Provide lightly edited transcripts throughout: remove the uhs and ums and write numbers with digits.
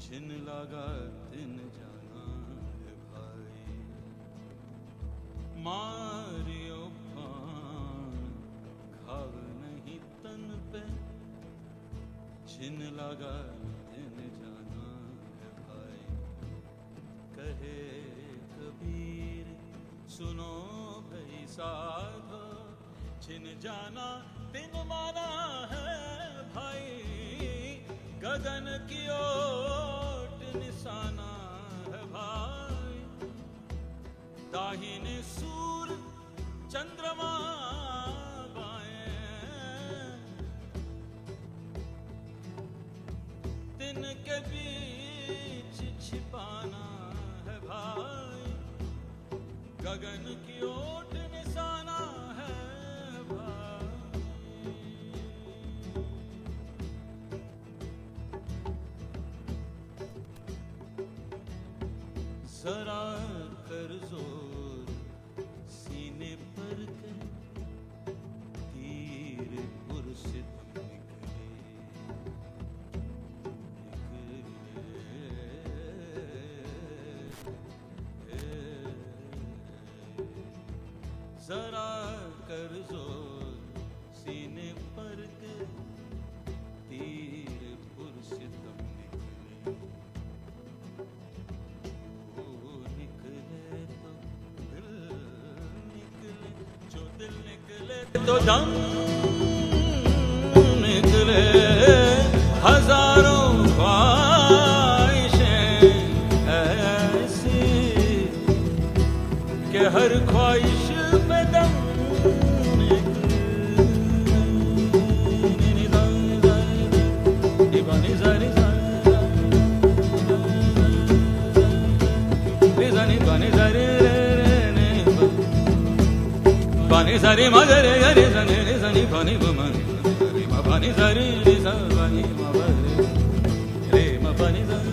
छिन लगा दिन जाना है भाई। मारियो पान घाव नहीं तन पे, छिन लगा दिन जाना है भाई। कहे कबीर सुनो भाई साधो, छिन जाना दिन माना है भाई। गगन की ओट निशाना है भाई। दाहिने सूर्य चंद्रमा बाएं, दिन के बीच छिपाना है भाई। गगन की ओट निशाना है भाई। जरा कर जोर सीने पर के, तीर पुरसित निकले जरा कर जोर सीने पर के, तीर पुरसित तो दम निकले। हजारों ख्वाहिशें ऐसी कि हर ख्वाहिश पे दम Bani sari magare gare sani re sani bani bamani re ma bani sari re sa bani ma bani re ma bani sari.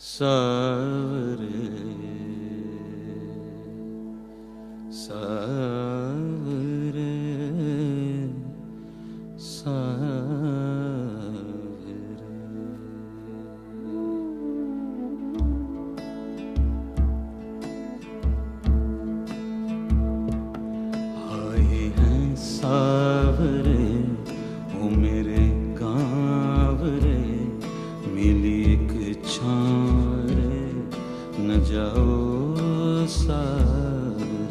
सावरे सावरे सावरे, आए हैं सावरे ओ मेरे गाँव रे, मिली एक छारे न जाओ सावरे।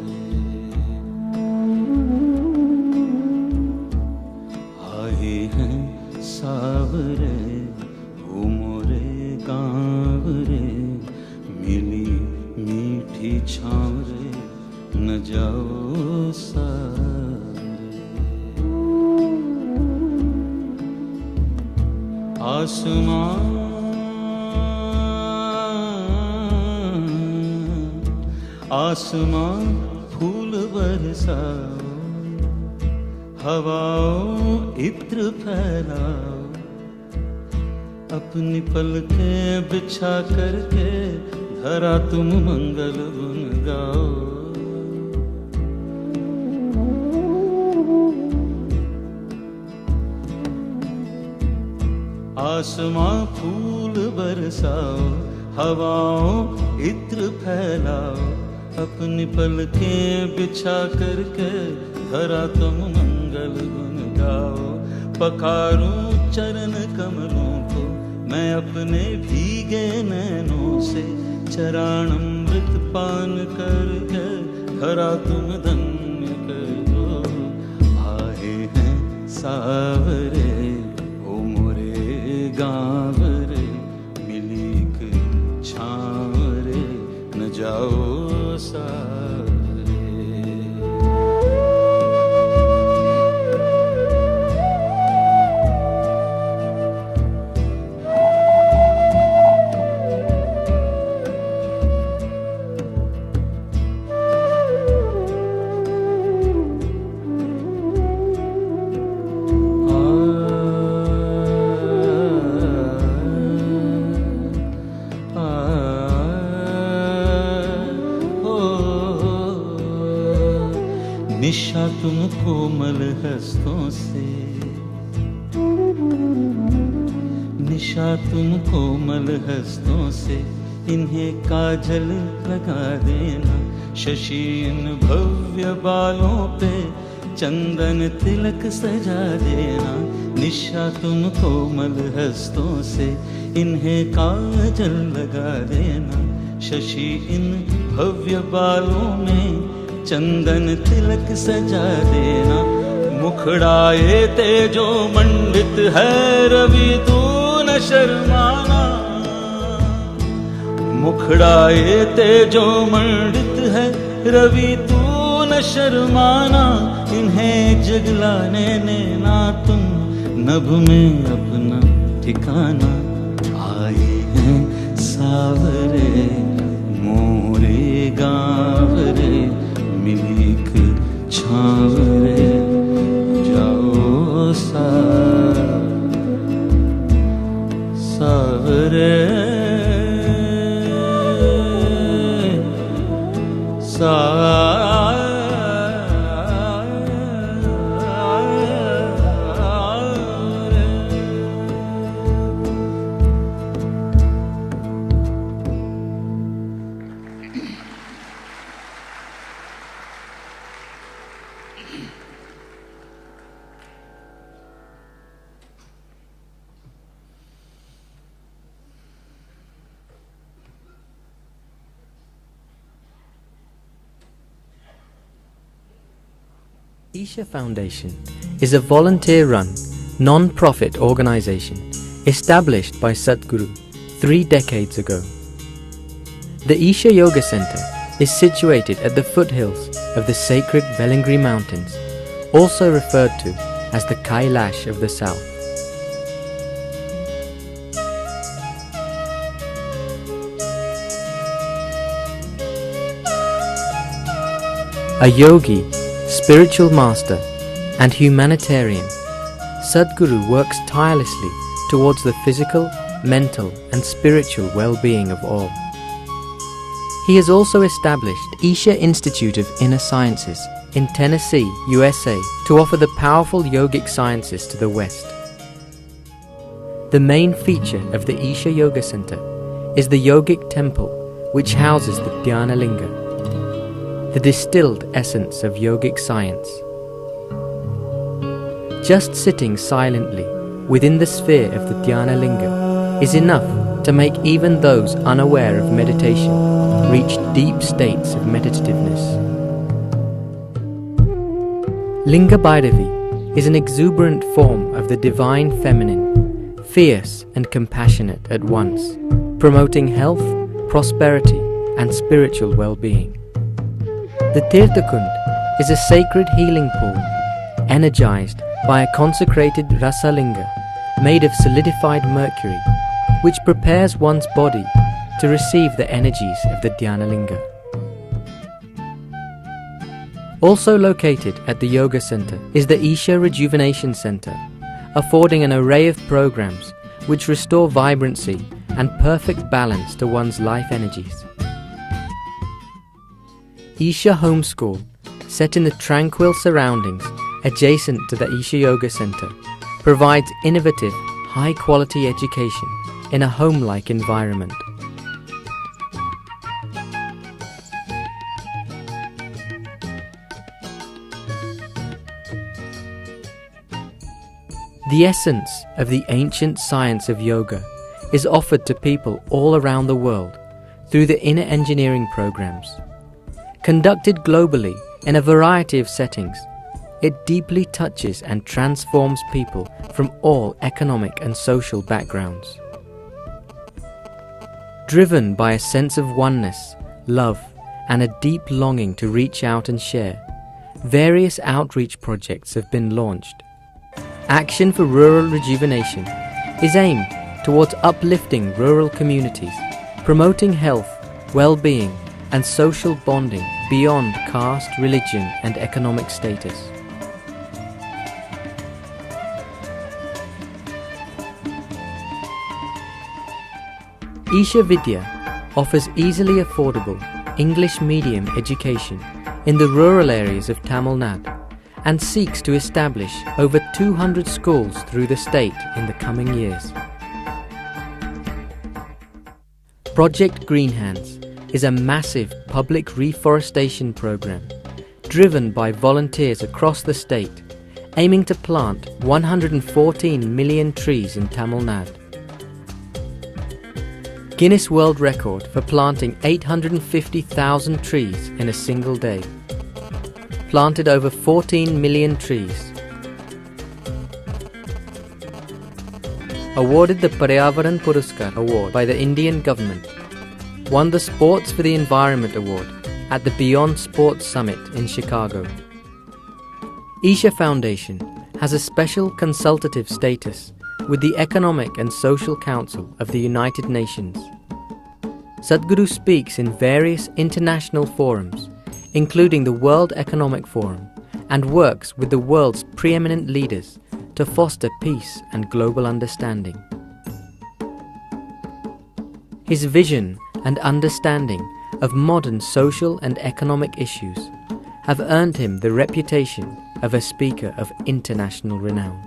आए हैं सावरे ओ मोरे गाँव रे, मिली मीठी छाँव रे न जाओ सावरे। आसमान आसमां फूल बरसाओ, हवाओं इत्र फैलाओ, अपनी पलकें बिछा करके धरा तुम मंगल गुन गाओ। आसमां फूल बरसाओ, हवाओं इत्र फैलाओ, अपनी पलकें बिछा करके धरा तुम मंगल गुन गाओ। पखारूं चरण कमलों को मैं अपने भीगे नैनों से, चरणामृत पान करके धरा तुम धन्य कर दो। आए हैं सावरे ओ मोरे गाँव रे, मिली के छाँव रे, न जाओ सावरे। निशा तुम कोमल हस्तों से, निशा तुम कोमल हस्तों से, इन्हें काजल लगा देना। शशि इन भव्य बालों पे चंदन तिलक सजा देना। निशा तुम कोमल हस्तों से, इन्हें काजल लगा देना। शशि इन भव्य बालों में चंदन तिलक सजा देना। मुखड़ाए तेजो मंडित है रवि तू न शर्माना। मुखड़ाए तेजो मंडित है रवि तू न शर्माना। इन्हें जगलाने देना तुम नभ में अपना ठिकाना। आए हैं सावरे मोरे गाँव रे, मिलीक छाँव रे, जाओ सावरे Isha Foundation is a volunteer-run, non-profit organization established by Sadhguru 3 decades ago. The Isha Yoga Center is situated at the foothills of the sacred Velingri Mountains, also referred to as the Kailash of the South. A yogi, spiritual master and humanitarian, Sadhguru works tirelessly towards the physical, mental and spiritual well-being of all. He has also established Isha Institute of Inner Sciences in Tennessee, USA to offer the powerful yogic sciences to the West. The main feature of the Isha Yoga Center is the yogic temple which houses the Dhyana Linga, the distilled essence of yogic science. Just sitting silently within the sphere of the Dhyana Linga is enough to make even those unaware of meditation reach deep states of meditativeness. Linga Bhairavi is an exuberant form of the divine feminine, fierce and compassionate at once, promoting health, prosperity and spiritual well-being. The Tirthakund is a sacred healing pool, energized by a consecrated Rasalinga made of solidified mercury, which prepares one's body to receive the energies of the Dhyana Linga. Also located at the Yoga Center is the Isha Rejuvenation Center, affording an array of programs which restore vibrancy and perfect balance to one's life energies. Isha Home School, set in the tranquil surroundings adjacent to the Isha Yoga Center, provides innovative, high-quality education in a home-like environment. The essence of the ancient science of yoga is offered to people all around the world through the inner engineering programs. Conducted globally in a variety of settings, it deeply touches and transforms people from all economic and social backgrounds. Driven by a sense of oneness, love, and a deep longing to reach out and share, various outreach projects have been launched. Action for Rural Rejuvenation is aimed towards uplifting rural communities, promoting health, well-being, and social bonding beyond caste, religion, and economic status. Isha Vidya offers easily affordable English medium education in the rural areas of Tamil Nadu and seeks to establish over 200 schools through the state in the coming years. Project Green Hands is a massive public reforestation program driven by volunteers across the state, aiming to plant 114 million trees in Tamil Nadu. Guinness World Record for planting 850,000 trees in a single day. Planted over 14 million trees. Awarded the Paryavaran Puraskar Award by the Indian government. Won the Sports for the Environment Award at the Beyond Sports Summit in Chicago. Isha Foundation has a special consultative status with the Economic and Social Council of the United Nations. Sadhguru speaks in various international forums, including the World Economic Forum, and works with the world's preeminent leaders to foster peace and global understanding. His vision and understanding of modern social and economic issues have earned him the reputation of a speaker of international renown.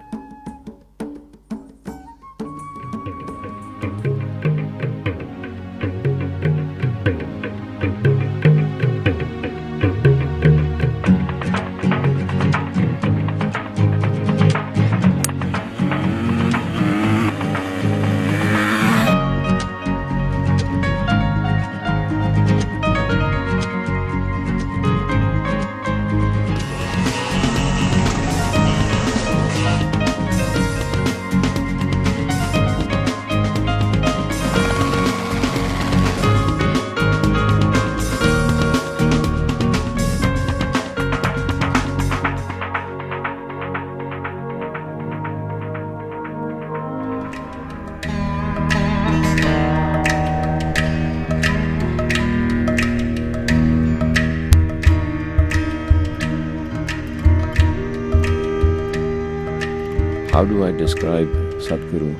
How do I describe Sadhguru,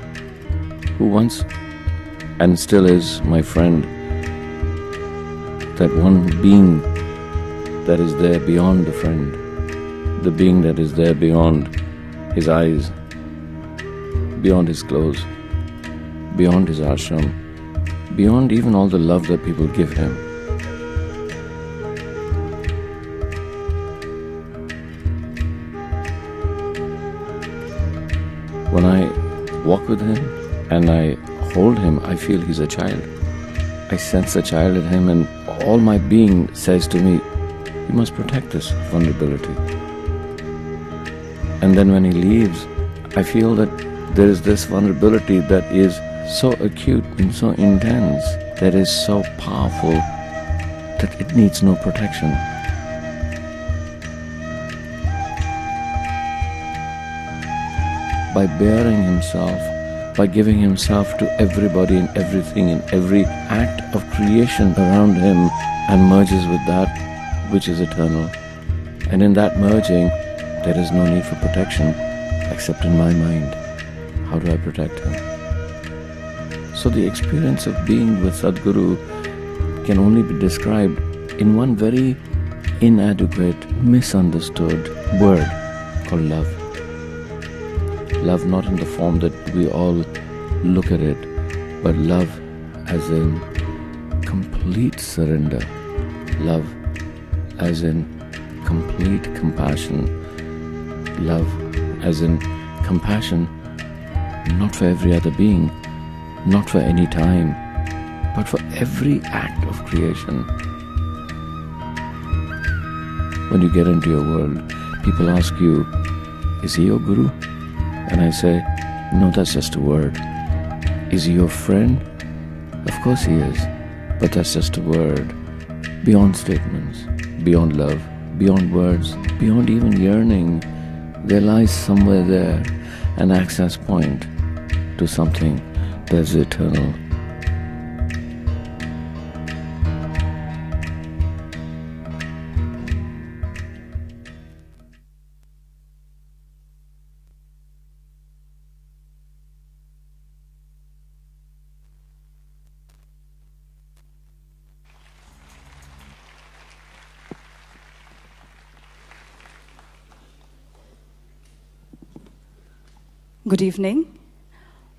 who once and still is my friend, that one being that is there beyond the friend, the being that is there beyond his eyes, beyond his clothes, beyond his ashram, beyond even all the love that people give him. When I walk with him and I hold him, I feel he's a child. I sense a child in him, and all my being says to me, you must protect this vulnerability. And then when he leaves, I feel that there is this vulnerability that is so acute and so intense, that is so powerful, that it needs no protection. By bearing himself, by giving himself to everybody and everything in every act of creation around him, and merges with that which is eternal And in that merging, there is no need for protection except in my mind. How do I protect him? So the experience of being with Sadhguru can only be described in one very inadequate, misunderstood word called love. Love not in the form that we all look at it, but love as in complete surrender. Love as in complete compassion. Love as in compassion not for every other being, not for any time, but for every act of creation. When you get into your world, people ask you, is he your guru? And I say, no, that's just a word. Is he your friend? Of course he is, but that's just a word. Beyond statements, beyond love, beyond words, beyond even yearning, there lies somewhere there an access point to something that is eternal. Good evening.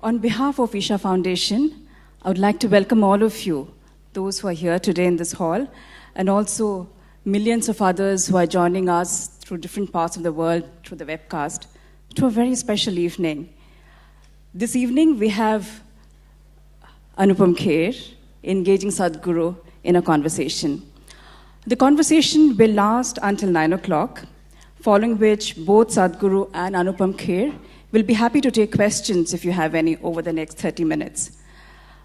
On behalf of Isha Foundation, I would like to welcome all of you, those who are here today in this hall, and also millions of others who are joining us through different parts of the world through the webcast, to a very special evening. This evening, we have Anupam Kher engaging Sadhguru in a conversation. The conversation will last until 9 o'clock, following which both Sadhguru and Anupam Kher will be happy to take questions if you have any over the next 30 minutes.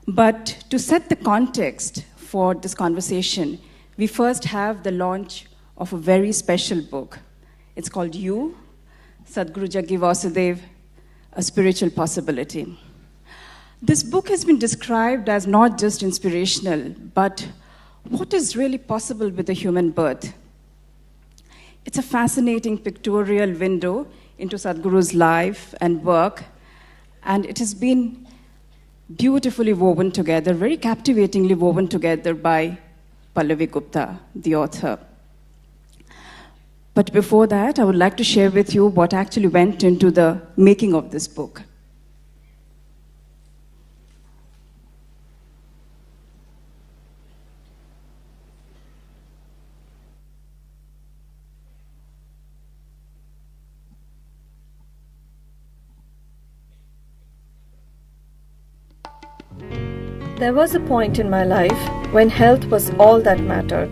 But to set the context for this conversation, we first have the launch of a very special book. It's called You, Sadhguru Jaggi Vasudev, A Spiritual Possibility. This book has been described as not just inspirational, but what is really possible with a human birth. It's a fascinating pictorial window into Sadhguru's life and work, and it has been beautifully woven together, very captivatingly woven together by Pallavi Gupta, the author. But before that, I would like to share with you what actually went into the making of this book. There was a point in my life when health was all that mattered.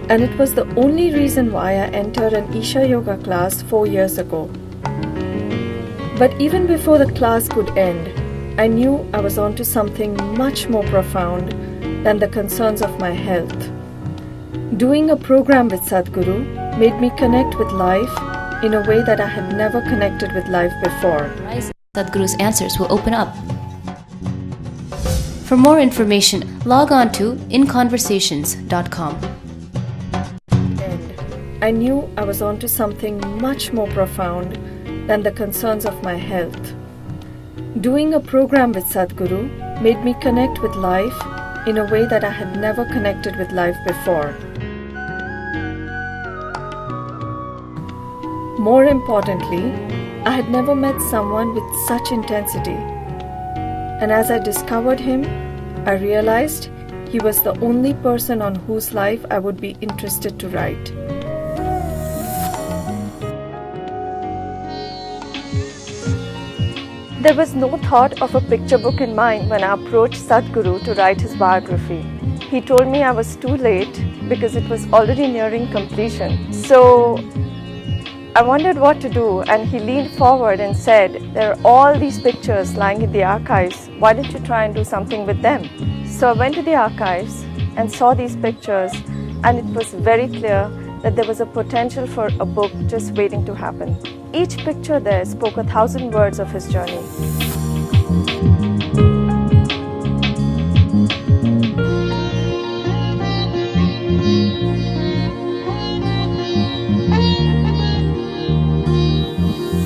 And it was the only reason why I entered an Isha Yoga class 4 years ago. But even before the class could end, I knew I was onto something much more profound than the concerns of my health. Doing a program with Sadhguru made me connect with life in a way that I had never connected with life before. Sadhguru's answers will open up. For more information, log on to inconversations.com. I knew I was onto something much more profound than the concerns of my health. Doing a program with Sadhguru made me connect with life in a way that I had never connected with life before. More importantly, I had never met someone with such intensity. And as I discovered him, I realized he was the only person on whose life I would be interested to write. There was no thought of a picture book in mind when I approached Sadhguru to write his biography. He told me I was too late because it was already nearing completion. So I wondered what to do, and he leaned forward and said, "There are all these pictures lying in the archives. Why don't you try and do something with them?" So I went to the archives and saw these pictures, and it was very clear that there was a potential for a book just waiting to happen. Each picture there spoke 1,000 words of his journey.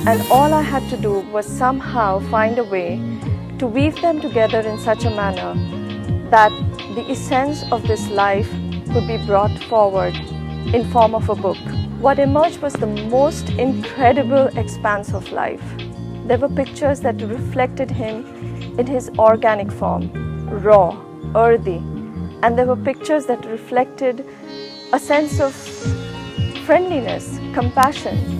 And all I had to do was somehow find a way to weave them together in such a manner that the essence of this life could be brought forward in form of a book. What emerged was the most incredible expanse of life. There were pictures that reflected him in his organic form, raw, earthy, and there were pictures that reflected a sense of friendliness, compassion.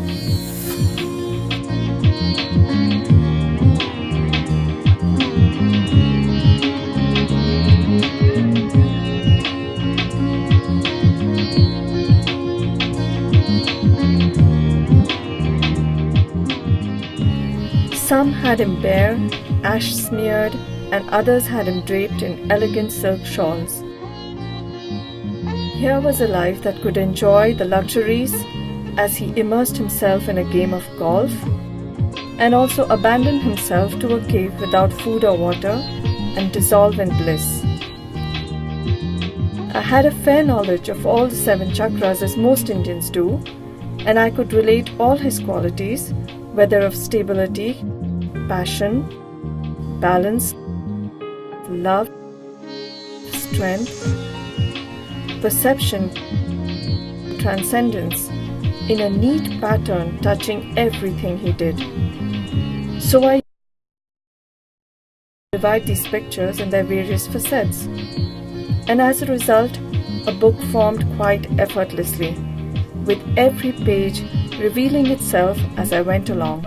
Some had him bare, ash-smeared, and others had him draped in elegant silk shawls. Here was a life that could enjoy the luxuries as he immersed himself in a game of golf and also abandon himself to a cave without food or water and dissolve in bliss. I had a fair knowledge of all the 7 chakras as most Indians do, and I could relate all his qualities, whether of stability, passion, balance, love, strength, perception, transcendence, in a neat pattern touching everything he did. So I divide these pictures in their various facets, and as a result, a book formed quite effortlessly, with every page revealing itself as I went along.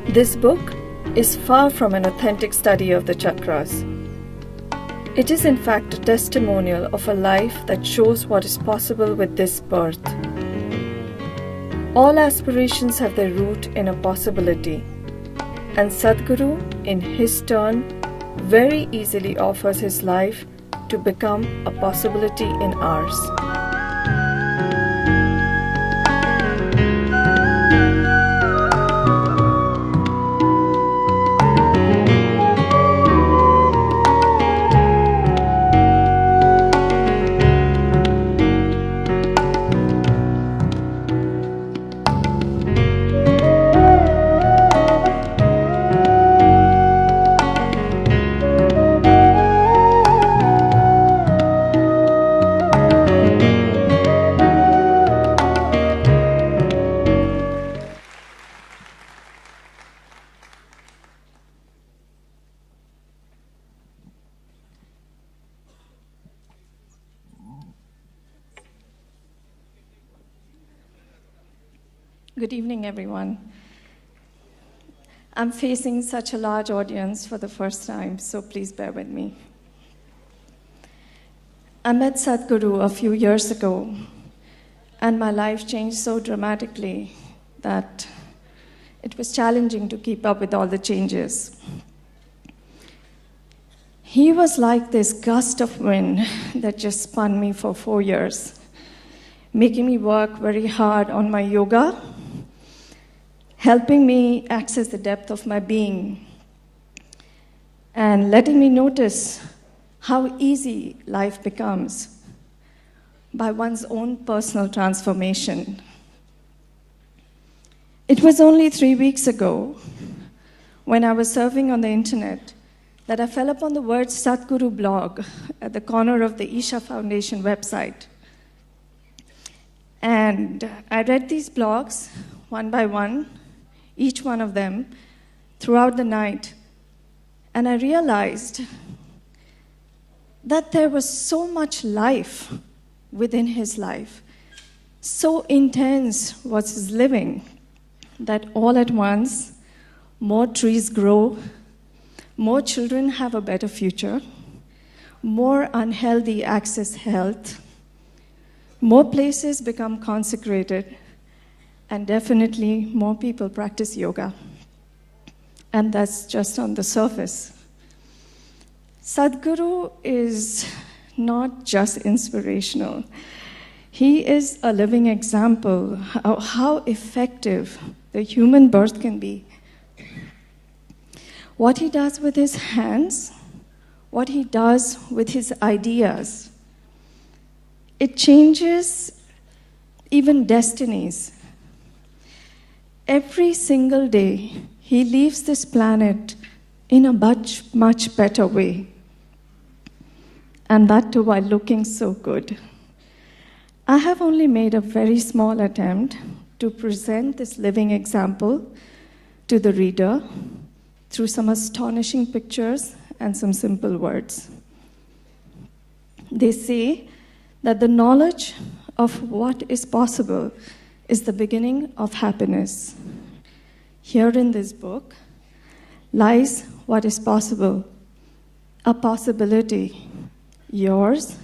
This book is far from an authentic study of the chakras. It is in fact a testimonial of a life that shows what is possible with this birth. All aspirations have their root in a possibility, and Sadhguru, in his turn, very easily offers his life to become a possibility in ours. Good evening, everyone. I'm facing such a large audience for the first time, so please bear with me. I met Sadhguru a few years ago, and my life changed so dramatically that it was challenging to keep up with all the changes. He was like this gust of wind that just spun me for 4 years, making me work very hard on my yoga, helping me access the depth of my being, and letting me notice how easy life becomes by one's own personal transformation. It was only 3 weeks ago, when I was surfing on the internet, that I fell upon the word Sadhguru blog at the corner of the Isha Foundation website. And I read these blogs one by one, each one of them, throughout the night. And I realized that there was so much life within his life. So intense was his living that all at once, more trees grow, more children have a better future, more unhealthy access health, more places become consecrated, and definitely more people practice yoga. And that's just on the surface. Sadhguru is not just inspirational. He is a living example of how effective the human birth can be. What he does with his hands, what he does with his ideas, It changes even destinies. Every single day, he leaves this planet in a much, much better way. And that too while looking so good. I have only made a very small attempt to present this living example to the reader through some astonishing pictures and some simple words. They say that the knowledge of what is possible is the beginning of happiness. Here in this book lies what is possible, a possibility, yours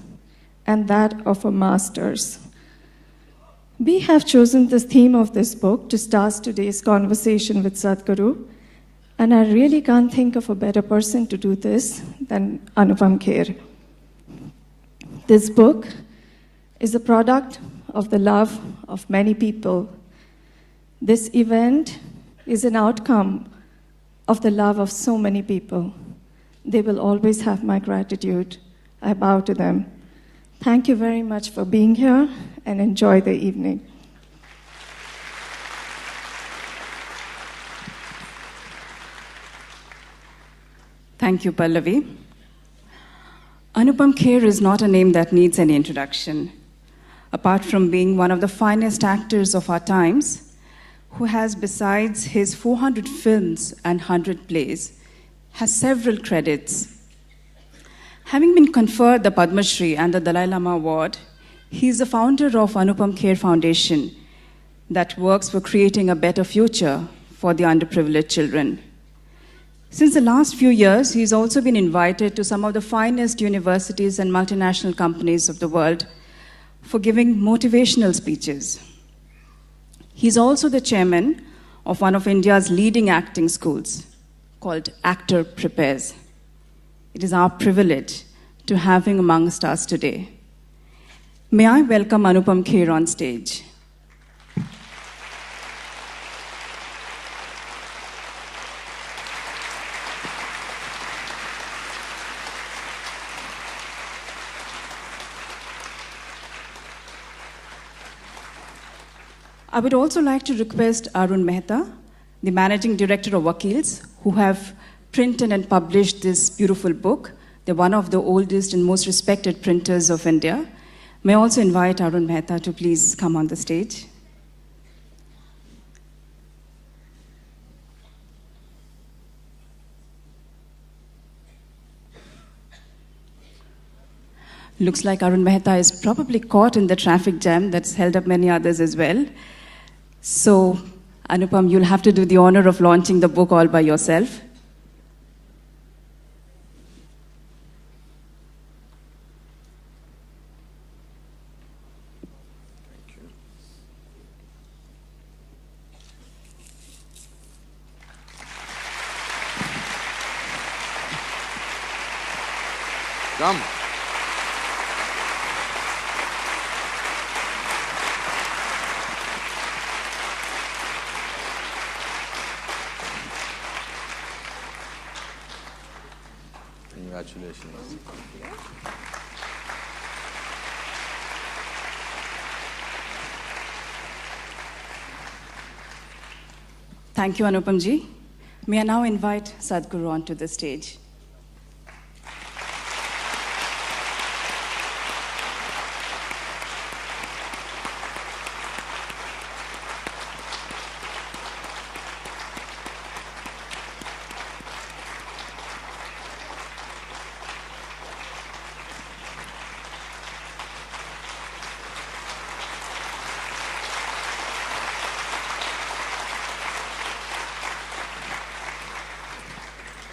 and that of a master's. We have chosen the theme of this book to start today's conversation with Sadhguru, and I really can't think of a better person to do this than Anupam Kher. This book is a product of the love of many people. This event is an outcome of the love of so many people. They will always have my gratitude. I bow to them. Thank you very much for being here, and enjoy the evening. Thank you, Pallavi. Anupam Kher is not a name that needs any introduction. Apart from being one of the finest actors of our times, who has, besides his 400 films and 100 plays, has several credits. Having been conferred the Padma Shri and the Dalai Lama Award, he is the founder of Anupam Kher Foundation that works for creating a better future for the underprivileged children. Since the last few years, he's also been invited to some of the finest universities and multinational companies of the world for giving motivational speeches. He's also the chairman of one of India's leading acting schools called Actor Prepares. It is our privilege to have him amongst us today. May I welcome Anupam Kher on stage. I would also like to request Arun Mehta, the Managing Director of Vakils, who have printed and published this beautiful book. They're one of the oldest and most respected printers of India. May I also invite Arun Mehta to please come on the stage. Looks like Arun Mehta is probably caught in the traffic jam that's held up many others as well. So, Anupam, you'll have to do the honor of launching the book all by yourself. Come. Congratulations. Thank you, Anupam ji. May I now invite Sadhguru onto the stage.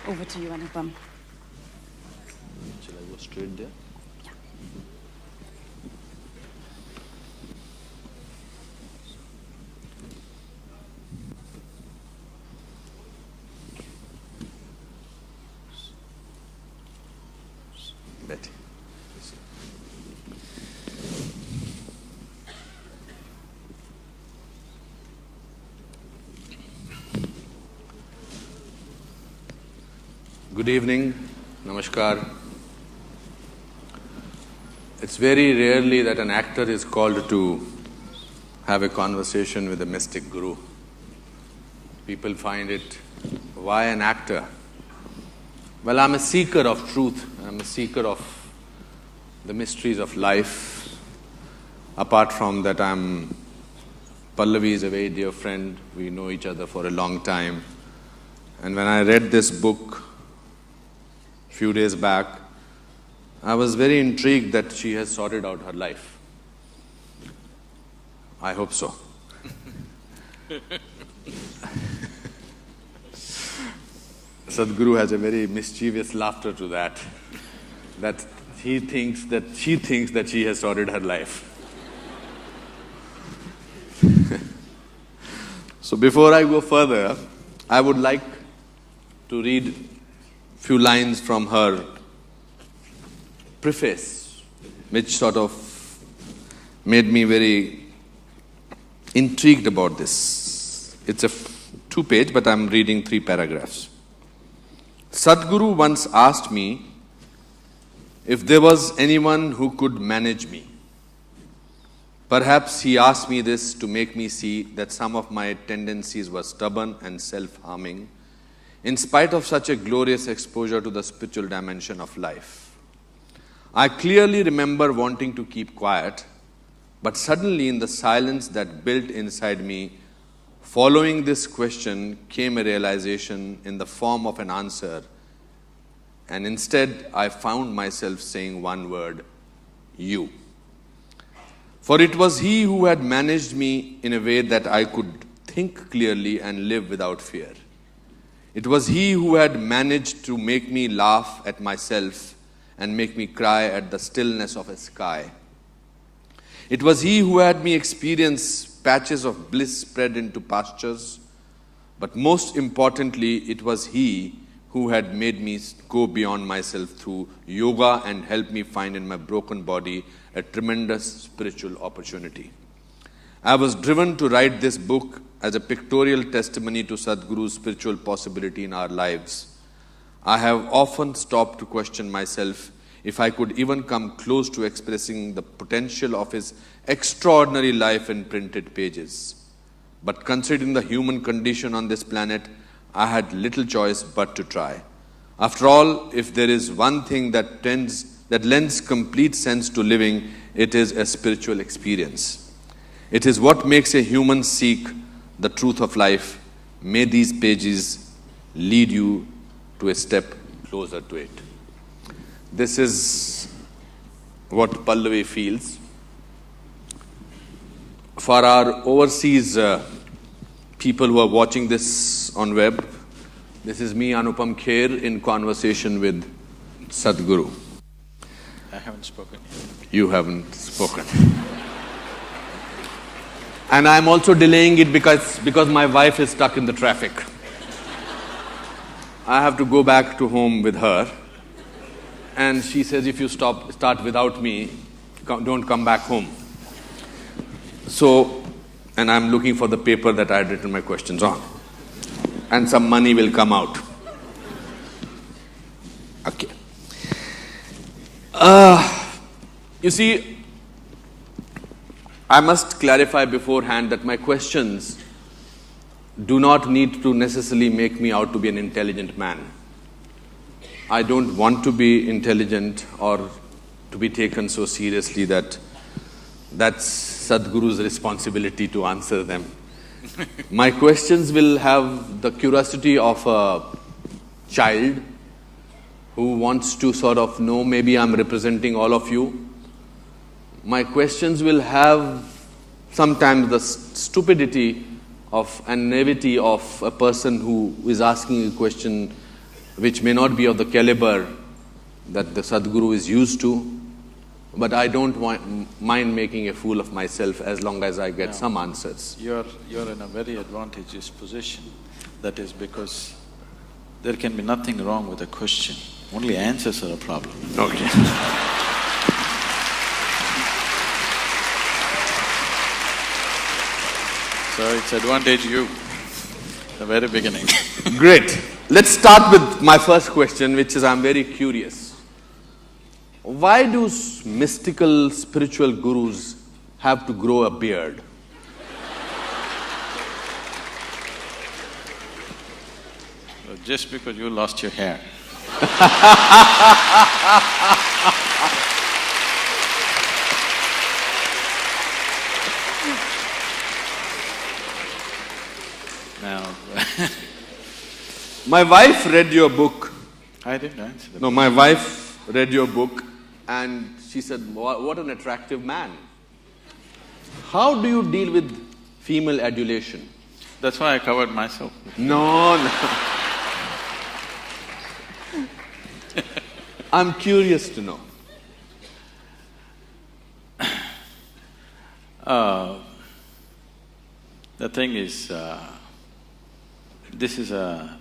Over to you, Anupam. Shall I go straight there? Yeah. Betty. Good evening, namaskar. It's very rarely that an actor is called to have a conversation with a mystic guru. People find it, why an actor? Well, I'm a seeker of truth. I'm a seeker of the mysteries of life. Apart from that, Pallavi is a very dear friend. We know each other for a long time. And when I read this book a few days back, I was very intrigued that she has sorted out her life. I hope so. Sadhguru has a very mischievous laughter to that she thinks that she has sorted her life. So before I go further, I would like to read a few lines from her preface, which sort of made me very intrigued about this. It's a 2-page, but I'm reading 3 paragraphs. Sadhguru once asked me if there was anyone who could manage me. Perhaps he asked me this to make me see that some of my tendencies were stubborn and self-harming, in spite of such a glorious exposure to the spiritual dimension of life. I clearly remember wanting to keep quiet, but suddenly in the silence that built inside me, following this question came a realization in the form of an answer, and instead I found myself saying one word, you. For it was he who had managed me in a way that I could think clearly and live without fear. It was he who had managed to make me laugh at myself and make me cry at the stillness of a sky. It was he who had me experience patches of bliss spread into pastures, but most importantly, it was he who had made me go beyond myself through yoga and help me find in my broken body a tremendous spiritual opportunity. I was driven to write this book as a pictorial testimony to Sadhguru's spiritual possibility in our lives. I have often stopped to question myself if I could even come close to expressing the potential of his extraordinary life in printed pages. But considering the human condition on this planet, I had little choice but to try. After all, if there is one thing that lends complete sense to living, it is a spiritual experience. It is what makes a human seek the truth of life. May these pages lead you to a step closer to it. This is what Pallavi feels. For our overseas people who are watching this on web, this is me, Anupam Kher, in conversation with Sadhguru. I haven't spoken yet. You haven't spoken. And I'm also delaying it because my wife is stuck in the traffic. I have to go back to home with her. And she says, if you start without me, don't come back home. So, and I'm looking for the paper that I had written my questions on. And some money will come out. Okay. You see, I must clarify beforehand that my questions do not need to necessarily make me out to be an intelligent man. I don't want to be intelligent or to be taken so seriously that that's Sadhguru's responsibility to answer them. My questions will have the curiosity of a child who wants to sort of know, maybe I'm representing all of you. My questions will have sometimes the stupidity of and naivety of a person who is asking a question which may not be of the caliber that the Sadhguru is used to, but I don't mind making a fool of myself as long as I get some answers. You're in a very advantageous position. That is because there can be nothing wrong with a question. Only answers are a problem. Okay. So it's advantage you, the very beginning. Great. Let's start with my first question, which is I'm very curious. why do mystical spiritual gurus have to grow a beard? Just because you lost your hair. Now, my wife read your book. I didn't answer the No, my wife read your book and she said, what an attractive man. How do you deal with female adulation? That's why I covered myself. No, no. I'm curious to know. The thing is, this is a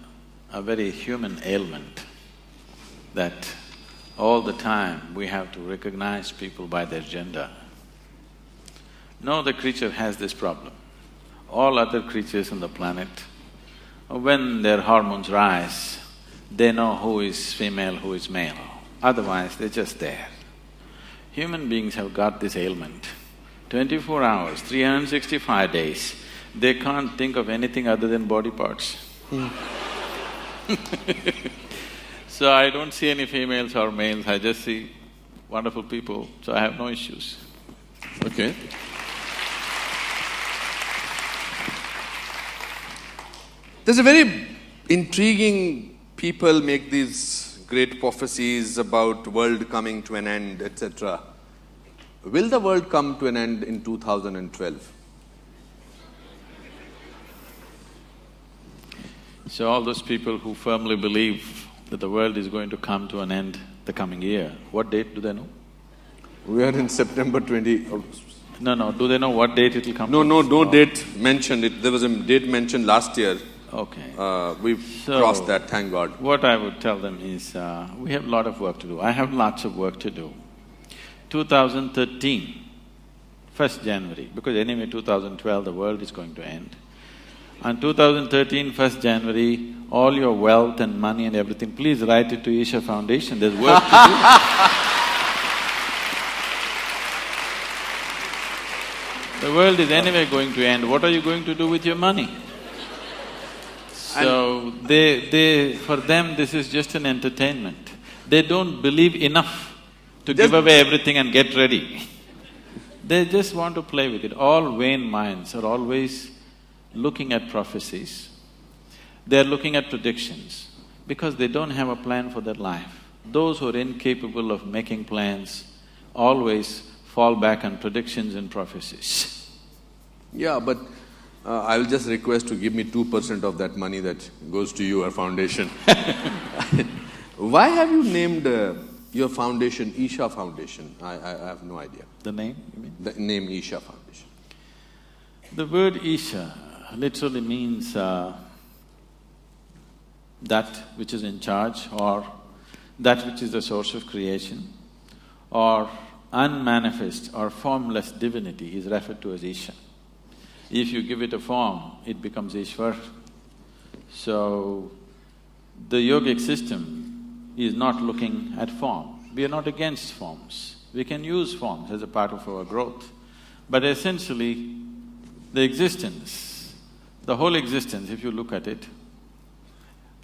very human ailment that all the time we have to recognize people by their gender. No other creature has this problem. All other creatures on the planet, when their hormones rise, they know who is female, who is male. Otherwise, they're just there. Human beings have got this ailment. 24 hours, 365 days, they can't think of anything other than body parts. So I don't see any females or males, I just see wonderful people, so I have no issues. Okay. There's a very intriguing… people make these great prophecies about world coming to an end, etc. Will the world come to an end in 2012? So all those people who firmly believe that the world is going to come to an end the coming year, what date do they know? We are in September 20… No, do they know what date it will come? No date mentioned. There was a date mentioned last year. Okay. We've crossed that, thank God. What I would tell them is, we have a lot of work to do. I have lots of work to do. 2013, 1st January, because anyway 2012 the world is going to end. On 2013, 1st January, all your wealth and money and everything, please write it to Isha Foundation, there's work to do. The world is anyway going to end, what are you going to do with your money? So for them this is just an entertainment. They don't believe enough to give away everything and get ready. They just want to play with it. All vain minds are always looking at prophecies. They're looking at predictions because they don't have a plan for their life. Those who are incapable of making plans always fall back on predictions and prophecies. Yeah, but I will just request to give me 2% of that money that goes to your foundation. Why have you named your foundation Isha Foundation? I have no idea. The name, you mean? The name Isha Foundation. The word Isha literally means that which is in charge, or that which is the source of creation, or unmanifest or formless divinity is referred to as Isha. If you give it a form, it becomes Ishwar. So, the yogic system is not looking at form. We are not against forms. We can use forms as a part of our growth. But essentially, the existence, the whole existence, if you look at it,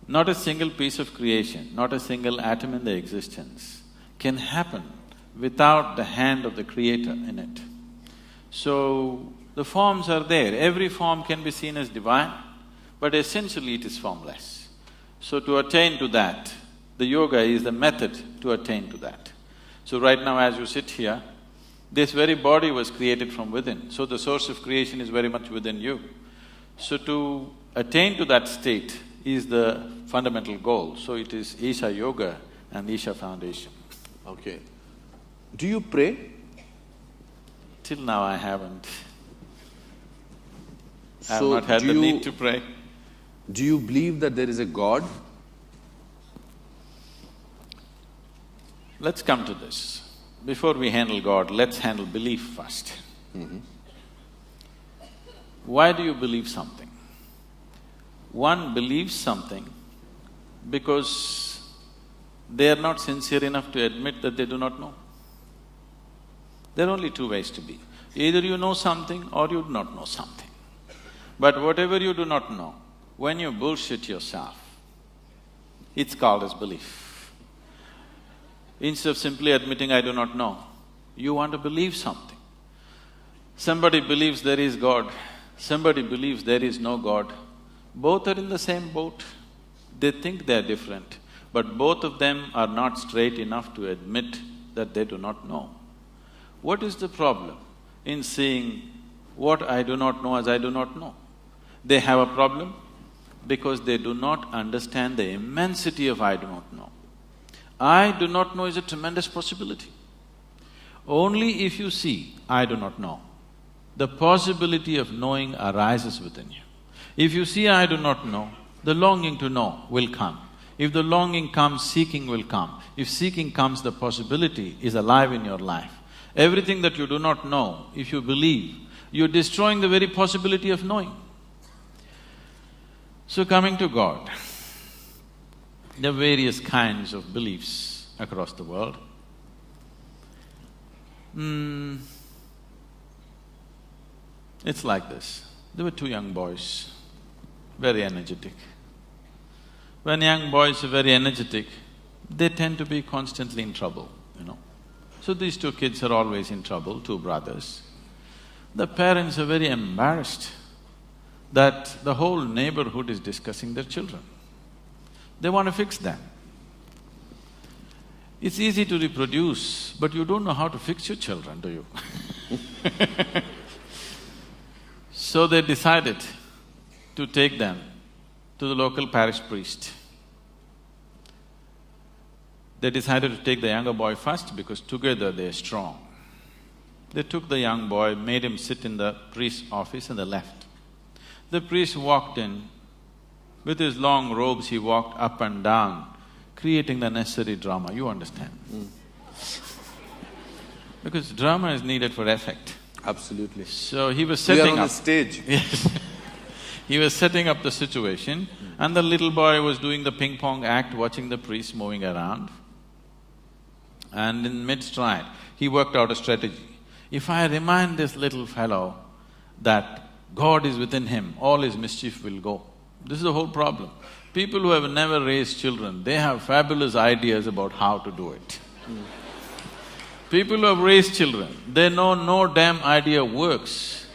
not a single piece of creation, not a single atom in the existence can happen without the hand of the Creator in it. So, the forms are there. Every form can be seen as divine, but essentially it is formless. So to attain to that, the yoga is the method to attain to that. So right now as you sit here, this very body was created from within, so the source of creation is very much within you. So to attain to that state is the fundamental goal, so it is Isha Yoga and Isha Foundation. Okay. Do you pray? Till now I haven't. I have not had the need to pray. Do you believe that there is a God? Let's come to this. Before we handle God, let's handle belief first. Why do you believe something? One believes something because they are not sincere enough to admit that they do not know. There are only two ways to be. Either you know something or you do not know something. But whatever you do not know, when you bullshit yourself, it's called as belief. Instead of simply admitting, I do not know, you want to believe something. Somebody believes there is God, somebody believes there is no God. Both are in the same boat. They think they're different, but both of them are not straight enough to admit that they do not know. What is the problem in seeing what I do not know as I do not know? They have a problem because they do not understand the immensity of I do not know. I do not know is a tremendous possibility. Only if you see I do not know, the possibility of knowing arises within you. If you see I do not know, the longing to know will come. If the longing comes, seeking will come. If seeking comes, the possibility is alive in your life. Everything that you do not know, if you believe, you're destroying the very possibility of knowing. So coming to God, there are various kinds of beliefs across the world. It's like this. There were two young boys, very energetic. When young boys are very energetic, they tend to be constantly in trouble, you know. So these two kids are always in trouble, two brothers. The parents are very embarrassed that the whole neighborhood is discussing their children. They want to fix them. It's easy to reproduce, but you don't know how to fix your children, do you? So they decided to take them to the local parish priest. They decided to take the younger boy first because together they're strong. They took the young boy, made him sit in the priest's office and they left. The priest walked in. With his long robes, he walked up and down, creating the necessary drama, you understand? Because drama is needed for effect. Absolutely. So he was setting up… We are on the stage. Yes. He was setting up the situation and the little boy was doing the ping-pong act, watching the priest moving around. And in mid-stride, he worked out a strategy. If I remind this little fellow that God is within him, all his mischief will go. This is the whole problem. People who have never raised children, they have fabulous ideas about how to do it. People who have raised children, they know no damn idea works.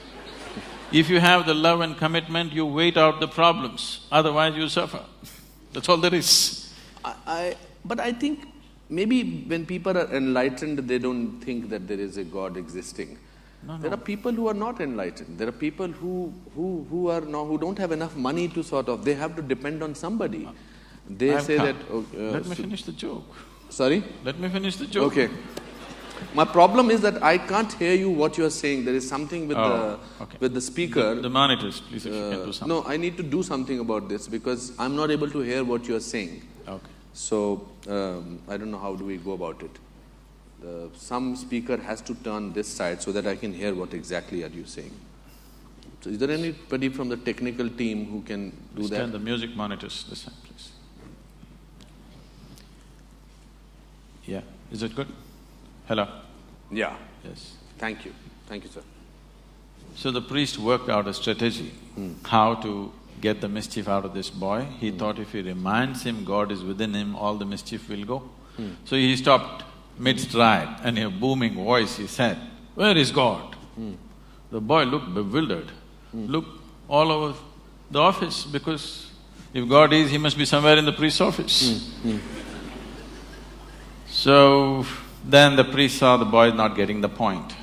If you have the love and commitment, you wait out the problems, otherwise you suffer. That's all there is. But I think maybe when people are enlightened, they don't think that there is a God existing. No. There are people who are not enlightened. There are people who don't have enough money to sort of… they have to depend on somebody. They say that… Let me finish the joke. Sorry? Let me finish the joke. Okay. My problem is that I can't hear you what you are saying. There is something with with the speaker. The monitors, please, if you can do something. No, I need to do something about this because I'm not able to hear what you are saying. Okay. So, I don't know how do we go about it. Some speaker has to turn this side so that I can hear what exactly are you saying. So is there anybody from the technical team who can do that? Turn the music monitors this side, please. Yeah, is it good? Hello? Yeah. Yes. Thank you. Thank you, sir. So the priest worked out a strategy, how to get the mischief out of this boy. He thought if he reminds him God is within him, all the mischief will go. So he stopped mid-stride and in a booming voice he said, "Where is God?" The boy looked bewildered, looked all over the office because if God is, he must be somewhere in the priest's office. So then the priest saw the boy not getting the point.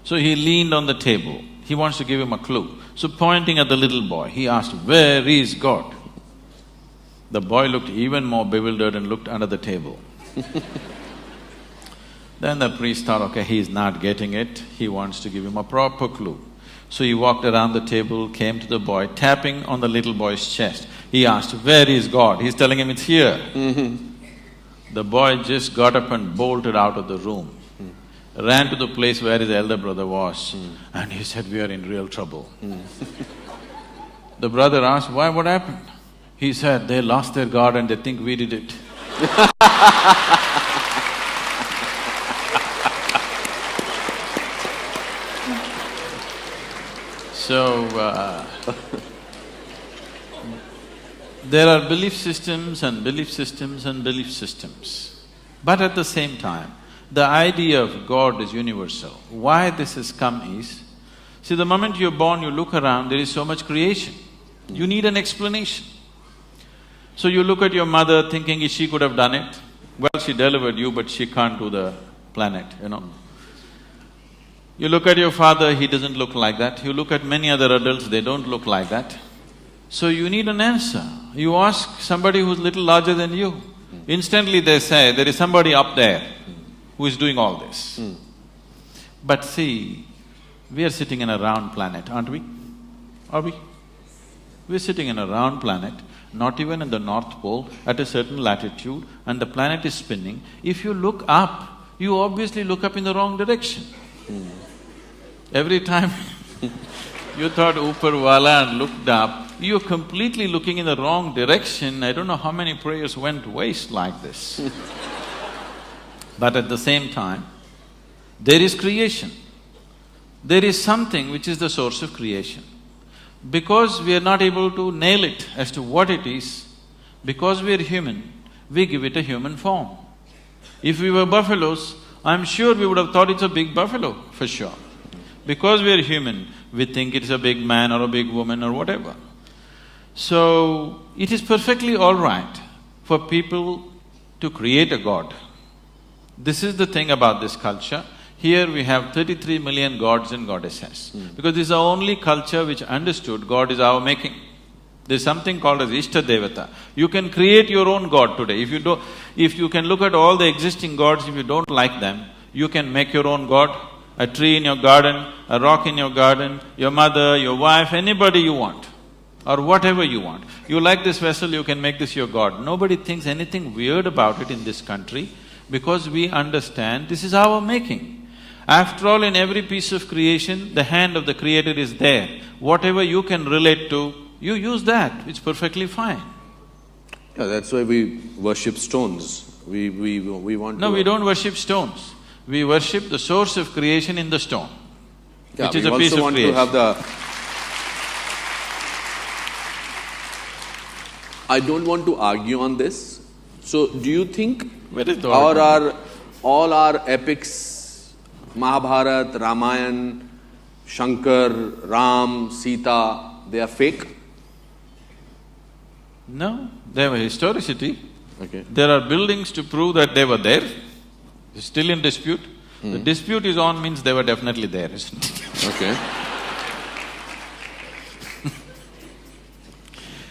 So he leaned on the table. He wants to give him a clue. So pointing at the little boy, he asked, "Where is God?" The boy looked even more bewildered and looked under the table. Then the priest thought, okay, he's not getting it, he wants to give him a proper clue. So he walked around the table, came to the boy, tapping on the little boy's chest. He asked, "Where is God?" He's telling him it's here. The boy just got up and bolted out of the room, ran to the place where his elder brother was, and he said, "We are in real trouble." The brother asked, "Why, what happened?" He said, "They lost their God and they think we did it." So, there are belief systems and belief systems and belief systems. But at the same time, the idea of God is universal. Why this has come is, see, the moment you're born, you look around, there is so much creation. You need an explanation. So you look at your mother thinking she could have done it. Well, she delivered you, but she can't do the planet, you know. You look at your father, he doesn't look like that. You look at many other adults, they don't look like that. So you need an answer. You ask somebody who's little larger than you. Instantly they say, there is somebody up there who is doing all this. But see, we are sitting in a round planet, aren't we? Are we? We're sitting in a round planet, not even in the North Pole, at a certain latitude, and the planet is spinning. If you look up, you obviously look up in the wrong direction. Every time you thought Upar Wala and looked up, you're completely looking in the wrong direction. I don't know how many prayers went waste like this. But at the same time, there is creation. There is something which is the source of creation. Because we are not able to nail it as to what it is, because we are human, we give it a human form. If we were buffaloes, I'm sure we would have thought it's a big buffalo, for sure. Because we are human, we think it's a big man or a big woman or whatever. So, it is perfectly all right for people to create a god. This is the thing about this culture. Here we have 33 million gods and goddesses. Because this is the only culture which understood God is our making. There's something called as Ishta Devata. You can create your own god today. If you can look at all the existing gods, if you don't like them, you can make your own god. A tree in your garden, a rock in your garden, your mother, your wife, anybody you want, or whatever you want. You like this vessel, you can make this your god. Nobody thinks anything weird about it in this country because we understand this is our making. After all, in every piece of creation, the hand of the Creator is there. Whatever you can relate to, you use that, it's perfectly fine. Yeah, that's why we worship stones. We want to… No, we don't worship stones. We worship the source of creation in the stone, which is a piece of creation. We also want to have the… I don't want to argue on this. So, do you think all our epics, Mahabharata, Ramayana, Shankar, Ram, Sita, they are fake? No, they have a historicity. Okay. There are buildings to prove that they were there. It's still in dispute. The dispute is on means they were definitely there, isn't it? Okay.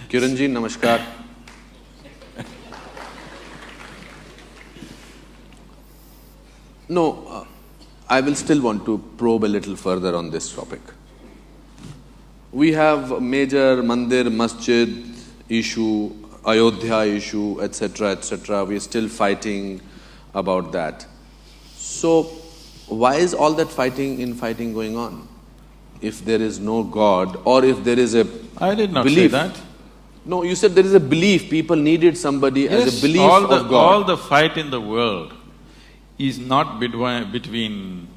Kiranji, namaskar. No, I will still want to probe a little further on this topic. We have major mandir, masjid issue, Ayodhya issue, etc., etc. We are still fighting about that. So, why is all that fighting going on? If there is no God, or if there is a I did not belief. say that. No, you said there is a belief, people needed somebody as a belief of God. All the fight in the world is not between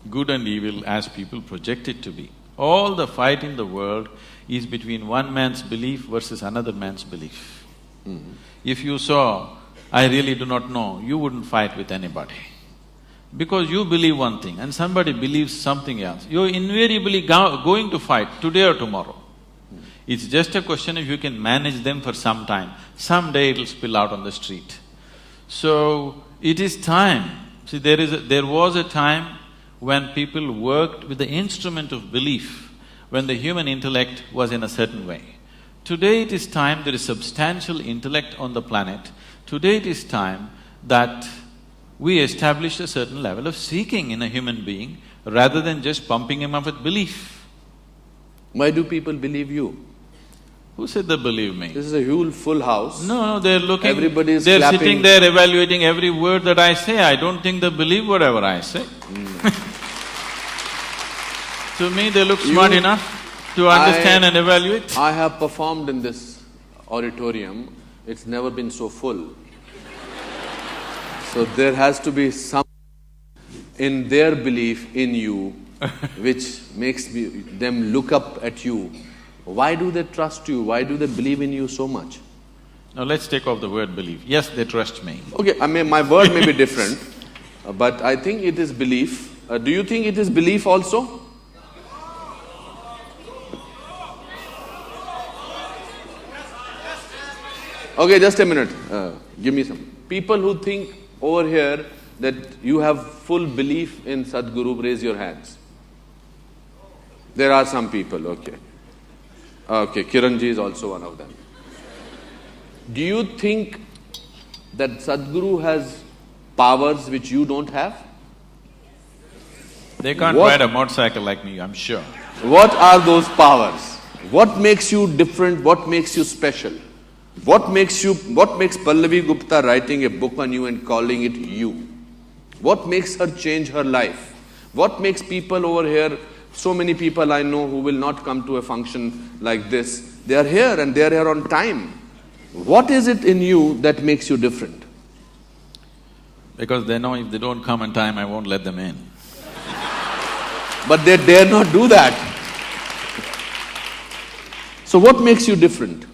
good and evil as people project it to be. All the fight in the world is between one man's belief versus another man's belief. If you saw, I really do not know, you wouldn't fight with anybody. Because you believe one thing and somebody believes something else, you're invariably going to fight today or tomorrow. It's just a question if you can manage them for some time. Someday it'll spill out on the street. So, it is time. See, there was a time when people worked with the instrument of belief, when the human intellect was in a certain way. Today it is time, there is substantial intellect on the planet. Today it is time that we establish a certain level of seeking in a human being rather than just pumping him up with belief. Why do people believe you? Who said they believe me? This is a huge full house. No, they're looking… Everybody is they're clapping. Sitting there evaluating every word that I say. I don't think they believe whatever I say. To me, they look smart enough to understand and evaluate. I have performed in this auditorium. It's never been so full. So there has to be some in their belief in you which makes them look up at you. Why do they trust you? Why do they believe in you so much? Now let's take off the word believe. Yes, they trust me. Okay, I mean, my word may be different, but I think it is belief. Do you think it is belief also? Okay, just a minute. Give me some. People who think over here that you have full belief in Sadhguru, raise your hands. There are some people, okay. Okay, Kiranji is also one of them. Do you think that Sadhguru has powers which you don't have? They can't ride a motorcycle like me, I'm sure. What are those powers? What makes you different? What makes you special? What makes Pallavi Gupta writing a book on you and calling it you? What makes her change her life? What makes people over here, so many people I know who will not come to a function like this, they are here and they are here on time. What is it in you that makes you different? Because they know if they don't come on time, I won't let them in. But they dare not do that. So what makes you different?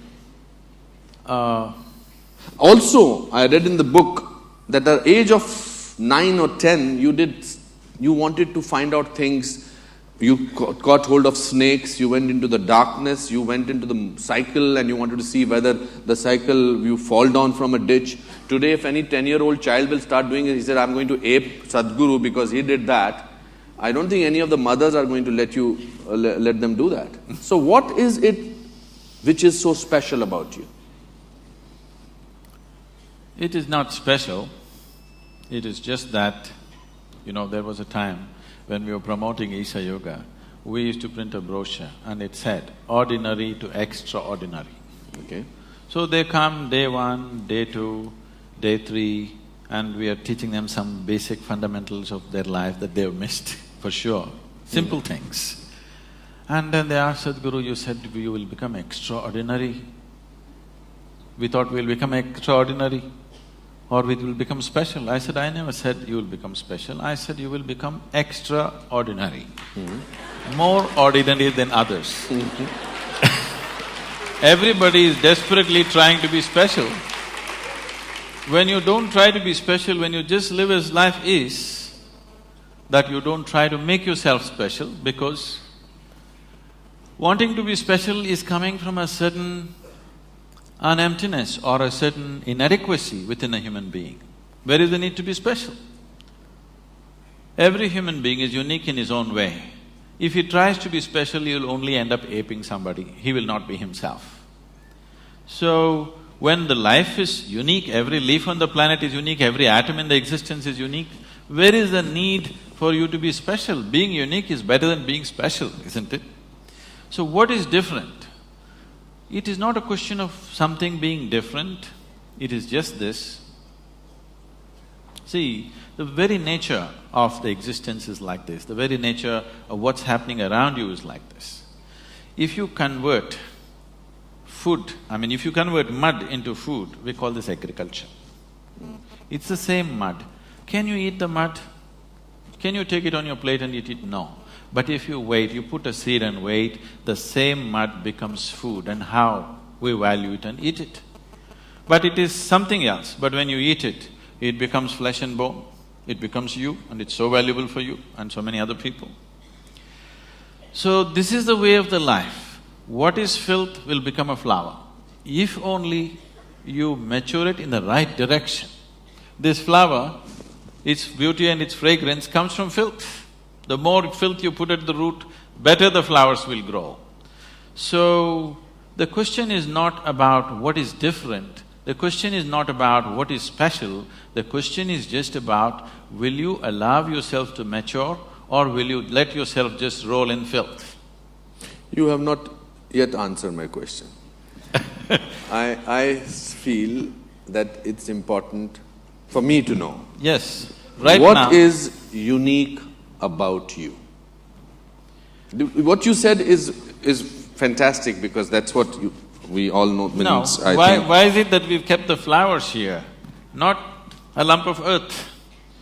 Also, I read in the book that at the age of 9 or 10, you wanted to find out things. You got hold of snakes, you went into the darkness, you went into the cycle and you wanted to see whether the cycle, you fall down from a ditch. Today, if any 10-year-old child will start doing it, he said, I'm going to ape Sadhguru because he did that. I don't think any of the mothers are going to let them do that. So what is it which is so special about you? It is not special. It is just that, there was a time when we were promoting Isha Yoga, we used to print a brochure and it said, ordinary to extraordinary. Okay. So they come day 1, day 2, day 3, and we are teaching them some basic fundamentals of their life that they've missed, for sure. Simple things. And then they asked Sadhguru, you said you will become extraordinary. We thought we'll become extraordinary or we will become special. I said, I never said you will become special. I said you will become extraordinary. More ordinary than others. Everybody is desperately trying to be special. When you don't try to be special, when you just live as life is, that you don't try to make yourself special, because wanting to be special is coming from a certain an emptiness or a certain inadequacy within a human being. Where is the need to be special? Every human being is unique in his own way. If he tries to be special, he will only end up aping somebody, he will not be himself. So, when the life is unique, every leaf on the planet is unique, every atom in the existence is unique, where is the need for you to be special? Being unique is better than being special, isn't it? So what is different? It is not a question of something being different, it is just this. See, the very nature of the existence is like this, the very nature of what's happening around you is like this. If you convert if you convert mud into food, we call this agriculture. It's the same mud. Can you eat the mud? Can you take it on your plate and eat it? No. But if you wait, you put a seed and wait, the same mud becomes food, and how we value it and eat it. But it is something else, but when you eat it, it becomes flesh and bone, it becomes you, and it's so valuable for you and so many other people. So this is the way of the life. What is filth will become a flower, if only you mature it in the right direction. This flower, its beauty and its fragrance comes from filth. The more filth you put at the root, better the flowers will grow. So, the question is not about what is different, the question is not about what is special, the question is just about, will you allow yourself to mature or will you let yourself just roll in filth? You have not yet answered my question. I feel that it's important for me to know. Yes, right now… What is unique about you? What you said is fantastic, because that's what we all know means, why is it that we've kept the flowers here? Not a lump of earth,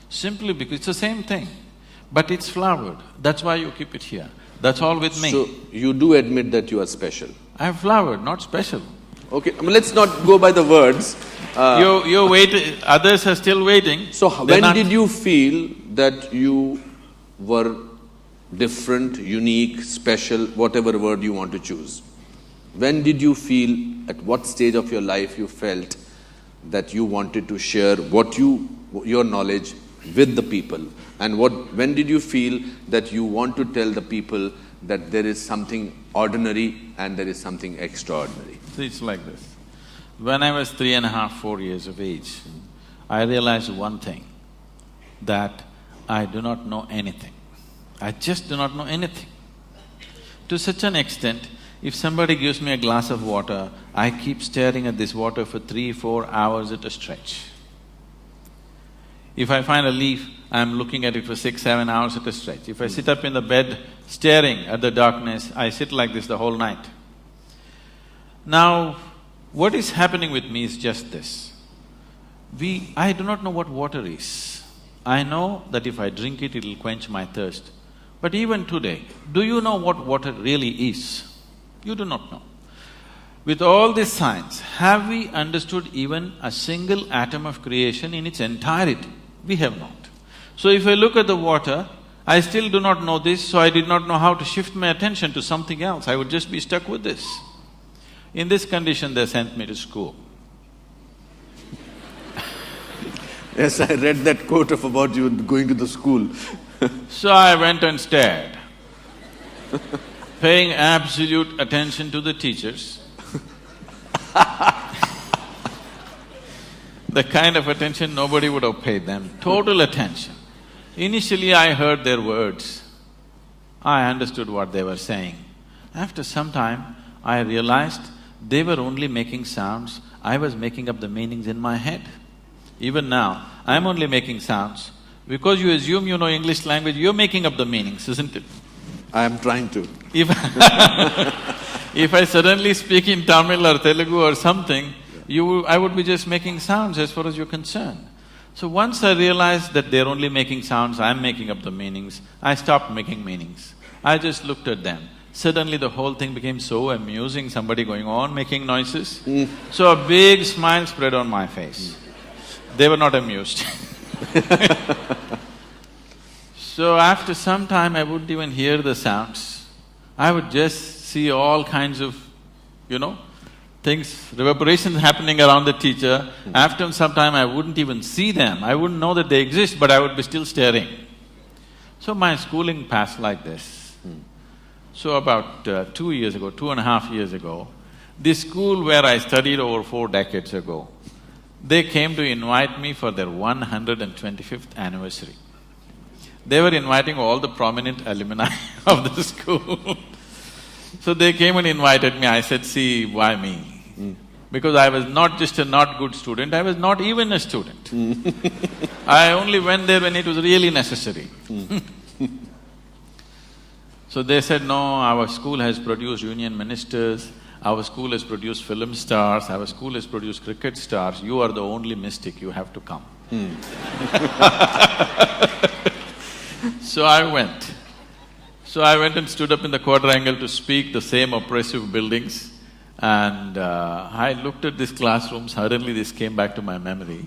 simply because it's the same thing, but it's flowered. That's why you keep it here. That's all with me. So, you do admit that you are special? I have flowered, not special. Okay, I mean, let's not go by the words. You're waiting, others are still waiting. So, when did you feel that you were different, unique, special, whatever word you want to choose? When did you feel, at what stage of your life you felt that you wanted to share your knowledge with the people? And when did you feel that you want to tell the people that there is something ordinary and there is something extraordinary? See, it's like this. When I was 3.5, 4 years of age, I realized one thing, that I do not know anything. I just do not know anything. To such an extent, if somebody gives me a glass of water, I keep staring at this water for 3-4 hours at a stretch. If I find a leaf, I'm looking at it for 6-7 hours at a stretch. If I sit up in the bed staring at the darkness, I sit like this the whole night. Now, what is happening with me is just this. I do not know what water is. I know that if I drink it, it'll quench my thirst. But even today, do you know what water really is? You do not know. With all this science, have we understood even a single atom of creation in its entirety? We have not. So if I look at the water, I still do not know this, so I did not know how to shift my attention to something else. I would just be stuck with this. In this condition, they sent me to school. Yes, I read that quote about you going to the school. So I went and stared, paying absolute attention to the teachers. The kind of attention nobody would have paid them, total attention. Initially I heard their words, I understood what they were saying. After some time, I realized they were only making sounds, I was making up the meanings in my head. Even now, I'm only making sounds. Because you assume you know English language, you're making up the meanings, isn't it? I am trying to. If I suddenly speak in Tamil or Telugu or something, I would be just making sounds as far as you're concerned. So once I realized that they're only making sounds, I'm making up the meanings, I stopped making meanings. I just looked at them. Suddenly the whole thing became so amusing, somebody going on making noises. So a big smile spread on my face. They were not amused. So after some time, I wouldn't even hear the sounds. I would just see all kinds of, things, reverberations happening around the teacher. After some time, I wouldn't even see them. I wouldn't know that they exist, but I would be still staring. So my schooling passed like this. So about 2 years ago, 2.5 years ago, the school where I studied over 4 decades ago, they came to invite me for their 125th anniversary. They were inviting all the prominent alumni of the school. So they came and invited me. I said, see, why me? Because I was not just a not good student, I was not even a student. I only went there when it was really necessary. So they said, no, our school has produced union ministers, our school has produced film stars, our school has produced cricket stars, you are the only mystic, you have to come. So I went. So I went and stood up in the quadrangle to speak the same oppressive buildings, and I looked at this classroom, suddenly this came back to my memory.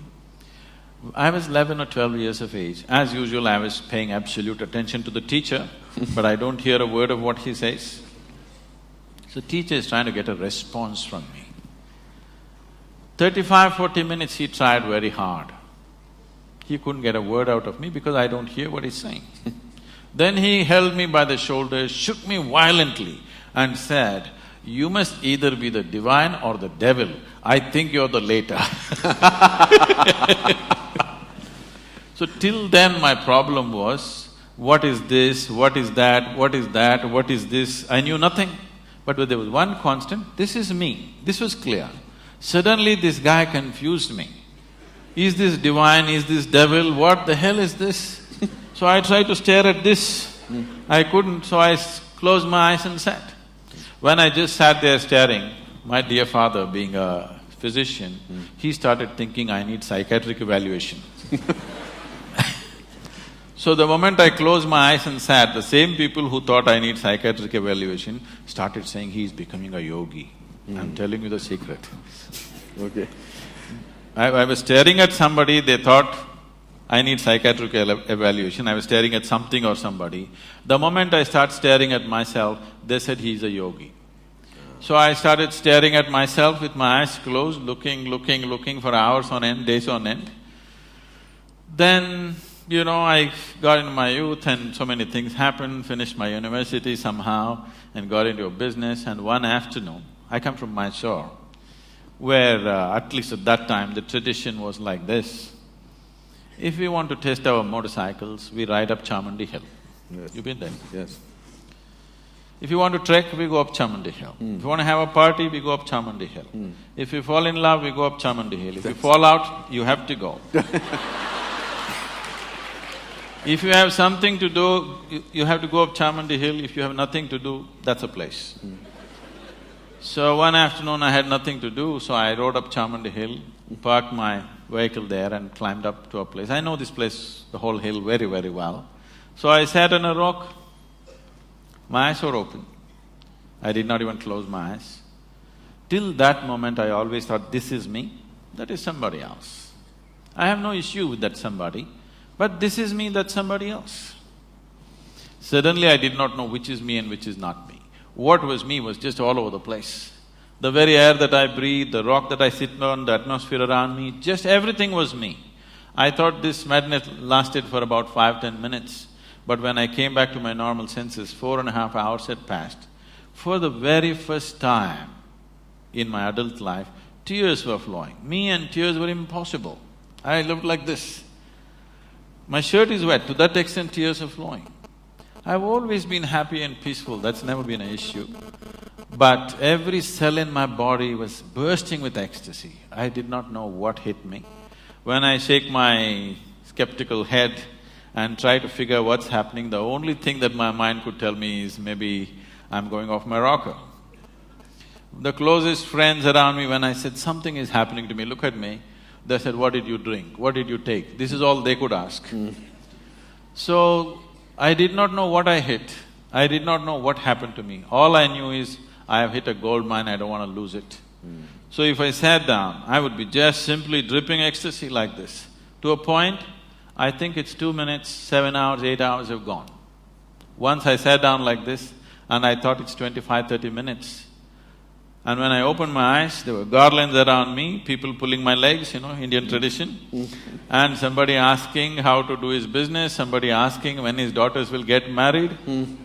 I was 11 or 12 years of age. As usual, I was paying absolute attention to the teacher, but I don't hear a word of what he says. So teacher is trying to get a response from me. 35-40 minutes he tried very hard. He couldn't get a word out of me because I don't hear what he's saying. Then he held me by the shoulders, shook me violently and said, you must either be the divine or the devil. I think you're the later. So till then my problem was, what is this, what is that, what is that, what is this? I knew nothing. But there was one constant, this is me. This was clear. Suddenly this guy confused me. Is this divine, is this devil, what the hell is this? So I tried to stare at this. I couldn't, so I closed my eyes and sat. When I just sat there staring, my dear father, being a physician, he started thinking I need psychiatric evaluation. So the moment I closed my eyes and sat, the same people who thought I need psychiatric evaluation started saying, he's becoming a yogi. I'm telling you the secret. Okay. I was staring at somebody, they thought I need psychiatric evaluation, I was staring at something or somebody. The moment I start staring at myself, they said he's a yogi. So I started staring at myself with my eyes closed, looking for hours on end, days on end. Then, I got into my youth and so many things happened, finished my university somehow and got into a business, and one afternoon, I come from Mysore, where at least at that time the tradition was like this. If we want to test our motorcycles, we ride up Chamandi Hill. Yes. You've been there? Yes. If you want to trek, we go up Chamandi Hill. If you want to have a party, we go up Chamandi Hill. If you fall in love, we go up Chamandi Hill. If you fall out, you have to go. If you have something to do, you have to go up Chamandi Hill. If you have nothing to do, that's a place. So one afternoon I had nothing to do, so I rode up Chamandi Hill, parked my vehicle there and climbed up to a place. I know this place, the whole hill very, very well. So I sat on a rock, my eyes were open. I did not even close my eyes. Till that moment I always thought, this is me, that is somebody else. I have no issue with that somebody, but this is me, that's somebody else. Suddenly I did not know which is me and which is not me. What was me was just all over the place. The very air that I breathe, the rock that I sit on, the atmosphere around me, just everything was me. I thought this madness lasted for about 5–10 minutes, but when I came back to my normal senses, 4.5 hours had passed. For the very first time in my adult life, tears were flowing. Me and tears were impossible. I looked like this. My shirt is wet, to that extent tears are flowing. I've always been happy and peaceful, that's never been an issue. But every cell in my body was bursting with ecstasy. I did not know what hit me. When I shake my skeptical head and try to figure what's happening, the only thing that my mind could tell me is maybe I'm going off my rocker. The closest friends around me, when I said something is happening to me, look at me, they said, what did you drink? What did you take? This is all they could ask. So, I did not know what I hit. I did not know what happened to me. All I knew is, I have hit a gold mine, I don't want to lose it. So if I sat down, I would be just simply dripping ecstasy like this. To a point, I think it's 2 minutes, 7 hours, 8 hours have gone. Once I sat down like this, and I thought it's 25–30 minutes. And when I opened my eyes, there were garlands around me, people pulling my legs, Indian tradition. And somebody asking how to do his business, somebody asking when his daughters will get married. And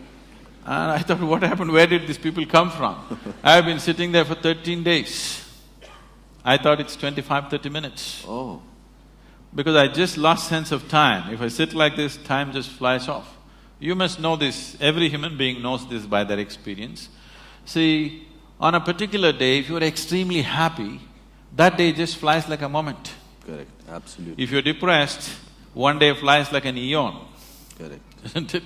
I thought, what happened? Where did these people come from? I've been sitting there for 13 days. I thought it's 25–30 minutes. Oh. Because I just lost sense of time. If I sit like this, time just flies off. You must know this, every human being knows this by their experience. See, on a particular day, if you're extremely happy, that day just flies like a moment. Correct, absolutely. If you're depressed, one day flies like an eon. Correct. Isn't it?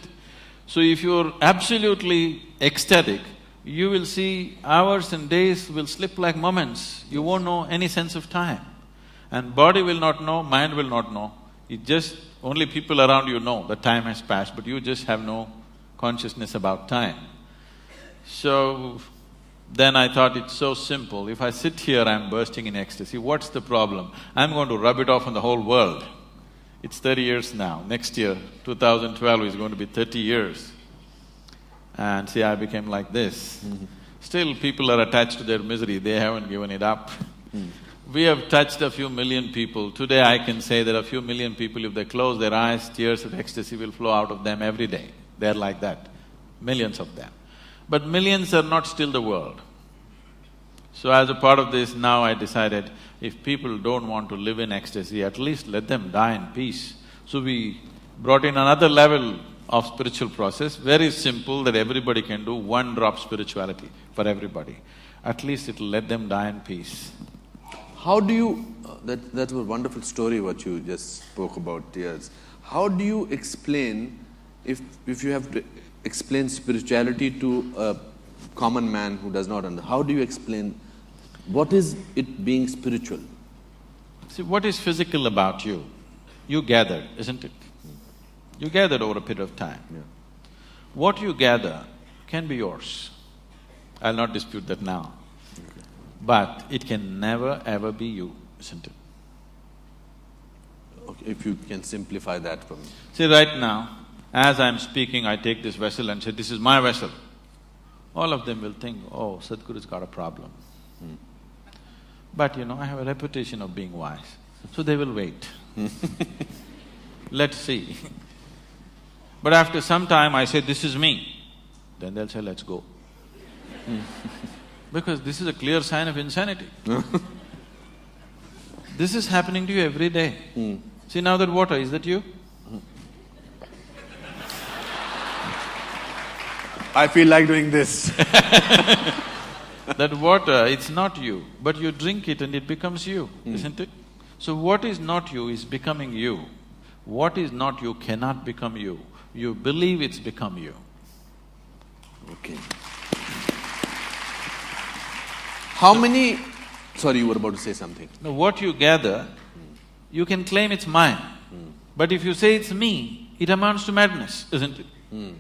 So if you're absolutely ecstatic, you will see hours and days will slip like moments. You won't know any sense of time. And body will not know, mind will not know. It just… only people around you know that time has passed, but you just have no consciousness about time. So, then I thought it's so simple. If I sit here, I'm bursting in ecstasy. What's the problem? I'm going to rub it off on the whole world. It's 30 years now. Next year, 2012 is going to be 30 years. And see, I became like this. Still, people are attached to their misery, they haven't given it up. We have touched a few million people. Today I can say that a few million people, if they close their eyes, tears of ecstasy will flow out of them every day. They're like that, millions of them. But millions are not still the world. So as a part of this, now I decided, if people don't want to live in ecstasy, at least let them die in peace. So we brought in another level of spiritual process, very simple, that everybody can do, 1 drop spirituality for everybody. At least it'll let them die in peace. How do you… that's a wonderful story what you just spoke about, tears. How do you explain, if you have to explain spirituality to a common man who does not understand, how do you explain what is it being spiritual? See, what is physical about you you gathered, isn't it? You gathered over a period of time. Yeah. What you gather can be yours. I'll not dispute that now. Okay. But it can never ever be you, isn't it? Okay, if you can simplify that for me. See, right now, as I'm speaking, I take this vessel and say, this is my vessel. All of them will think, oh, Sadhguru's got a problem. But I have a reputation of being wise, so they will wait. Let's see. But after some time I say, this is me, then they'll say, let's go. Because this is a clear sign of insanity. This is happening to you every day. See now that water, is that you? I feel like doing this. That water, it's not you, but you drink it and it becomes you, isn't it? So what is not you is becoming you. What is not you cannot become you. You believe it's become you. Okay. How many… Sorry, you were about to say something. Now what you gather, you can claim it's mine. But if you say it's me, it amounts to madness, isn't it?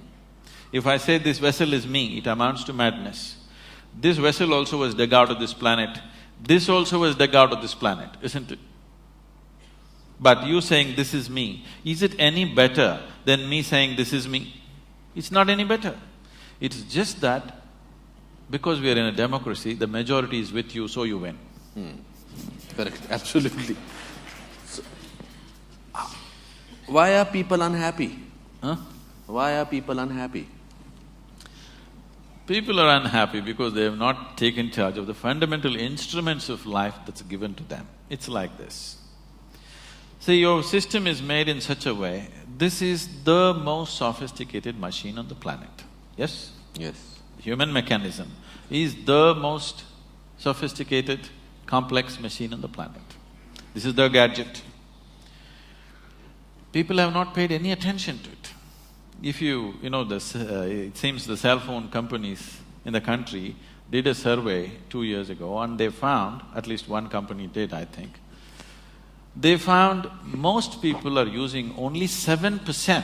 If I say this vessel is me, it amounts to madness. This vessel also was dug out of this planet, this also was dug out of this planet, isn't it? But you saying this is me, is it any better than me saying this is me? It's not any better. It's just that because we are in a democracy, the majority is with you, so you win. Correct, absolutely. So, why are people unhappy? Huh? Why are people unhappy? People are unhappy because they have not taken charge of the fundamental instruments of life that's given to them. It's like this. See, your system is made in such a way, this is the most sophisticated machine on the planet, yes? Yes. Human mechanism is the most sophisticated, complex machine on the planet. This is the gadget. People have not paid any attention to it. If it seems the cell phone companies in the country did a survey 2 years ago and they found, at least one company did, I think, they found most people are using only 7%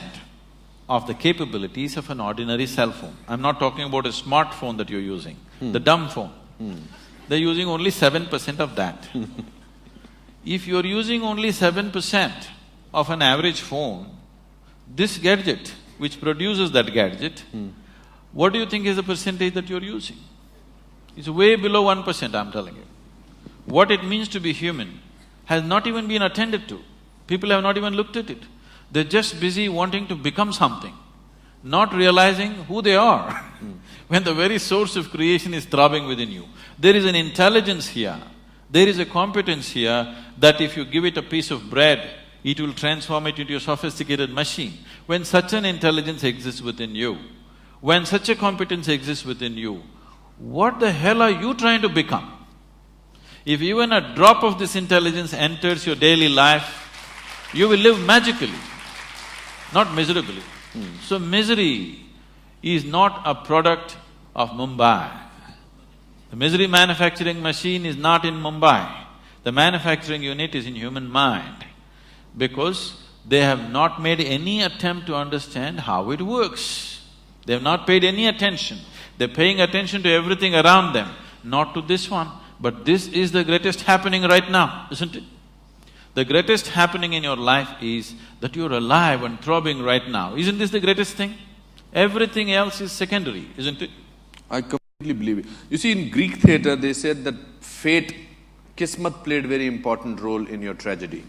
of the capabilities of an ordinary cell phone. I'm not talking about a smartphone that you're using, the dumb phone. They're using only 7% of that. If you're using only 7% of an average phone, this gadget which produces that gadget, what do you think is the percentage that you're using? It's way below 1%, I'm telling you. What it means to be human has not even been attended to. People have not even looked at it. They're just busy wanting to become something, not realizing who they are. When the very source of creation is throbbing within you, there is an intelligence here, there is a competence here that if you give it a piece of bread, it will transform it into a sophisticated machine. When such an intelligence exists within you, when such a competence exists within you, what the hell are you trying to become? If even a drop of this intelligence enters your daily life, you will live magically, not miserably. So misery is not a product of Mumbai. The misery manufacturing machine is not in Mumbai. The manufacturing unit is in human mind, because they have not made any attempt to understand how it works. They have not paid any attention. They're paying attention to everything around them, not to this one. But this is the greatest happening right now, isn't it? The greatest happening in your life is that you're alive and throbbing right now. Isn't this the greatest thing? Everything else is secondary, isn't it? I completely believe it. You see, in Greek theatre, they said that fate, Kismat played very important role in your tragedy.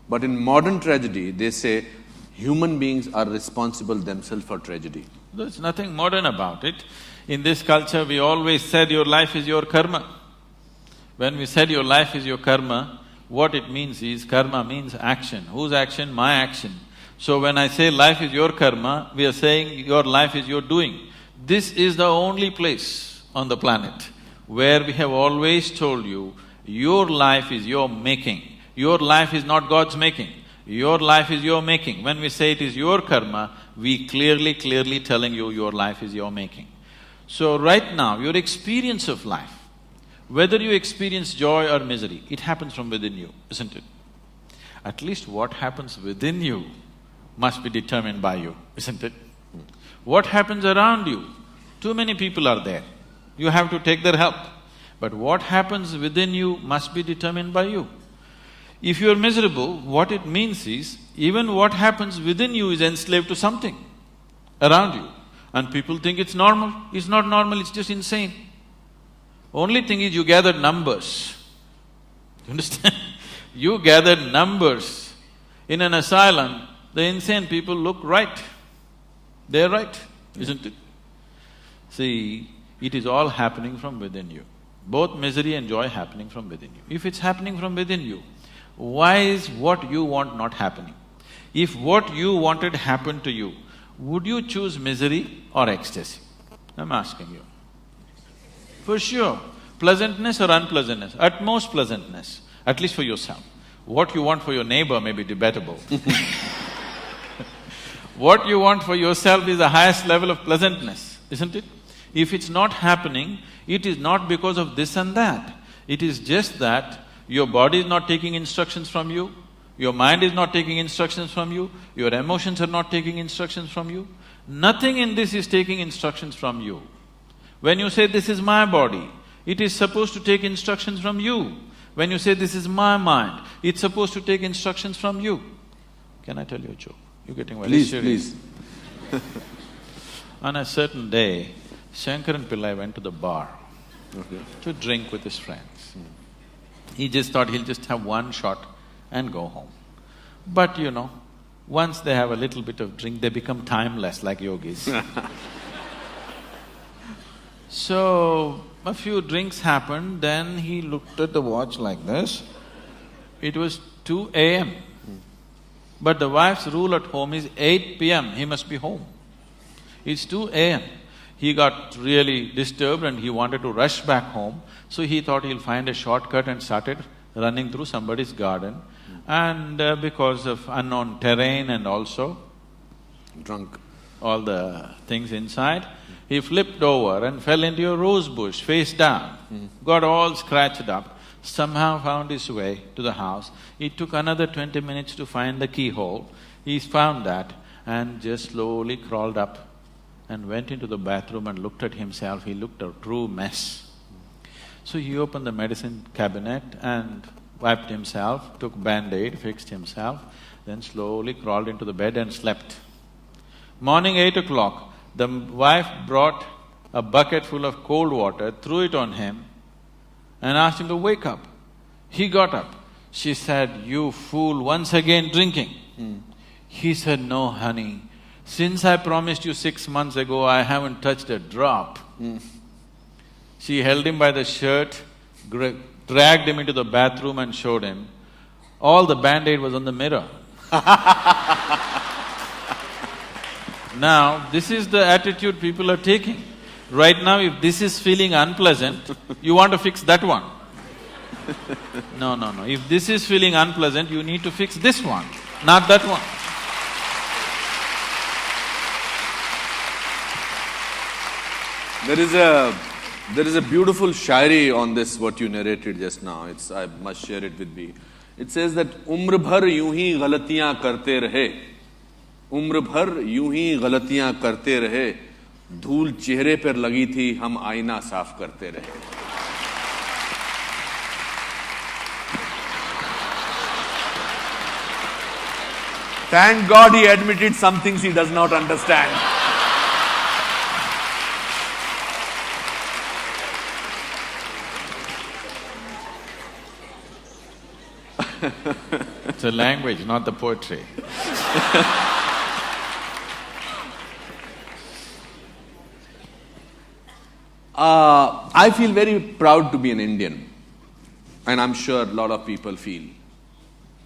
But in modern tragedy, they say human beings are responsible themselves for tragedy. There's nothing modern about it. In this culture, we always said your life is your karma. When we said your life is your karma, what it means is, karma means action. Whose action? My action. So when I say life is your karma, we are saying your life is your doing. This is the only place on the planet where we have always told you, your life is your making. Your life is not God's making. Your life is your making. When we say it is your karma, we clearly telling you your life is your making. So right now, your experience of life, whether you experience joy or misery, it happens from within you, isn't it? at least what happens within you must be determined by you, isn't it? What happens around you? Too many people are there. You have to take their help. But what happens within you must be determined by you. If you're miserable, what it means is, even what happens within you is enslaved to something around you. And people think it's normal. It's not normal, it's just insane. Only thing is you gathered numbers. You understand? You gathered numbers. In an asylum, the insane people look right. They're right, isn't it? See, it is all happening from within you. Both misery and joy happening from within you. If it's happening from within you, why is what you want not happening? If what you wanted happened to you, would you choose misery or ecstasy? I'm asking you. For sure, pleasantness or unpleasantness? At most pleasantness, at least for yourself. What you want for your neighbor may be debatable. What you want for yourself is the highest level of pleasantness, isn't it? If it's not happening, it is not because of this and that. It is just that your body is not taking instructions from you, your mind is not taking instructions from you, your emotions are not taking instructions from you. Nothing in this is taking instructions from you. When you say, this is my body, it is supposed to take instructions from you. When you say, this is my mind, it's supposed to take instructions from you. Can I tell you a joke? You're getting very serious. Please. On a certain day, Shankaran Pillai went to the bar to drink with his friends. He just thought he'll just have one shot and go home. But you know, once they have a little bit of drink, they become timeless like yogis. So, a few drinks happened, then he looked at the watch like this. It was 2 a.m. But the wife's rule at home is 8 p.m., he must be home. It's 2 a.m. He got really disturbed and he wanted to rush back home, so he thought he'll find a shortcut and started running through somebody's garden. And because of unknown terrain and also Drunk. all the things inside, he flipped over and fell into a rose bush, face down, got all scratched up, somehow found his way to the house. It took another 20 minutes to find the keyhole. He found that and just slowly crawled up and went into the bathroom and looked at himself. He looked a true mess. So he opened the medicine cabinet and wiped himself, took Band-Aid, fixed himself, then slowly crawled into the bed and slept. Morning 8 o'clock, the wife brought a bucket full of cold water, threw it on him and asked him to wake up. He got up. She said, "You fool, once again drinking." He said, "No, honey, since I promised you 6 months ago, I haven't touched a drop." She held him by the shirt, dragged him into the bathroom and showed him. All the Band-Aid was on the mirror. Now, this is the attitude people are taking. Right now, if this is feeling unpleasant, you want to fix that one. No, no, no. If this is feeling unpleasant, you need to fix this one, not that one. There is a beautiful shairi on this, what you narrated just now. I must share it with me. It says that umr bhar यूं ही गलतियां करते रहे, उम्र भर यूं ही गलतियां करते रहे, धूल चेहरे पर लगी थी, हम आईना साफ करते रहे. Thank God he admitted some things he does not understand. It's the language, not the poetry. I feel very proud to be an Indian, and I'm sure a lot of people feel.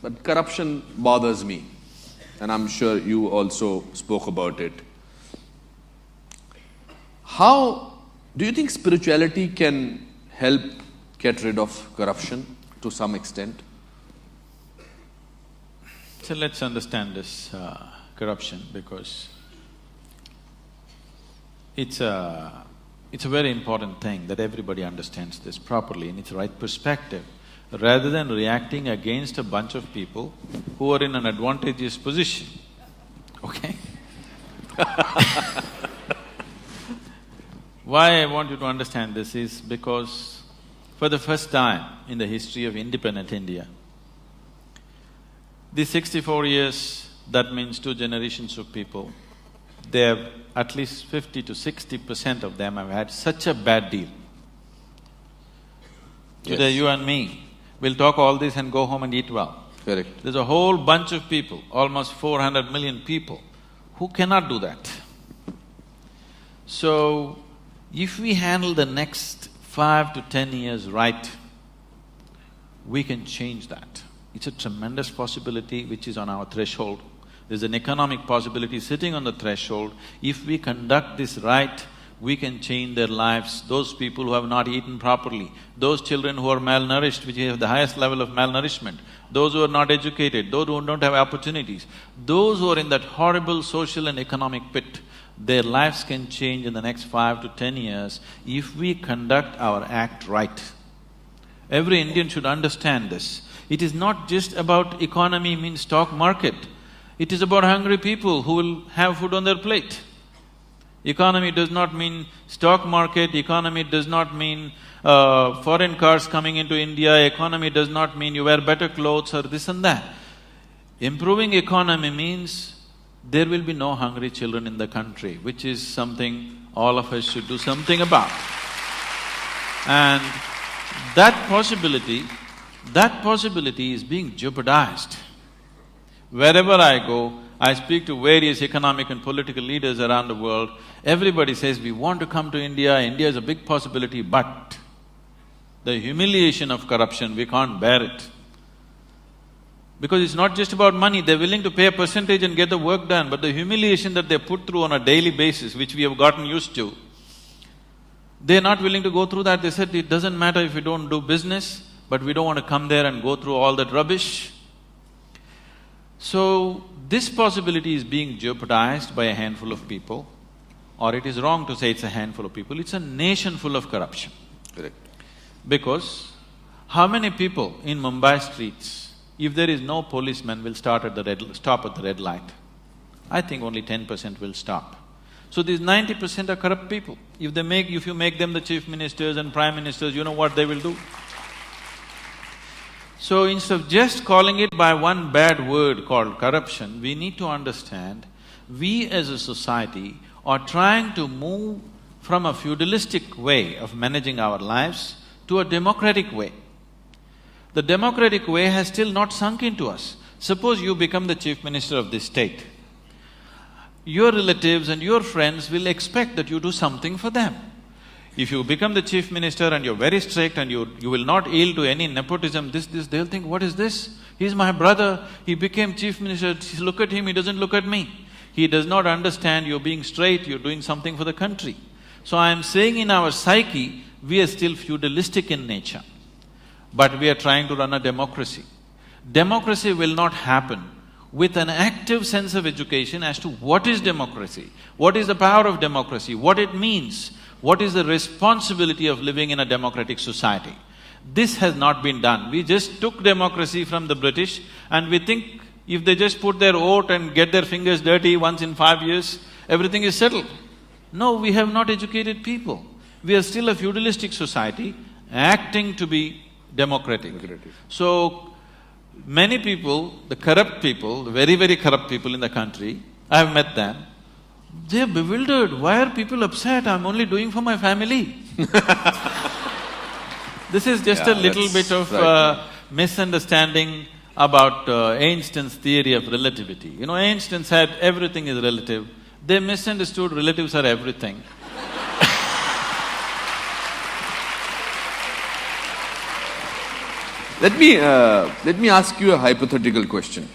But corruption bothers me, and I'm sure you also spoke about it. How do you think spirituality can help get rid of corruption to some extent? So let's understand this corruption, because it's a very important thing that everybody understands this properly in its right perspective. rather than reacting against a bunch of people who are in an advantageous position, okay? Why I want you to understand this is because for the first time in the history of independent India, these 64 years, that means 2 generations of people, they have at least 50 to 60% of them have had such a bad deal. Today, you and me will talk all this and go home and eat well. Correct. There's a whole bunch of people, almost 400 million people, who cannot do that. So, if we handle the next 5 to 10 years right, we can change that. It's a tremendous possibility which is on our threshold. There's an economic possibility sitting on the threshold. If we conduct this right, we can change their lives. Those people who have not eaten properly, those children who are malnourished, which have the highest level of malnourishment, those who are not educated, those who don't have opportunities, those who are in that horrible social and economic pit, their lives can change in the next 5 to 10 years if we conduct our act right. Every Indian should understand this. It is not just about economy means stock market. It is about hungry people who will have food on their plate. Economy does not mean stock market, economy does not mean foreign cars coming into India, economy does not mean you wear better clothes or this and that. Improving economy means there will be no hungry children in the country, which is something all of us should do something about. And that possibility is being jeopardized. Wherever I go, I speak to various economic and political leaders around the world, everybody says, we want to come to India, India is a big possibility, but the humiliation of corruption, we can't bear it. Because it's not just about money, they're willing to pay a percentage and get the work done, but the humiliation that they put through on a daily basis, which we have gotten used to, they're not willing to go through that. They said, it doesn't matter if we don't do business, but we don't want to come there and go through all that rubbish. So, this possibility is being jeopardized by a handful of people, or it is wrong to say it's a handful of people, it's a nation full of corruption. Correct. Because how many people in Mumbai streets, if there is no policeman, will stop at the red light? I think only 10% will stop. So these 90% are corrupt people. If you make them the chief ministers and prime ministers, you know what they will do? So instead of just calling it by one bad word called corruption, we need to understand, we as a society are trying to move from a feudalistic way of managing our lives to a democratic way. The democratic way has still not sunk into us. Suppose you become the chief minister of this state. Your relatives and your friends will expect that you do something for them. If you become the chief minister and you're very strict and you will not yield to any nepotism, they'll think, what is this? He's my brother, he became chief minister, look at him, he doesn't look at me. He does not understand you're being straight, you're doing something for the country. So I'm saying in our psyche, we are still feudalistic in nature, but we are trying to run a democracy. Democracy will not happen with an active sense of education as to what is democracy, what is the power of democracy, what it means, what is the responsibility of living in a democratic society. This has not been done. We just took democracy from the British and we think if they just put their vote and get their fingers dirty once in 5 years, everything is settled. No, we have not educated people. We are still a feudalistic society acting to be democratic. So, many people, the corrupt people, the very, very corrupt people in the country, I have met them, they're bewildered. Why are people upset? I'm only doing for my family. This is just a little bit of misunderstanding about Einstein's theory of relativity. You know, Einstein said everything is relative. They misunderstood relatives are everything. Let me ask you a hypothetical question.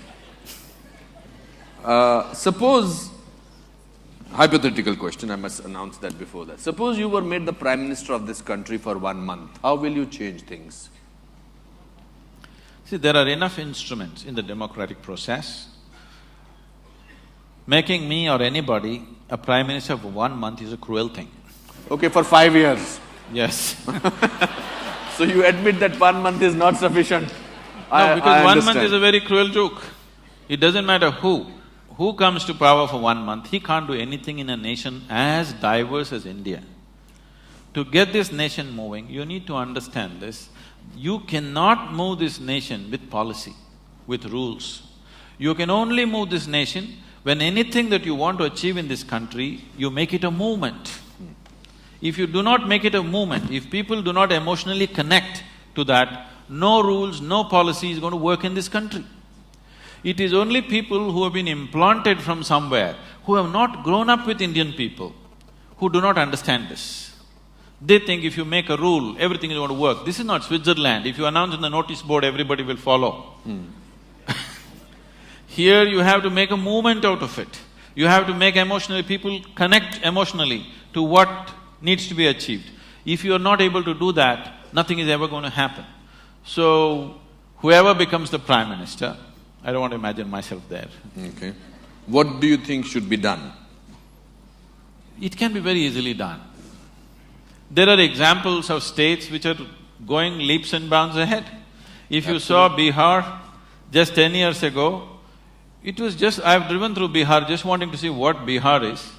Hypothetical question, I must announce that before that. Suppose you were made the Prime Minister of this country for 1 month, how will you change things? See, there are enough instruments in the democratic process. Making me or anybody a Prime Minister for 1 month is a cruel thing. Okay, for 5 years. Yes. So you admit that 1 month is not sufficient? No, because 1 month is a very cruel joke. It doesn't matter who comes to power for 1 month, he can't do anything in a nation as diverse as India. To get this nation moving, you need to understand this. You cannot move this nation with policy, with rules. You can only move this nation when anything that you want to achieve in this country, you make it a movement. If you do not make it a movement, if people do not emotionally connect to that, no rules, no policy is going to work in this country. It is only people who have been implanted from somewhere, who have not grown up with Indian people, who do not understand this. They think if you make a rule, everything is going to work. This is not Switzerland. If you announce on the notice board, everybody will follow. Here you have to make a movement out of it. You have to make people connect emotionally to what needs to be achieved. If you are not able to do that, nothing is ever going to happen. So, whoever becomes the Prime Minister, I don't want to imagine myself there. Okay. What do you think should be done? It can be very easily done. There are examples of states which are going leaps and bounds ahead. If you saw Bihar just 10 years ago, it was just… I've driven through Bihar just wanting to see what Bihar is.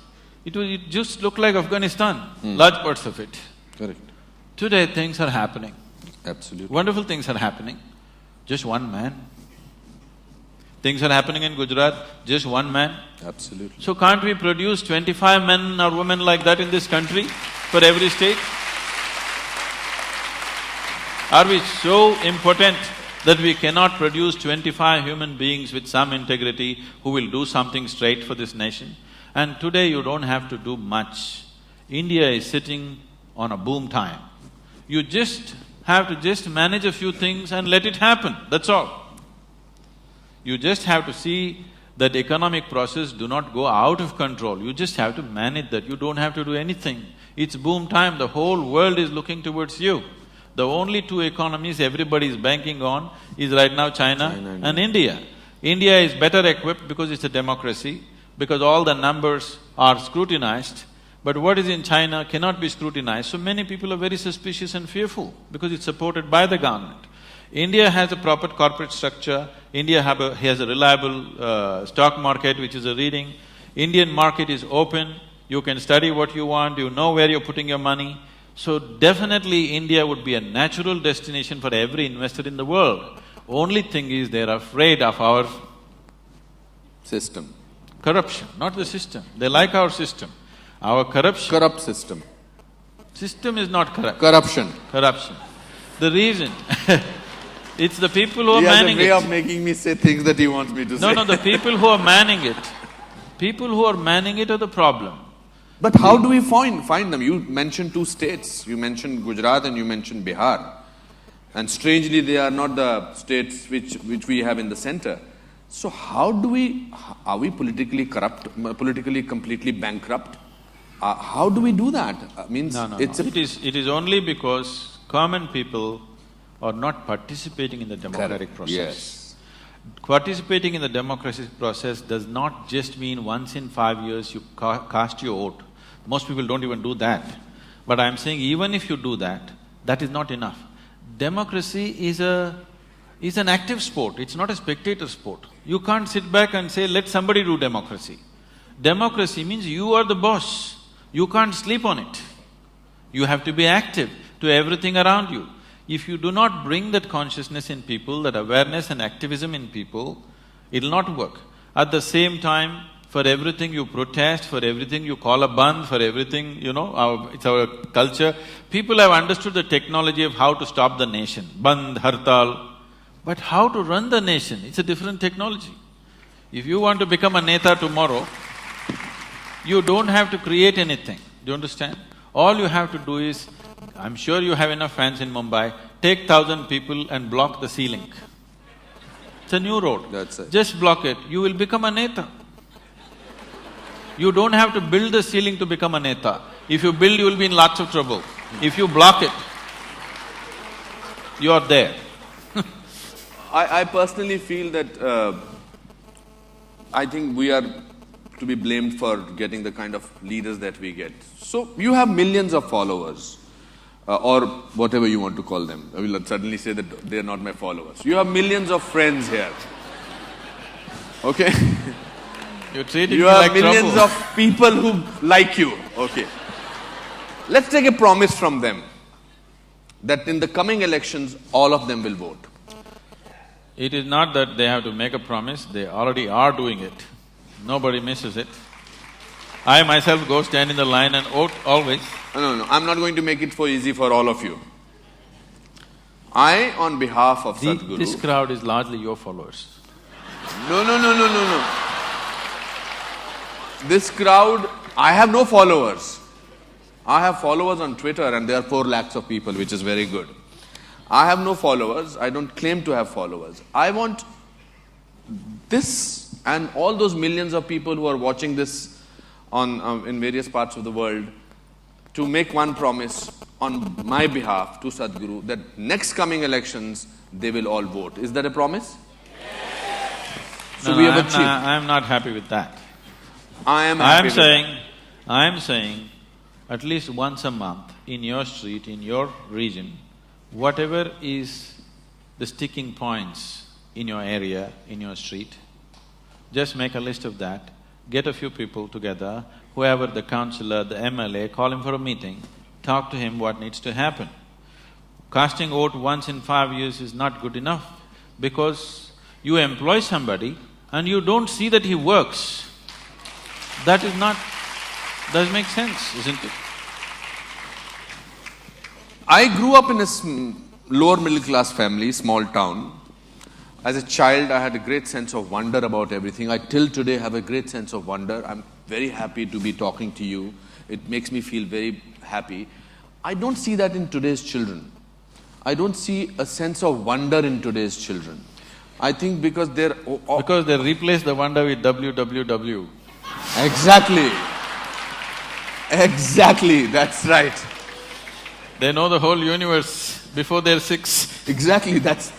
It just looked like Afghanistan, large parts of it. Correct. Today things are happening. Absolutely. Wonderful things are happening. Just one man. Things are happening in Gujarat, just one man. Absolutely. So can't we produce 25 men or women like that in this country for every state? Are we so impotent that we cannot produce 25 human beings with some integrity who will do something straight for this nation? And today you don't have to do much. India is sitting on a boom time. You just have to manage a few things and let it happen, that's all. You just have to see that economic process do not go out of control. You just have to manage that, you don't have to do anything. It's boom time, the whole world is looking towards you. The only two economies everybody is banking on is right now China and India. India is better equipped because it's a democracy, because all the numbers are scrutinized, but what is in China cannot be scrutinized, so many people are very suspicious and fearful because it's supported by the government. India has a proper corporate structure, India has a reliable stock market which is a reading, Indian market is open, you can study what you want, you know where you're putting your money. So definitely India would be a natural destination for every investor in the world. Only thing is they're afraid of our… System. Corruption, not the system. They like our system. Our corruption… Corrupt system. System is not corrupt. Corruption. Corruption. The reason it's the people who are manning it. He has a way of making me say things that he wants me to say. No, the people who are manning it. People who are manning it are the problem. But how do we find them? You mentioned two states. You mentioned Gujarat and you mentioned Bihar. And strangely, they are not the states which we have in the center. So how do we… are we politically corrupt, politically completely bankrupt? How do we do that? No. It is only because common people are not participating in the democratic process. Yes. Participating in the democratic process does not just mean once in 5 years you cast your vote. Most people don't even do that. But I'm saying even if you do that, that is not enough. Democracy is an active sport, it's not a spectator sport. You can't sit back and say, let somebody do democracy. Democracy means you are the boss, you can't sleep on it. You have to be active to everything around you. If you do not bring that consciousness in people, that awareness and activism in people, it'll not work. At the same time, for everything you protest, for everything you call a bandh, for everything, it's our culture. People have understood the technology of how to stop the nation, bandh, hartal. But how to run the nation, it's a different technology. If you want to become a neta tomorrow, you don't have to create anything, do you understand? All you have to do is, I'm sure you have enough fans in Mumbai, take 1,000 people and block the sea link. It's a new road. That's it. Just block it, you will become a neta. You don't have to build the ceiling to become a neta. If you build, you will be in lots of trouble. If you block it, you are there. I personally feel that I think we are to be blamed for getting the kind of leaders that we get. So, you have millions of followers. or whatever you want to call them. I will suddenly say that they are not my followers. You have millions of friends here. Okay? You're treating You me have like millions trouble. of people who like you. Okay. Let's take a promise from them that in the coming elections, all of them will vote. It is not that they have to make a promise, they already are doing it. Nobody misses it. I myself go stand in the line and vote always. No, I'm not going to make it so easy for all of you. I, on behalf of Sadhguru… This crowd is largely your followers. No. This crowd, I have no followers. I have followers on Twitter and there are 4 lakhs of people, which is very good. I have no followers, I don't claim to have followers. I want this and all those millions of people who are watching this in various parts of the world to make one promise on my behalf to Sadhguru that next coming elections, they will all vote. Is that a promise? So we have achieved. I'm not happy with that. I am happy with that. I am saying at least once a month in your street, in your region, whatever is the sticking points in your area, in your street, just make a list of that, get a few people together, whoever the councillor, the MLA, call him for a meeting, talk to him what needs to happen. Casting vote once in 5 years is not good enough because you employ somebody and you don't see that he works. That is not… does make sense, isn't it? I grew up in a lower middle class family, small town. As a child, I had a great sense of wonder about everything. I till today have a great sense of wonder. I'm very happy to be talking to you. It makes me feel very happy. I don't see that in today's children. I don't see a sense of wonder in today's children. I think because they're… Because they replace the wonder with www. Exactly. Exactly, that's right. They know the whole universe before they're 6. Exactly, that's…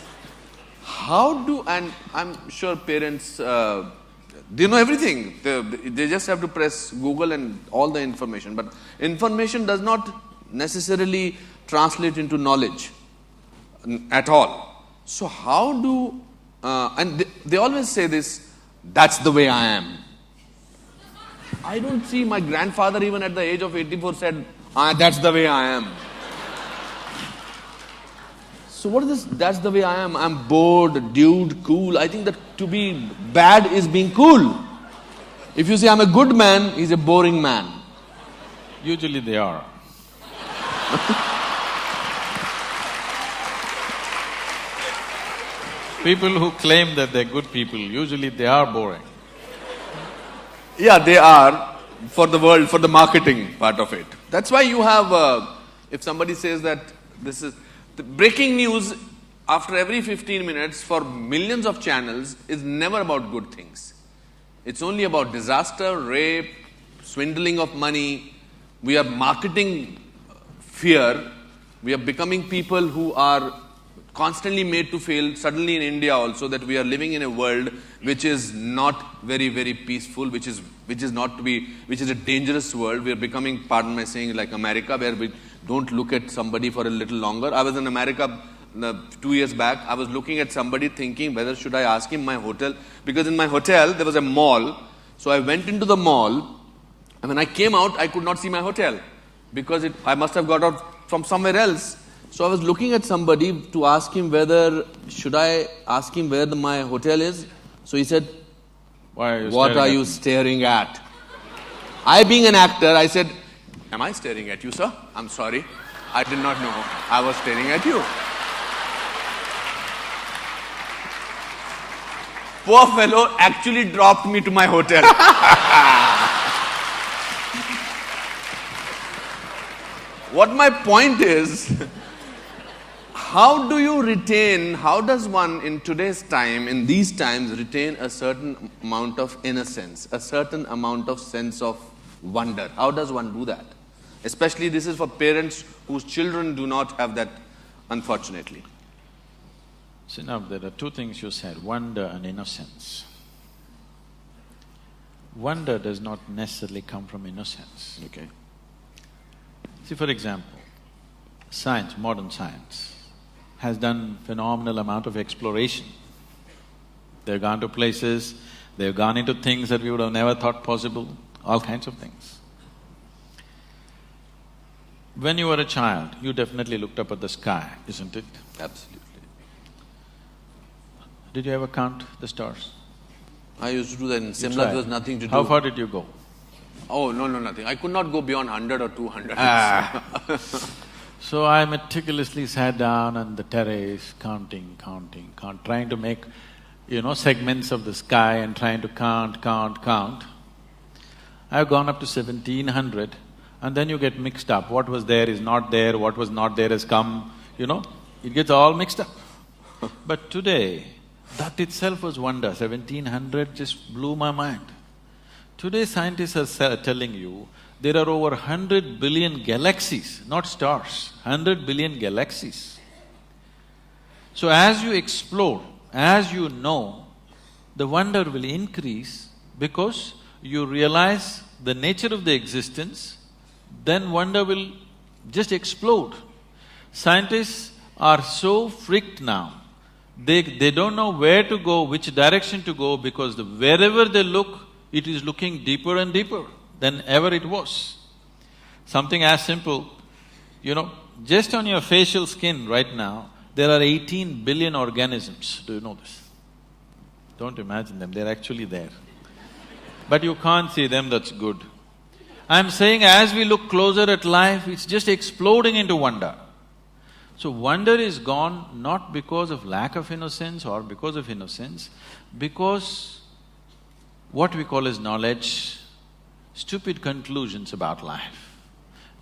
How do… and I'm sure parents, they know everything. They just have to press Google and all the information. But information does not necessarily translate into knowledge at all. So how do… and they always say this, that's the way I am. I don't see my grandfather even at the age of 84 said, that's the way I am. So what is this, that's the way I am? I'm bored, dude, cool. I think that to be bad is being cool. If you say I'm a good man, he's a boring man. Usually they are. People who claim that they're good people, usually they are boring. Yeah, they are for the world, for the marketing part of it. That's why you have, if somebody says that this is… The breaking news after every 15 minutes for millions of channels is never about good things. It's only about disaster, rape, swindling of money. We are marketing fear. We are becoming people who are constantly made to fail. Suddenly in India also, that we are living in a world which is not very, very peaceful, which is a dangerous world. We are becoming, pardon my saying, like America, where we don't look at somebody for a little longer. I was in America 2 years back. I was looking at somebody thinking whether should I ask him my hotel, because in my hotel there was a mall. So I went into the mall and when I came out I could not see my hotel because I must have got out from somewhere else. So I was looking at somebody to ask him whether should I ask him where my hotel is. So he said, what are you staring at? I being an actor, I said, am I staring at you, sir? I'm sorry. I did not know I was staring at you. Poor fellow actually dropped me to my hotel. What my point is, how does one in today's time, in these times, retain a certain amount of innocence, a certain amount of sense of wonder? How does one do that? Especially this is for parents whose children do not have that, unfortunately. See, now there are two things you said, wonder and innocence. Wonder does not necessarily come from innocence. Okay. See, for example, science, modern science, has done phenomenal amount of exploration. They've gone to places, they've gone into things that we would have never thought possible, all kinds of things. When you were a child, you definitely looked up at the sky, isn't it? Absolutely. Did you ever count the stars? I used to do that in Simla, there was nothing to do. How far did you go? Oh, no, nothing. I could not go beyond 100 or 200. So I meticulously sat down on the terrace, counting, trying to make, segments of the sky and trying to count. I've gone up to 1700, and then you get mixed up. What was there is not there, what was not there has come, it gets all mixed up. But today, that itself was wonder. 1700 just blew my mind. Today scientists are telling you there are over 100 billion galaxies, not stars, 100 billion galaxies. So as you explore, as you know, the wonder will increase because you realize the nature of the existence, then wonder will just explode. Scientists are so freaked now, they don't know where to go, which direction to go, because wherever they look, it is looking deeper and deeper than ever it was. Something as simple, just on your facial skin right now, there are 18 billion organisms. Do you know this? Don't imagine them, they're actually there. But you can't see them, that's good. I'm saying as we look closer at life, it's just exploding into wonder. So wonder is gone not because of lack of innocence or because of innocence, because what we call as knowledge, stupid conclusions about life.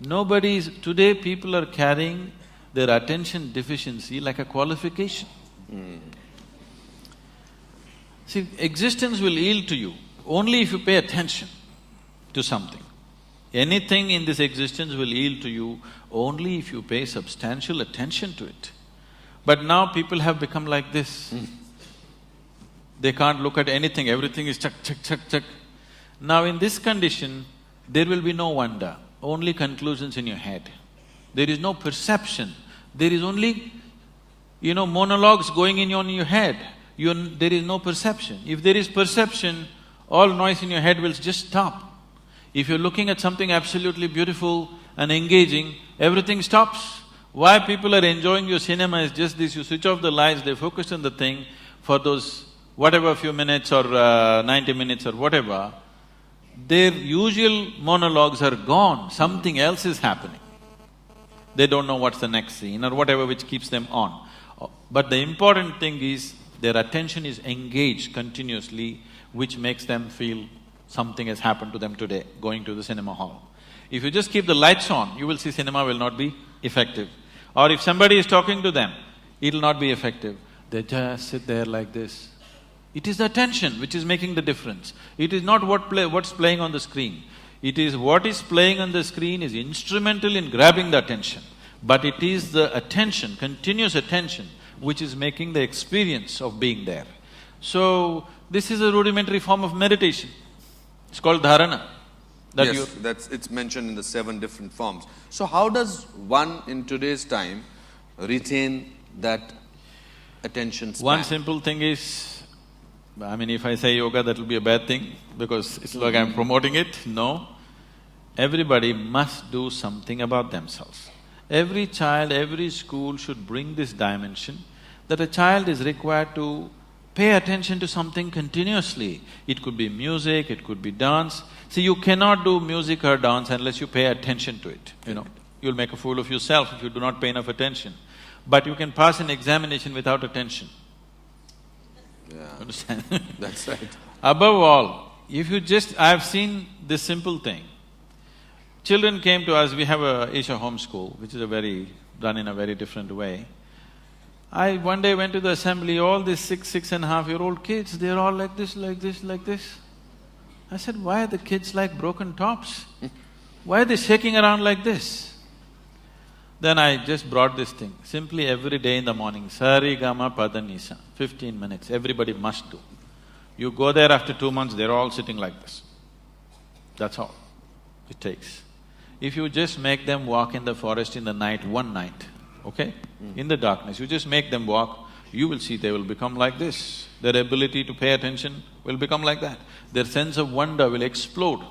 Today people are carrying their attention deficiency like a qualification. See, existence will yield to you only if you pay attention to something. Anything in this existence will yield to you only if you pay substantial attention to it. But now people have become like this. They can't look at anything, everything is check. Now in this condition, there will be no wonder, only conclusions in your head. There is no perception, there is only, monologues going on in your head. There is no perception. If there is perception, all noise in your head will just stop. If you're looking at something absolutely beautiful and engaging, everything stops. Why people are enjoying your cinema is just this, you switch off the lights, they focus on the thing for those whatever few minutes or 90 minutes or whatever, their usual monologues are gone, something else is happening. They don't know what's the next scene or whatever which keeps them on. But the important thing is, their attention is engaged continuously, which makes them feel something has happened to them today, going to the cinema hall. If you just keep the lights on, you will see cinema will not be effective. Or if somebody is talking to them, it'll not be effective. They just sit there like this. It is the attention which is making the difference. It is not what's playing on the screen. It is what is playing on the screen is instrumental in grabbing the attention. But it is the attention, continuous attention, which is making the experience of being there. So, this is a rudimentary form of meditation. It's called dharana. It's mentioned in the 7 different forms. So how does one in today's time retain that attention span? One simple thing is, if I say yoga, that will be a bad thing because it's like I'm promoting it. No. Everybody must do something about themselves. Every child, every school should bring this dimension that a child is required to pay attention to something continuously. It could be music, it could be dance. See, you cannot do music or dance unless you pay attention to it, You'll make a fool of yourself if you do not pay enough attention. But you can pass an examination without attention. Yeah. Understand? That's right. Above all, I've seen this simple thing. Children came to us, we have a Isha home school, which is done in a very different way. I one day went to the assembly, all these 6.5-year-old kids, they're all like this. I said, why are the kids like broken tops? Why are they shaking around like this? Then I just brought this thing, simply every day in the morning, Sari Gama Pada Nisa, 15 minutes, everybody must do. You go there after 2 months, they're all sitting like this. That's all it takes. if you just make them walk in the forest in the night, one night, okay? In the darkness, you just make them walk, you will see they will become like this. Their ability to pay attention will become like that. Their sense of wonder will explode.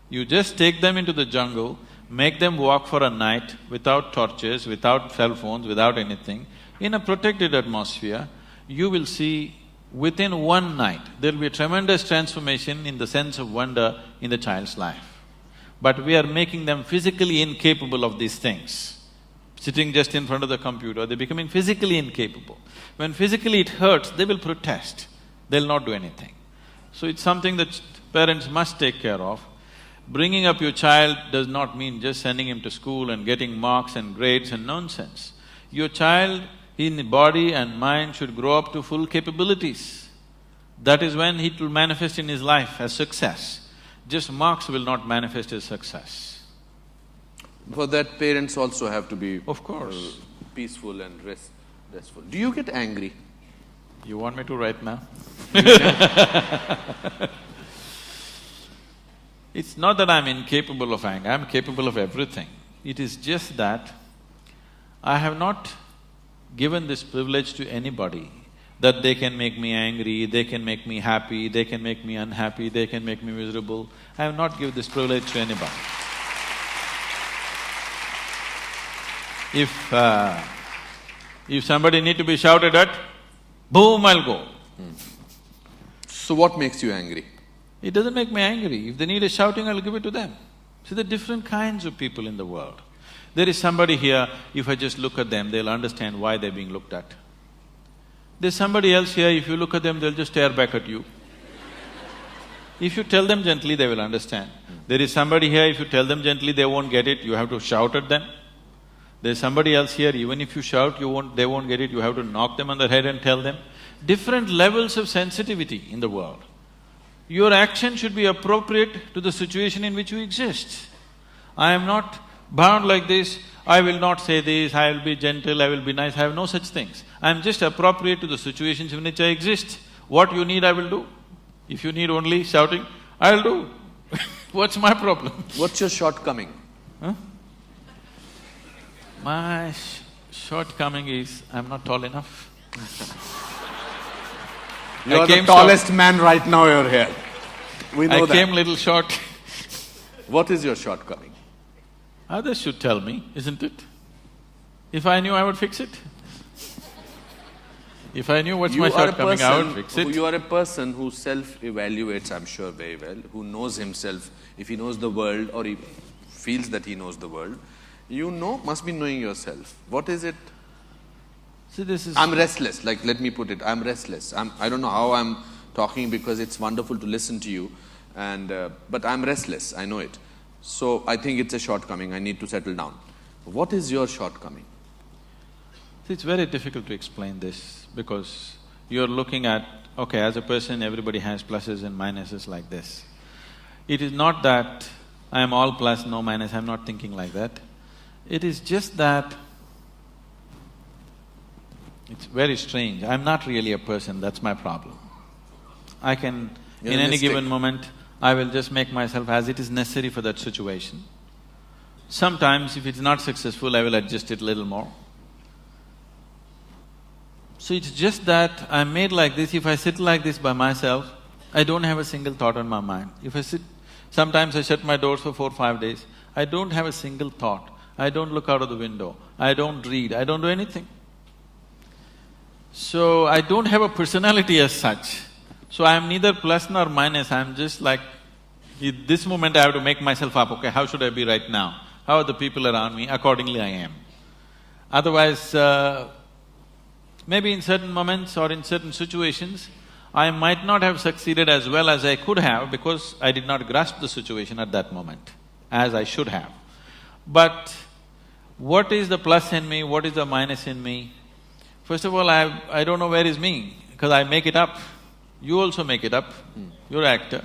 You just take them into the jungle, make them walk for a night without torches, without cell phones, without anything, in a protected atmosphere, you will see within one night, there'll be a tremendous transformation in the sense of wonder in the child's life. But we are making them physically incapable of these things. Sitting just in front of the computer, they're becoming physically incapable. When physically it hurts, they will protest, they'll not do anything. So it's something that parents must take care of. Bringing up your child does not mean just sending him to school and getting marks and grades and nonsense. Your child in body and mind should grow up to full capabilities. That is when it will manifest in his life as success. Just marks will not manifest as success. For that, parents also have to be… Of course. Peaceful and restful. Do you get angry? You want me to right now? It's not that I'm incapable of anger, I'm capable of everything. It is just that I have not given this privilege to anybody that they can make me angry, they can make me happy, they can make me unhappy, they can make me miserable. I have not given this privilege to anybody. If somebody need to be shouted at, boom, I'll go. So what makes you angry? It doesn't make me angry. If they need a shouting, I'll give it to them. See, there are different kinds of people in the world. There is somebody here, if I just look at them, they'll understand why they're being looked at. There's somebody else here, if you look at them, they'll just stare back at you. If you tell them gently, they will understand. There is somebody here, if you tell them gently, they won't get it, you have to shout at them. There's somebody else here, even if you shout, they won't get it, you have to knock them on the head and tell them. Different levels of sensitivity in the world. Your action should be appropriate to the situation in which you exist. I am not bound like this, I will not say this, I will be gentle, I will be nice, I have no such things. I am just appropriate to the situations in which I exist. What you need, I will do. If you need only shouting, I will do. What's my problem? What's your shortcoming? Huh? My shortcoming is, I'm not tall enough. You're the tallest man right now you're here. We know that. I came little short. What is your shortcoming? Others should tell me, isn't it? If I knew, I would fix it. If I knew what's my shortcoming, I would fix it. You are a person who self-evaluates, I'm sure, very well, who knows himself. If he knows the world or he feels that he knows the world, you know, must be knowing yourself. What is it? See, this is… I'm restless, like let me put it, I'm restless. I don't know how I'm talking because it's wonderful to listen to you, but I'm restless, I know it. So I think it's a shortcoming, I need to settle down. What is your shortcoming? See, it's very difficult to explain this because you're looking at, okay, as a person everybody has pluses and minuses like this. It is not that I am all plus, no minus, I'm not thinking like that. It is just that it's very strange. I'm not really a person, that's my problem. I can… in any given moment, I will just make myself as it is necessary for that situation. Sometimes if it's not successful, I will adjust it a little more. So it's just that I'm made like this, if I sit like this by myself, I don't have a single thought on my mind. If I sit… sometimes I shut my doors for 4-5 days, I don't have a single thought. I don't look out of the window, I don't read, I don't do anything. So, I don't have a personality as such. So, I am neither plus nor minus, I am just like, at this moment I have to make myself up, okay, how should I be right now? How are the people around me? Accordingly I am. Otherwise, maybe in certain moments or in certain situations, I might not have succeeded as well as I could have because I did not grasp the situation at that moment, as I should have. But what is the plus in me, what is the minus in me? First of all, I don't know where is me, because I make it up. You also make it up, you're an actor.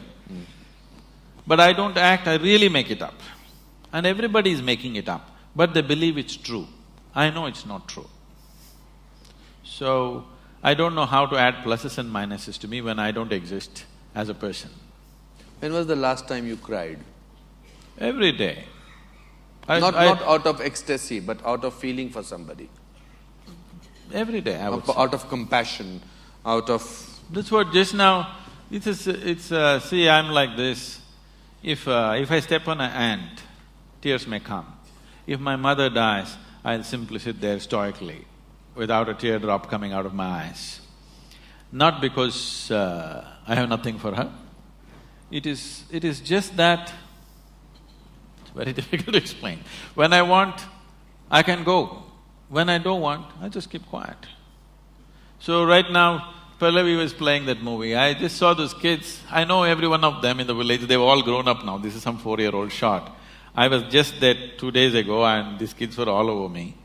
But I don't act, I really make it up. And everybody is making it up, but they believe it's true. I know it's not true. So, I don't know how to add pluses and minuses to me when I don't exist as a person. When was the last time you cried? Every day. Not out of ecstasy, but out of feeling for somebody. Every day, I would say. Out of compassion, out of… That's what just now, see, I'm like this. If I step on an ant, tears may come. If my mother dies, I'll simply sit there stoically, without a teardrop coming out of my eyes. Not because I have nothing for her. It is just that… It's very difficult to explain. When I want, I can go. When I don't want, I just keep quiet. So right now, Pallavi was playing that movie. I just saw those kids. I know every one of them in the village. They've all grown up now. This is some 4-year-old shot. I was just there 2 days ago and these kids were all over me.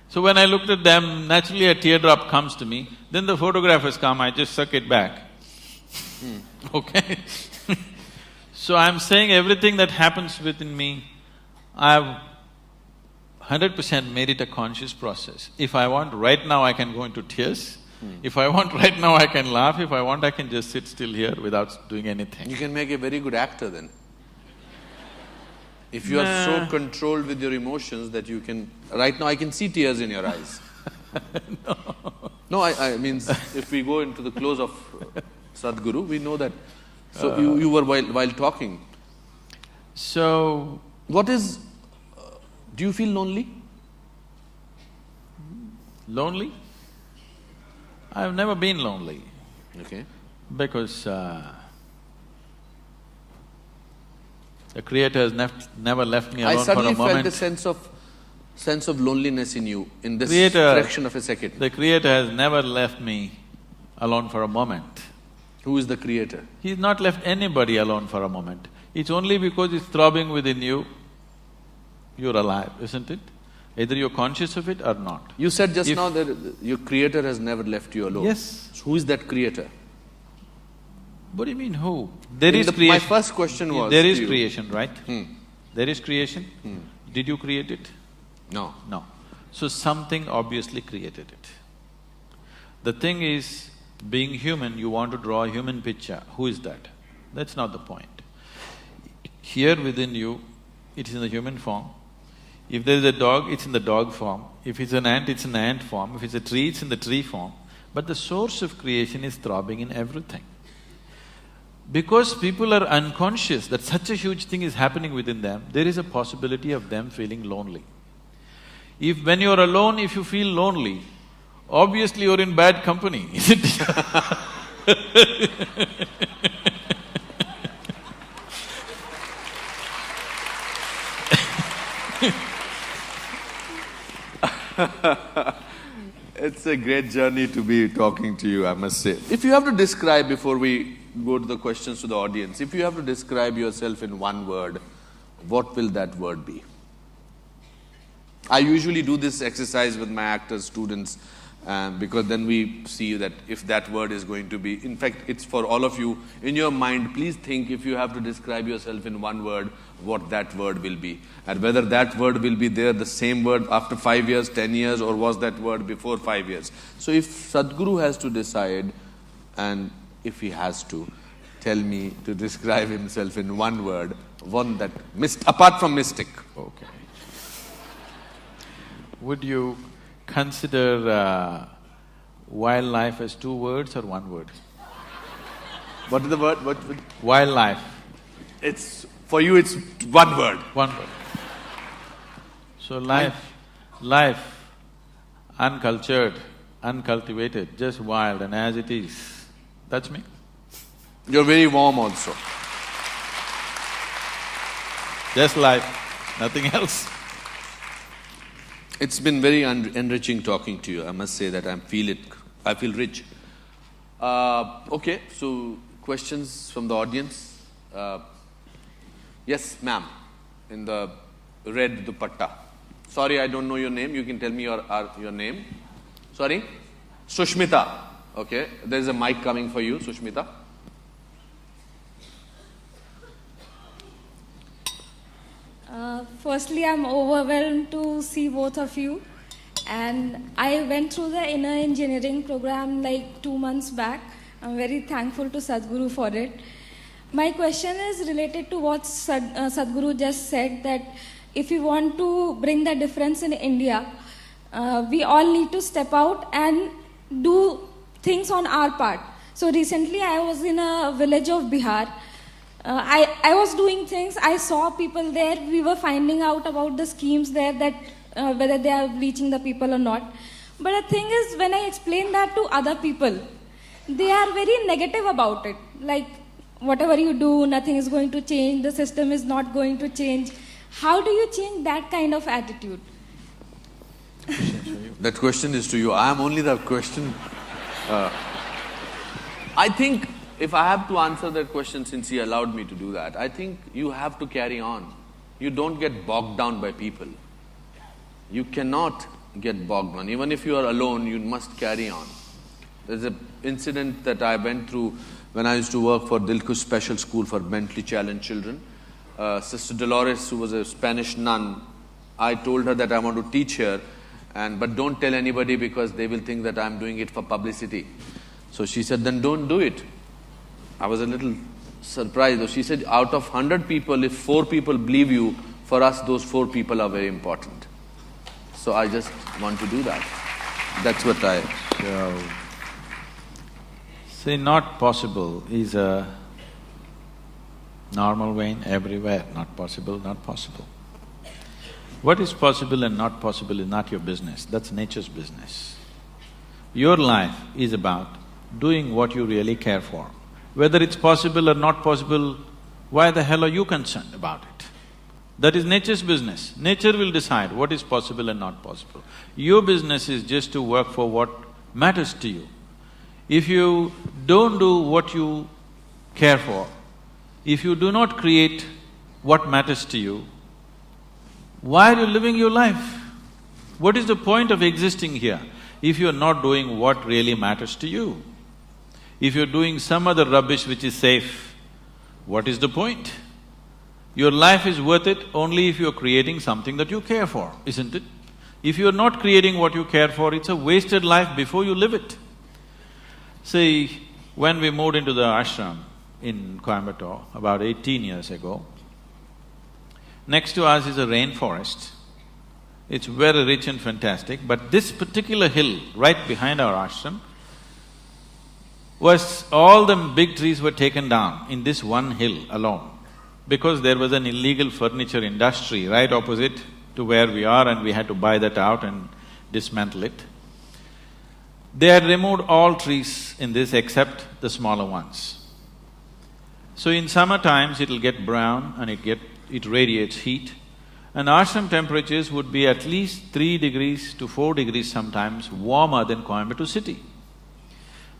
So when I looked at them, naturally a teardrop comes to me. Then the photographers come, I just suck it back. Okay? So I'm saying everything that happens within me, I've 100% made it a conscious process. If I want right now, I can go into tears. If I want right now, I can laugh. If I want, I can just sit still here without doing anything. You can make a very good actor then. If you are so controlled with your emotions that you can… Right now I can see tears in your eyes. No, I mean, if we go into the close of Sadhguru, we know that. So you were while talking. So… What is… do you feel lonely? Lonely? I've never been lonely. Okay. Because the Creator has never left me alone for a moment. I suddenly felt a sense of loneliness in you in this fraction of a second. The Creator has never left me alone for a moment. Who is the Creator? He's not left anybody alone for a moment. It's only because it's throbbing within you, you're alive, isn't it? Either you're conscious of it or not. You said just now that your Creator has never left you alone. Yes. So who is that Creator? What do you mean, who? There is creation. My first question was… There is creation, right? There is creation. Did you create it? No. No. So something obviously created it. The thing is, being human, you want to draw a human picture. Who is that? That's not the point. Here within you, it is in the human form. If there is a dog, it's in the dog form. If it's an ant, it's in the ant form. If it's a tree, it's in the tree form. But the source of creation is throbbing in everything. Because people are unconscious that such a huge thing is happening within them, there is a possibility of them feeling lonely. If when you're alone, if you feel lonely, obviously you're in bad company, isn't it? It's a great journey to be talking to you, I must say. If you have to describe, before we go to the questions to the audience, if you have to describe yourself in one word, what will that word be? I usually do this exercise with my actors, students, because then we see that if that word is going to be… In fact, it's for all of you. In your mind, please think if you have to describe yourself in one word, what that word will be. And whether that word will be there, the same word after 5 years, 10 years, or was that word before 5 years. So if Sadhguru has to decide, and if he has to, tell me to describe himself in one word, one that… apart from mystic. Okay. Would you consider wildlife as 2 words or 1 word? What is the word? Wildlife. It's… for you it's 1 word. 1 word. So life, uncultured, uncultivated, just wild and as it is. That's me. You're very warm also. Just life, nothing else. It's been very enriching talking to you. I must say that I feel rich. Okay, so questions from the audience? Yes, ma'am, in the red dupatta. Sorry, I don't know your name. You can tell me your name. Sorry? Sushmita. Okay, there's a mic coming for you, Sushmita. Firstly, I'm overwhelmed to see both of you. And I went through the inner engineering program like 2 months back. I'm very thankful to Sadhguru for it. my question is related to what Sadhguru just said, that if we want to bring the difference in India, we all need to step out and do things on our part. So recently I was in a village of Bihar. I was doing things, I saw people there, we were finding out about the schemes there, that whether they are reaching the people or not. But the thing is, when I explain that to other people, they are very negative about it. Like, whatever you do, nothing is going to change, the system is not going to change. How do you change that kind of attitude? That question is to you. I am only the question. I think if I have to answer that question, since he allowed me to do that, I think you have to carry on. You don't get bogged down by people. You cannot get bogged down. Even if you are alone, you must carry on. There's an incident that I went through when I used to work for Dilkush Special School for mentally challenged children. Sister Dolores, who was a Spanish nun, I told her that I want to teach here, but don't tell anybody because they will think that I'm doing it for publicity. So she said, then don't do it. I was a little surprised. She said, out of 100 people, if 4 people believe you, for us those 4 people are very important. So I just want to do that. That's what I… So, see, not possible is a normal vein everywhere. Not possible, not possible. What is possible and not possible is not your business, that's nature's business. Your life is about doing what you really care for. Whether it's possible or not possible, why the hell are you concerned about it? That is nature's business. Nature will decide what is possible and not possible. Your business is just to work for what matters to you. If you don't do what you care for, if you do not create what matters to you, why are you living your life? What is the point of existing here if you're not doing what really matters to you? If you're doing some other rubbish which is safe, what is the point? Your life is worth it only if you're creating something that you care for, isn't it? If you're not creating what you care for, it's a wasted life before you live it. See, when we moved into the ashram in Coimbatore about 18 years ago, next to us is a rainforest. It's very rich and fantastic, but this particular hill right behind our ashram all the big trees were taken down in this one hill alone because there was an illegal furniture industry right opposite to where we are and we had to buy that out and dismantle it. They had removed all trees in this except the smaller ones. So in summer times it'll get brown and it radiates heat, and ashram temperatures would be at least 3 degrees to 4 degrees sometimes warmer than Coimbatore city.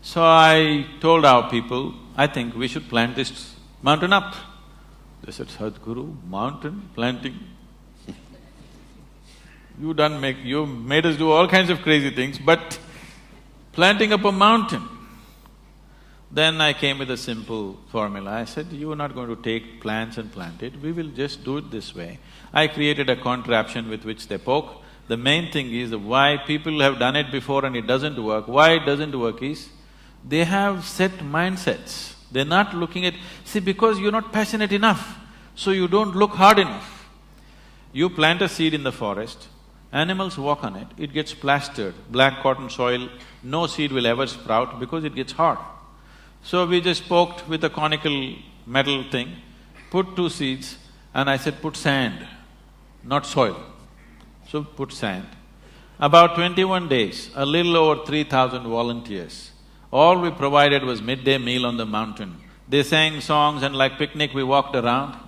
So I told our people, I think we should plant this mountain up. They said, Sadhguru, mountain planting? You made us do all kinds of crazy things, but planting up a mountain. Then I came with a simple formula. I said, you are not going to take plants and plant it, we will just do it this way. I created a contraption with which they poke. The main thing is why people have done it before and it doesn't work. Why it doesn't work is, they have set mindsets. They're not looking at… See, because you're not passionate enough, so you don't look hard enough. You plant a seed in the forest, animals walk on it, it gets plastered, black cotton soil, no seed will ever sprout because it gets hard. So we just poked with a conical metal thing, put 2 seeds, and I said, put sand, not soil. So put sand. About 21 days, a little over 3,000 volunteers. All we provided was midday meal on the mountain. They sang songs and like picnic we walked around.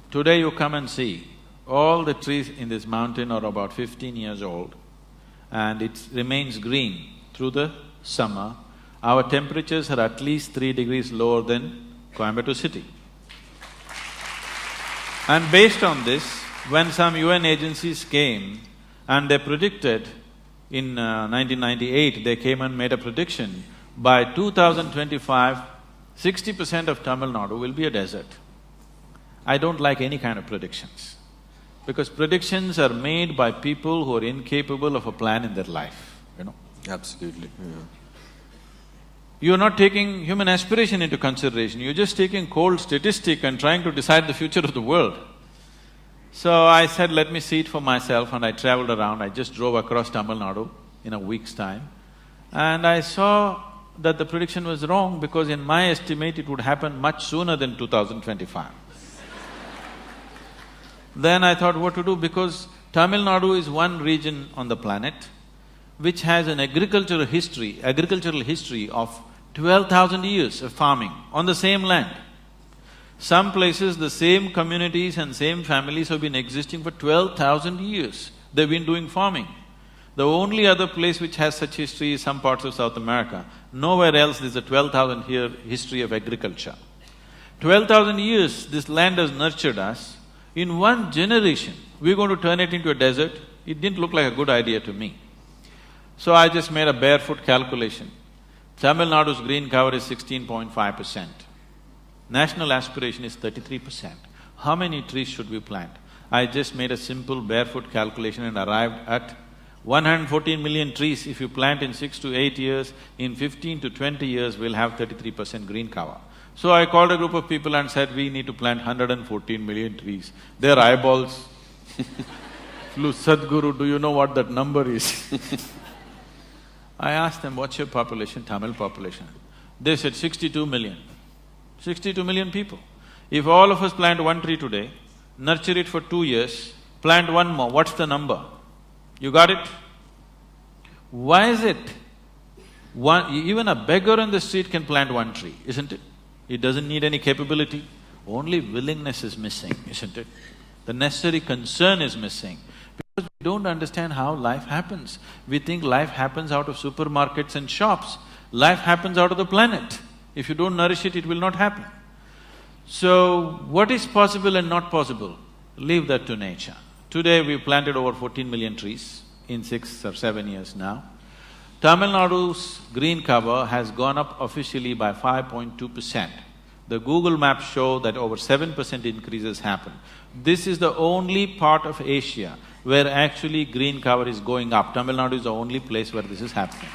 Today you come and see, all the trees in this mountain are about 15 years old and it remains green through the summer. Our temperatures are at least 3 degrees lower than Coimbatore city. And based on this, when some UN agencies came and they predicted in 1998, they came and made a prediction, by 2025, 60% of Tamil Nadu will be a desert. I don't like any kind of predictions, because predictions are made by people who are incapable of a plan in their life, you know. Absolutely, yeah. You're not taking human aspiration into consideration, you're just taking cold statistic and trying to decide the future of the world. So I said, let me see it for myself, and I traveled around. I just drove across Tamil Nadu in a week's time, and I saw that the prediction was wrong because in my estimate it would happen much sooner than 2025. Then I thought what to do, because Tamil Nadu is one region on the planet which has an agricultural history of 12,000 years of farming on the same land. Some places, the same communities and same families have been existing for 12,000 years. They've been doing farming. The only other place which has such history is some parts of South America. Nowhere else there's a 12,000 year history of agriculture. 12,000 years this land has nurtured us. In one generation, we're going to turn it into a desert. It didn't look like a good idea to me. So I just made a barefoot calculation. Tamil Nadu's green cover is 16.5%. National aspiration is 33%. How many trees should we plant? I just made a simple barefoot calculation and arrived at 114 million trees. If you plant in 6 to 8 years, in 15 to 20 years, we'll have 33% green cover. So I called a group of people and said, we need to plant 114 million trees. Their eyeballs flew, Sadhguru, do you know what that number is? I asked them, what's your population, Tamil population? They said 62 million. 62 million people. If all of us plant one tree today, nurture it for 2 years, plant one more, what's the number? You got it? Why is it? Even a beggar on the street can plant one tree, isn't it? It doesn't need any capability. Only willingness is missing, isn't it? The necessary concern is missing. Because we don't understand how life happens. We think life happens out of supermarkets and shops. Life happens out of the planet. If you don't nourish it, it will not happen. So, what is possible and not possible? Leave that to nature. Today, we've planted over 14 million trees in 6 or 7 years now. Tamil Nadu's green cover has gone up officially by 5.2%. The Google Maps show that over 7% increases happen. This is the only part of Asia where actually green cover is going up. Tamil Nadu is the only place where this is happening.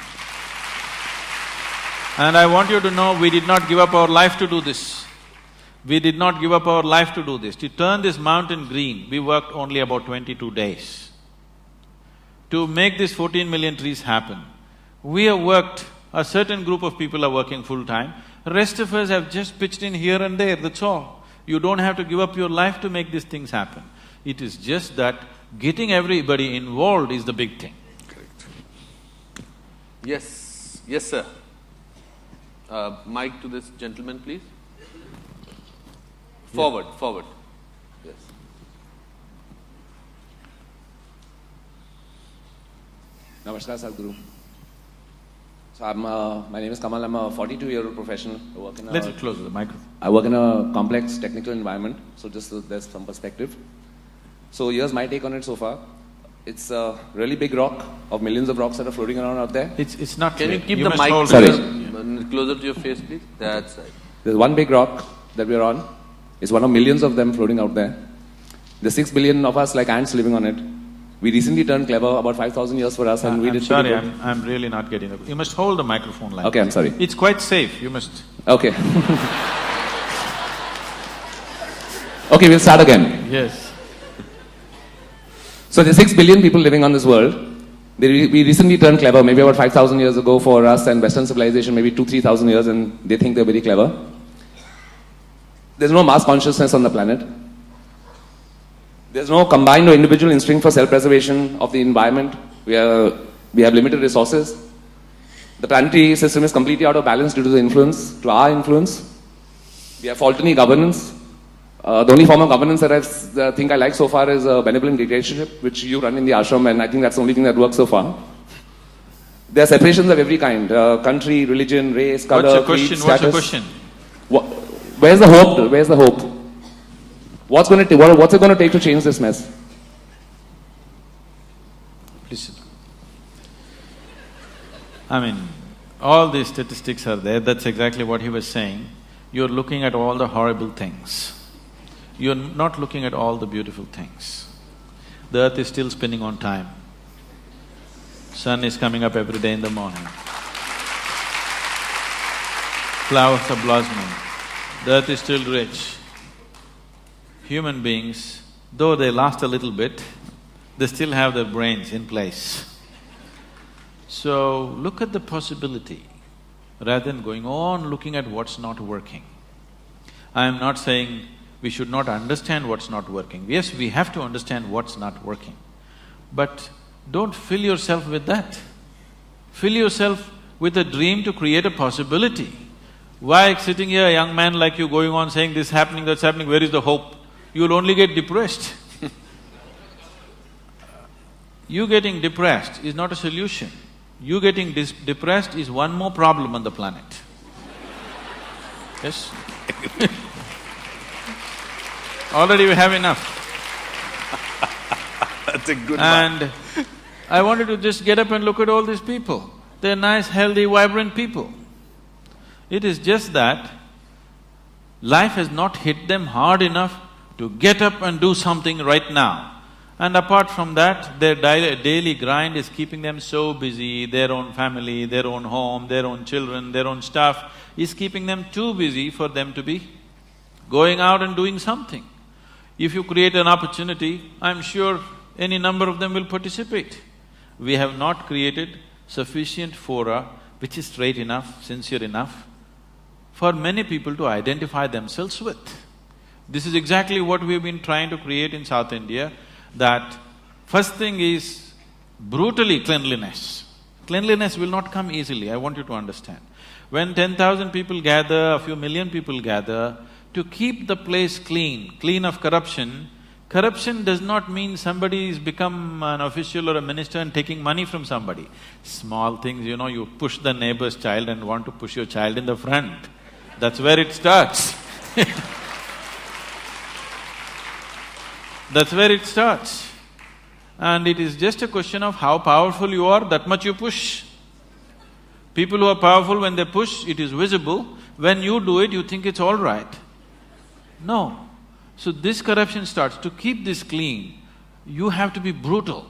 And I want you to know, we did not give up our life to do this. We did not give up our life to do this. To turn this mountain green, we worked only about 22 days. To make this 14 million trees happen, we have worked, a certain group of people are working full-time, rest of us have just pitched in here and there, that's all. You don't have to give up your life to make these things happen. It is just that getting everybody involved is the big thing. Correct. Yes, yes sir. Mic to this gentleman, please. Forward, forward. Yes. Namaskar, Sadhguru. So my name is Kamal, I'm a 42-year-old professional. I work in a… Little closer to the microphone. I work in a complex technical environment, so just so there's some perspective. So here's my take on it so far. It's a really big rock of millions of rocks that are floating around out there. It's not… Can you keep the mic closer to your face, please? That's right. There's one big rock that we're on. It's one of millions of them floating out there. There's 6 billion of us like ants living on it. We recently turned clever, about 5,000 years for us, and we did… I'm really not getting it. You must hold the microphone like… Okay, I'm sorry. It's quite safe, you must… Okay. Okay, we'll start again. Yes. So there's 6 billion people living on this world. We recently turned clever, maybe about 5,000 years ago for us, and Western civilization maybe 2,000–3,000 years, and they think they're very clever. There's no mass consciousness on the planet. There's no combined or individual instinct for self-preservation of the environment. We have limited resources. The planetary system is completely out of balance due to to our influence. We have faulty governance. The only form of governance that I think I like so far is a benevolent dictatorship, which you run in the ashram, and I think that's the only thing that works so far. There are separations of every kind, country, religion, race, color, creed, status. What's your question? Where's the hope? Where's the hope? What's it going to take to change this mess? Please. I mean, all these statistics are there, that's exactly what he was saying. You're looking at all the horrible things. You're not looking at all the beautiful things. The earth is still spinning on time. Sun is coming up every day in the morning. flowers are blossoming, the earth is still rich. Human beings, though they last a little bit, they still have their brains in place. So, look at the possibility rather than going on looking at what's not working. I am not saying we should not understand what's not working. Yes, we have to understand what's not working. But don't fill yourself with that. Fill yourself with a dream to create a possibility. Why sitting here, a young man like you going on saying this happening, that's happening, where is the hope? You'll only get depressed. You getting depressed is not a solution. You getting depressed is one more problem on the planet. Yes? Already we have enough. That's a good one. And I wanted to just get up and look at all these people. They're nice, healthy, vibrant people. It is just that life has not hit them hard enough to get up and do something right now. And apart from that, their daily grind is keeping them so busy, their own family, their own home, their own children, their own stuff is keeping them too busy for them to be going out and doing something. If you create an opportunity, I'm sure any number of them will participate. We have not created sufficient fora which is straight enough, sincere enough for many people to identify themselves with. This is exactly what we've been trying to create in South India, that first thing is brutally cleanliness. Cleanliness will not come easily, I want you to understand. When 10,000 people gather, a few million people gather, to keep the place clean of corruption, corruption does not mean somebody has become an official or a minister and taking money from somebody. Small things, you push the neighbor's child and want to push your child in the front. That's where it starts. That's where it starts. And it is just a question of how powerful you are, that much you push. People who are powerful, when they push, it is visible. When you do it, you think it's all right. No. So this corruption starts. To keep this clean, you have to be brutal.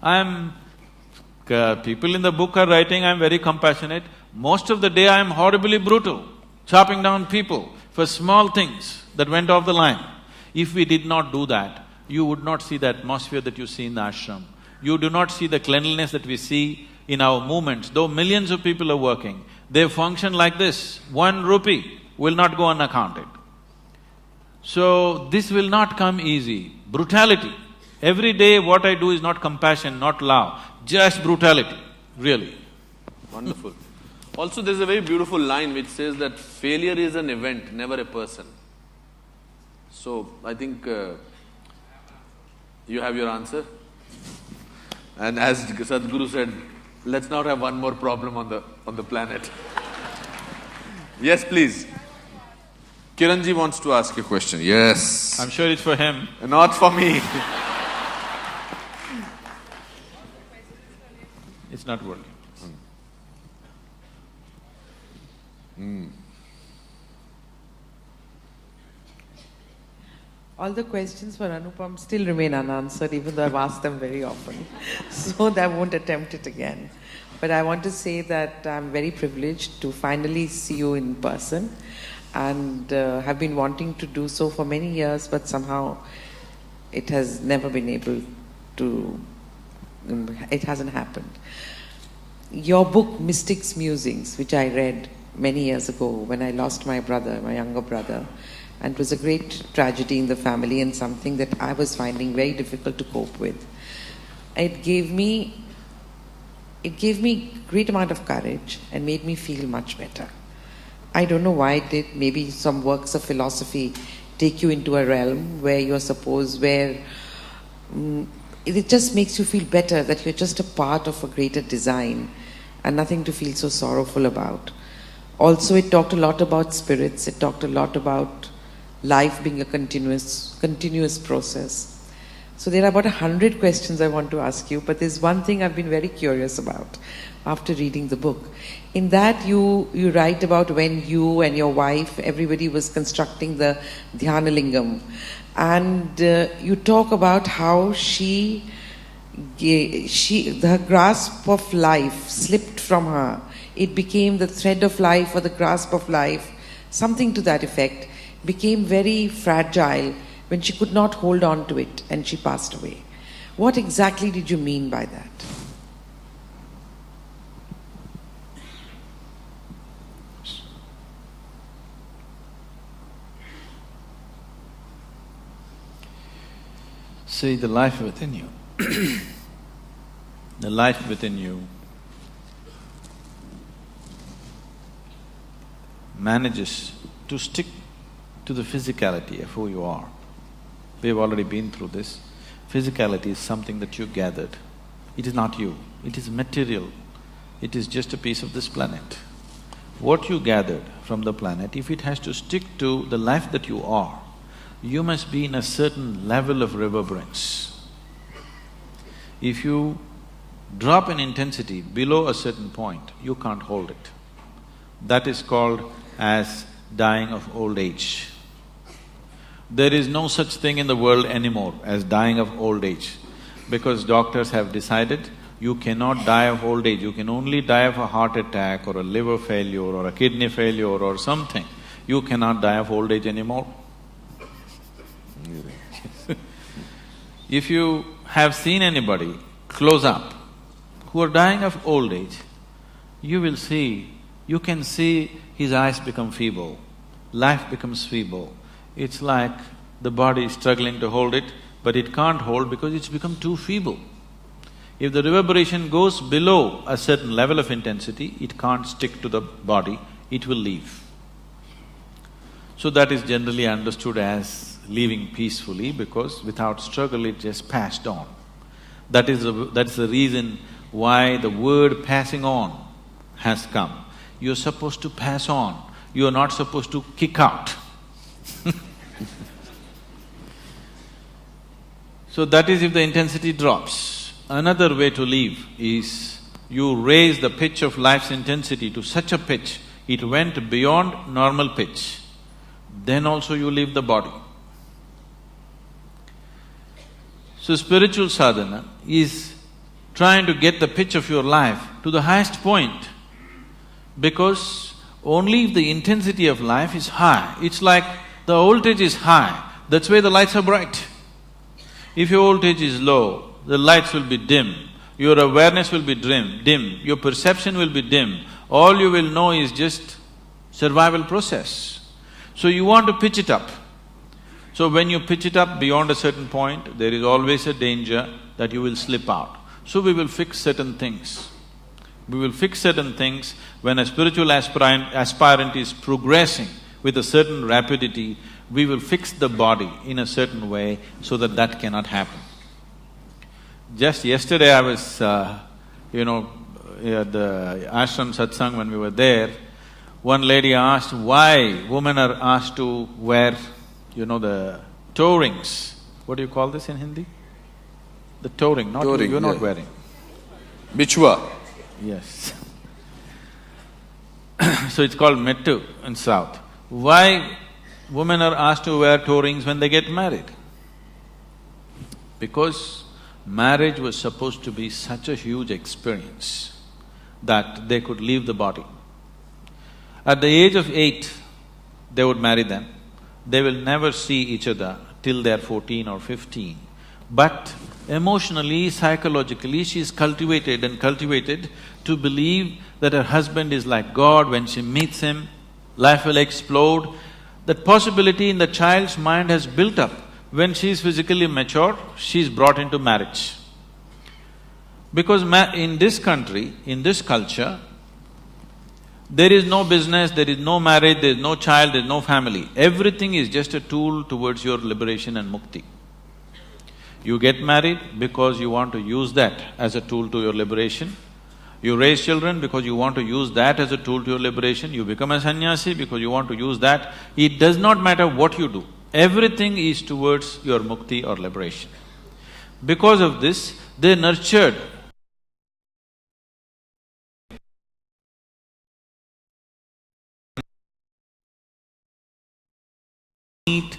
People in the book are writing, I'm very compassionate. Most of the day I am horribly brutal, chopping down people for small things that went off the line. If we did not do that, you would not see the atmosphere that you see in the ashram. You do not see the cleanliness that we see in our movements. Though millions of people are working, they function like this. 1 rupee will not go unaccounted. So, this will not come easy. Brutality. Every day what I do is not compassion, not love, just brutality, really. Wonderful. Also, there's a very beautiful line which says that failure is an event, never a person. So, I think you have your answer. And as Sadhguru said, let's not have one more problem on the planet. Yes, please. Kiranji wants to ask a question. Yes. I'm sure it's for him. Not for me. It's not working. All the questions for Anupam still remain unanswered, even though I've asked them very often. So I won't attempt it again. But I want to say that I'm very privileged to finally see you in person, and have been wanting to do so for many years, but somehow it has never been able to… it hasn't happened. Your book, Mystics Musings, which I read many years ago when I lost my brother, my younger brother, and it was a great tragedy in the family and something that I was finding very difficult to cope with. It gave me great amount of courage and made me feel much better. I don't know why it did. Maybe some works of philosophy take you into a realm where you're supposed, where it just makes you feel better that you're just a part of a greater design and nothing to feel so sorrowful about. Also, it talked a lot about spirits. It talked a lot about life being a continuous process. So there are about 100 questions I want to ask you, but there's one thing I've been very curious about after reading the book. In that you write about when you and your wife, everybody was constructing the Dhyanalingam, and you talk about how her grasp of life slipped from her it became the thread of life or the grasp of life, something to that effect, became very fragile when she could not hold on to it and she passed away. What exactly did you mean by that? See, the life within you, the life within you manages to stick to the physicality of who you are. We've already been through this. Physicality is something that you gathered. It is not you, it is material. It is just a piece of this planet. What you gathered from the planet, if it has to stick to the life that you are, you must be in a certain level of reverberance. If you drop in intensity below a certain point, you can't hold it. That is called as dying of old age. There is no such thing in the world anymore as dying of old age, because doctors have decided you cannot die of old age, you can only die of a heart attack or a liver failure or a kidney failure or something. You cannot die of old age anymore. If you have seen anybody close up who are dying of old age, you can see his eyes become feeble, life becomes feeble. It's like the body is struggling to hold it, but it can't hold because it's become too feeble. If the reverberation goes below a certain level of intensity, it can't stick to the body, it will leave. So that is generally understood as leaving peacefully, because without struggle it just passed on. That's the reason why the word passing on has come. You're supposed to pass on, you're not supposed to kick out. So that is if the intensity drops. Another way to leave is you raise the pitch of life's intensity to such a pitch, it went beyond normal pitch, then also you leave the body. So spiritual sadhana is trying to get the pitch of your life to the highest point, because only if the intensity of life is high, it's like the voltage is high, that's why the lights are bright. If your voltage is low, the lights will be dim, your awareness will be dim, your perception will be dim, all you will know is just survival process. So you want to pitch it up. So when you pitch it up beyond a certain point, there is always a danger that you will slip out. So we will fix certain things. We will fix certain things when a spiritual aspirant is progressing with a certain rapidity, we will fix the body in a certain way so that that cannot happen. Just yesterday I was, at the ashram satsang when we were there, one lady asked why women are asked to wear, the toe rings. What do you call this in Hindi? The toe ring, not you, you're not wearing. Bichwa. Yes. So it's called mettu in South. Why women are asked to wear toe rings when they get married? Because marriage was supposed to be such a huge experience that they could leave the body. At the age of 8, they would marry them. They will never see each other till they're 14 or 15. But emotionally, psychologically, she is cultivated to believe that her husband is like God. When she meets him, life will explode. That possibility in the child's mind has built up. When she is physically mature, she is brought into marriage. Because in this country, in this culture, there is no business, there is no marriage, there is no child, there is no family. Everything is just a tool towards your liberation and mukti. You get married because you want to use that as a tool to your liberation. You raise children because you want to use that as a tool to your liberation. You become a sannyasi because you want to use that. It does not matter what you do. Everything is towards your mukti or liberation. Because of this, they nurtured need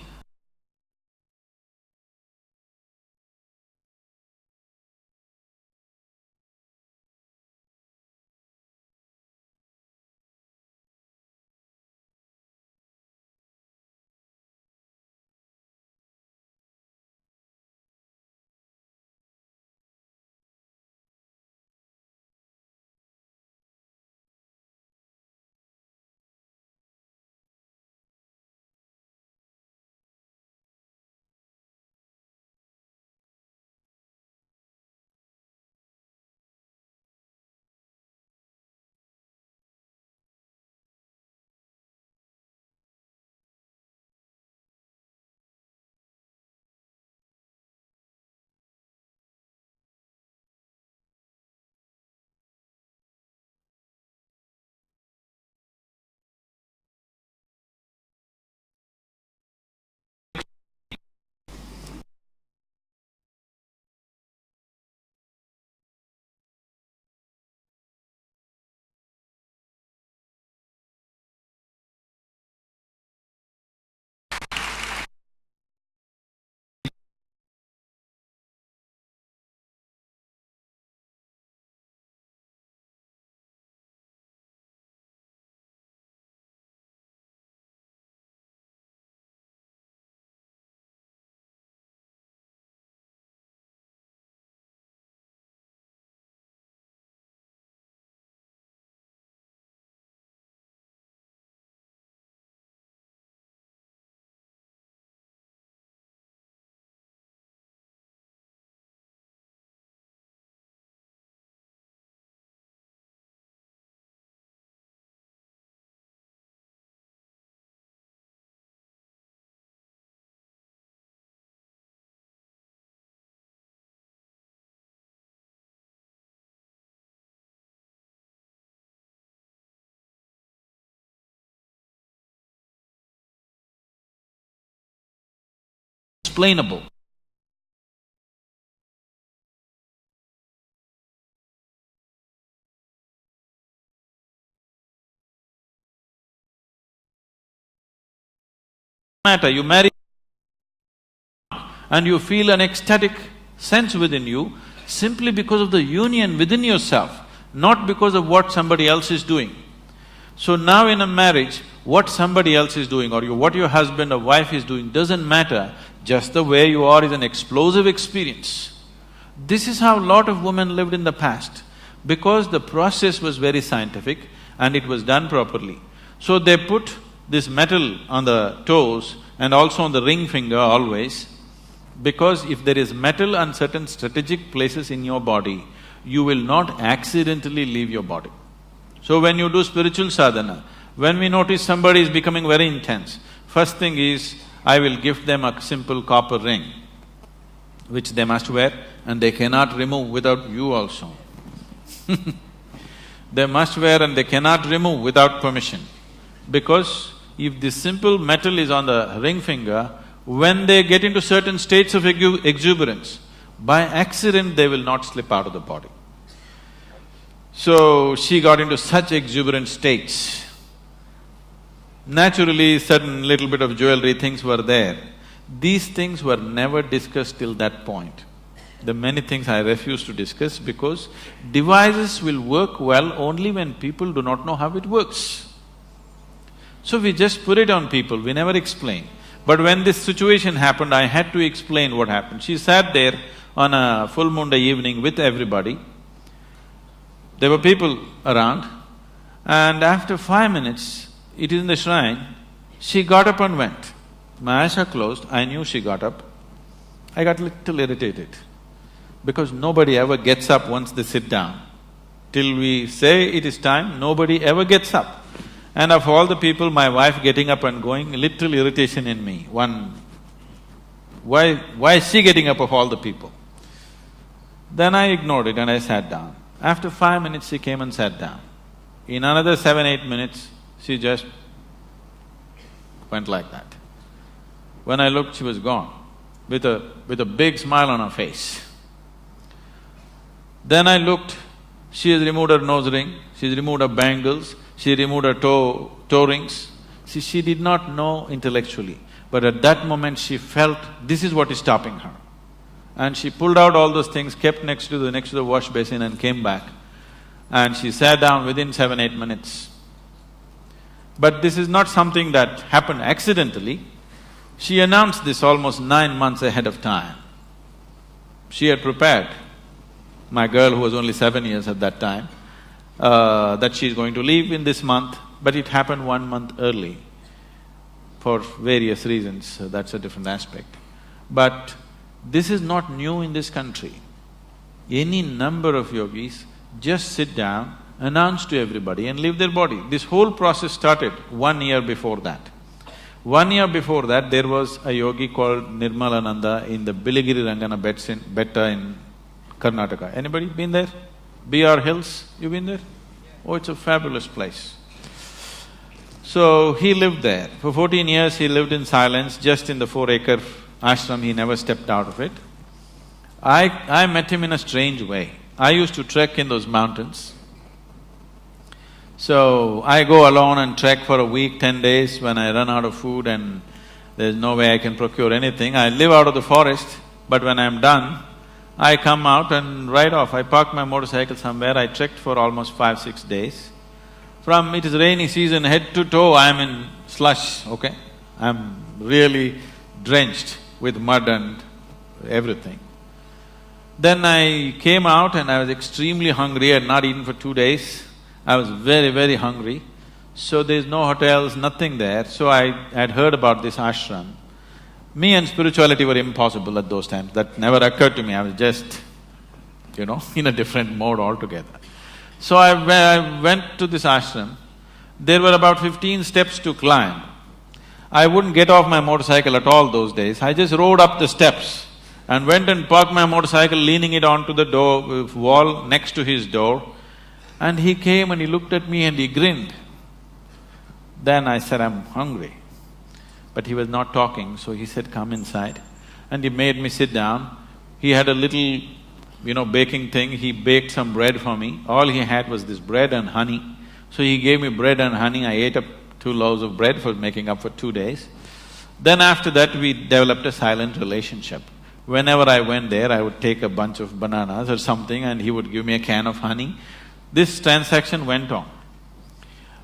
unexplainable. Matter, you marry and you feel an ecstatic sense within you simply because of the union within yourself, not because of what somebody else is doing. So now in a marriage, what somebody else is doing or what your husband or wife is doing doesn't matter, just the way you are is an explosive experience. This is how a lot of women lived in the past, because the process was very scientific and it was done properly. So they put this metal on the toes and also on the ring finger always, because if there is metal on certain strategic places in your body, you will not accidentally leave your body. So when you do spiritual sadhana, when we notice somebody is becoming very intense, first thing is, I will gift them a simple copper ring, which they must wear and they cannot remove without you also. They must wear and they cannot remove without permission. Because if this simple metal is on the ring finger, when they get into certain states of exuberance, by accident they will not slip out of the body. So she got into such exuberant states. Naturally, certain little bit of jewelry things were there. These things were never discussed till that point. The many things I refuse to discuss because devices will work well only when people do not know how it works. So we just put it on people, we never explain. But when this situation happened, I had to explain what happened. She sat there on a full moon day evening with everybody. There were people around, and after 5 minutes, it is in the shrine, she got up and went. My eyes are closed, I knew she got up. I got little irritated, because nobody ever gets up once they sit down. Till we say it is time, nobody ever gets up. And of all the people, my wife getting up and going, little irritation in me. Why is she getting up of all the people? Then I ignored it and I sat down. After 5 minutes, she came and sat down. In another 7-8 minutes, she just went like that. When I looked, she was gone, with a big smile on her face. Then I looked, she has removed her nose ring, she's removed her bangles, she removed her toe rings. See, she did not know intellectually, but at that moment she felt this is what is stopping her. And she pulled out all those things, kept next to the wash basin and came back. And she sat down within 7-8 minutes. But this is not something that happened accidentally. She announced this almost 9 months ahead of time. She had prepared my girl, who was only 7 years at that time, that she's going to leave in this month, but it happened 1 month early for various reasons, so that's a different aspect. But this is not new in this country. Any number of yogis just sit down, announce to everybody and leave their body. This whole process started 1 year before that. 1 year before that, there was a yogi called Nirmalananda in the Biligiri Rangana Betta in Karnataka. Anybody been there? BR Hills, you been there? Oh, it's a fabulous place. So, he lived there. For 14 years he lived in silence, just in the 4-acre ashram, he never stepped out of it. I met him in a strange way. I used to trek in those mountains. So, I go alone and trek for a week, 10 days when I run out of food and there's no way I can procure anything. I live out of the forest, but when I'm done, I come out and ride off. I park my motorcycle somewhere, I trekked for almost 5-6 days. It is rainy season, head to toe I'm in slush, okay? I'm really drenched with mud and everything. Then I came out and I was extremely hungry, I had not eaten for 2 days. I was very, very hungry. So there's no hotels, nothing there. So I had heard about this ashram. Me and spirituality were impossible at those times. That never occurred to me. I was just, in a different mode altogether. So I went to this ashram. There were about 15 steps to climb. I wouldn't get off my motorcycle at all those days. I just rode up the steps and went and parked my motorcycle, leaning it onto the wall next to his door. And he came and he looked at me and he grinned. Then I said, I'm hungry. But he was not talking, so he said, come inside. and he made me sit down. He had a little, baking thing, he baked some bread for me. All he had was this bread and honey. So he gave me bread and honey, I ate up 2 loaves of bread for making up for 2 days. Then after that, we developed a silent relationship. Whenever I went there, I would take a bunch of bananas or something and he would give me a can of honey. This transaction went on.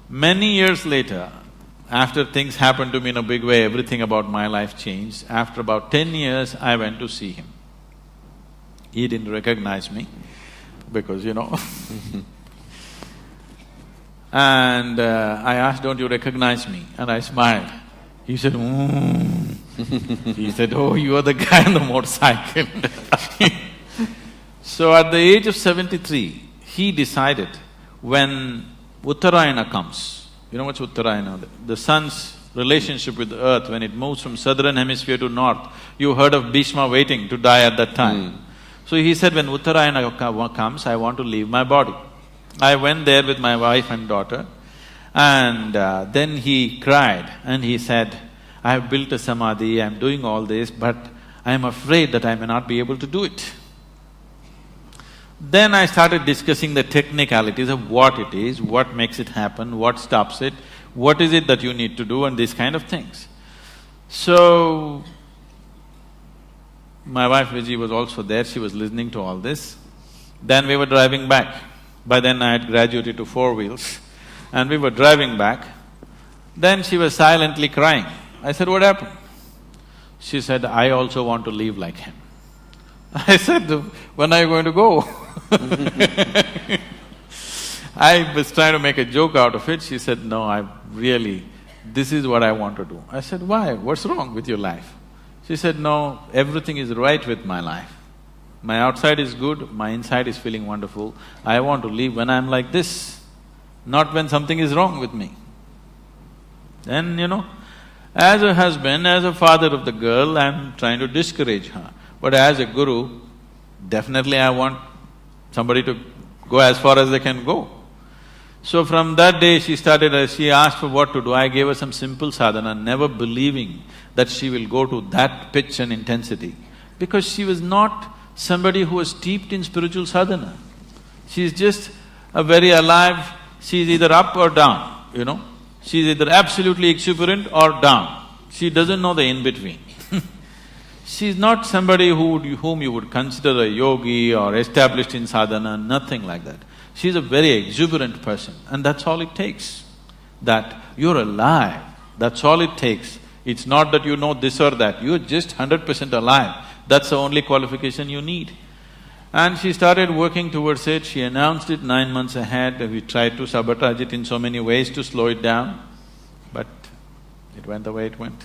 Many years later, after things happened to me in a big way, everything about my life changed. After about 10 years, I went to see him. He didn't recognize me because, And I asked, "Don't you recognize me?" And I smiled. He said, He said, "Oh, you are the guy on the motorcycle." So at the age of 73, he decided when Uttarayana comes, you know what's Uttarayana? The sun's relationship with the earth, when it moves from southern hemisphere to north, you heard of Bhishma waiting to die at that time. So he said, when Uttarayana comes, I want to leave my body. I went there with my wife and daughter, and then he cried and he said, "I have built a samadhi, I am doing all this, but I am afraid that I may not be able to do it." Then I started discussing the technicalities of what it is, what makes it happen, what stops it, what is it that you need to do, and these kind of things. So, my wife Vijay was also there, she was listening to all this. Then we were driving back. By then I had graduated to 4 wheels, and we were driving back. Then she was silently crying. I said, "What happened?" She said, "I also want to live like him." I said, "When are you going to go?" I was trying to make a joke out of it. She said, "No, this is what I want to do." I said, "Why? What's wrong with your life?" She said, "No, everything is right with my life. My outside is good, my inside is feeling wonderful. I want to live when I'm like this, not when something is wrong with me." Then, as a husband, as a father of the girl, I'm trying to discourage her. But as a guru, definitely I want somebody to go as far as they can go. So from that day she asked for what to do. I gave her some simple sadhana, never believing that she will go to that pitch and intensity, because she was not somebody who was steeped in spiritual sadhana. She's just a very alive, she's either up or down, She's either absolutely exuberant or down. She doesn't know the in-between. She's not somebody whom you would consider a yogi or established in sadhana, nothing like that. She's a very exuberant person, and that's all it takes. That you're alive, that's all it takes. It's not that you know this or that, you're just 100% alive. That's the only qualification you need. And she started working towards it, she announced it 9 months ahead, we tried to sabotage it in so many ways to slow it down, but it went the way it went.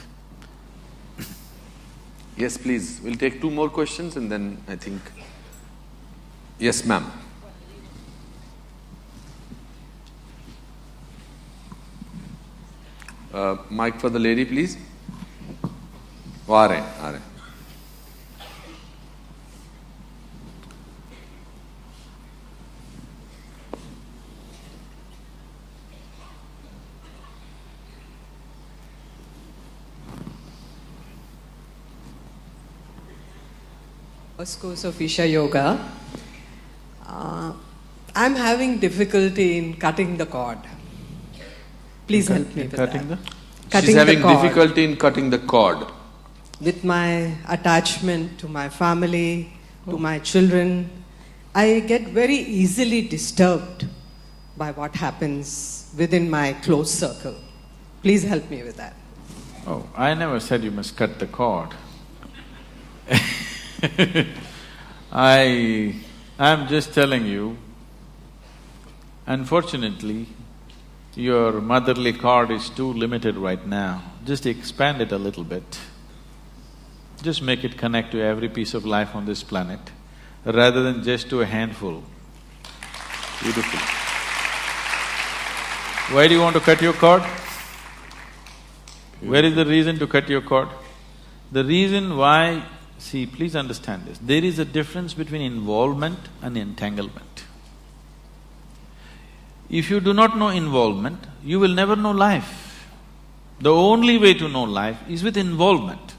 Yes, please. We'll take 2 more questions and then I think… Yes, ma'am. Mic for the lady, please. Aa rahe. First course of Isha Yoga. I'm having difficulty in cutting the cord. Please help me with that. She's having difficulty in cutting the cord. With my attachment to my family, to my children, I get very easily disturbed by what happens within my close circle. Please help me with that. Oh, I never said you must cut the cord. I'm just telling you, unfortunately, your motherly cord is too limited right now. Just expand it a little bit. Just make it connect to every piece of life on this planet, rather than just to a handful. Beautiful. Why do you want to cut your cord? Where is the reason to cut your cord? The reason why… See, please understand this, there is a difference between involvement and entanglement. If you do not know involvement, you will never know life. The only way to know life is with involvement.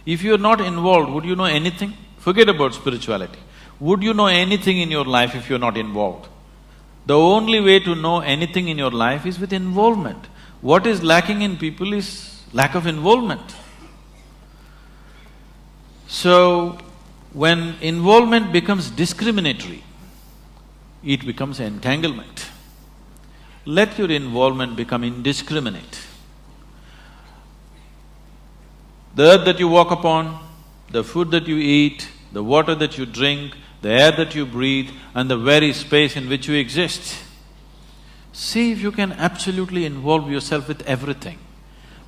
If you're not involved, would you know anything? Forget about spirituality. Would you know anything in your life if you're not involved? The only way to know anything in your life is with involvement. What is lacking in people is lack of involvement. So, when involvement becomes discriminatory, it becomes entanglement. Let your involvement become indiscriminate. The earth that you walk upon, the food that you eat, the water that you drink, the air that you breathe, and the very space in which you exist. See if you can absolutely involve yourself with everything.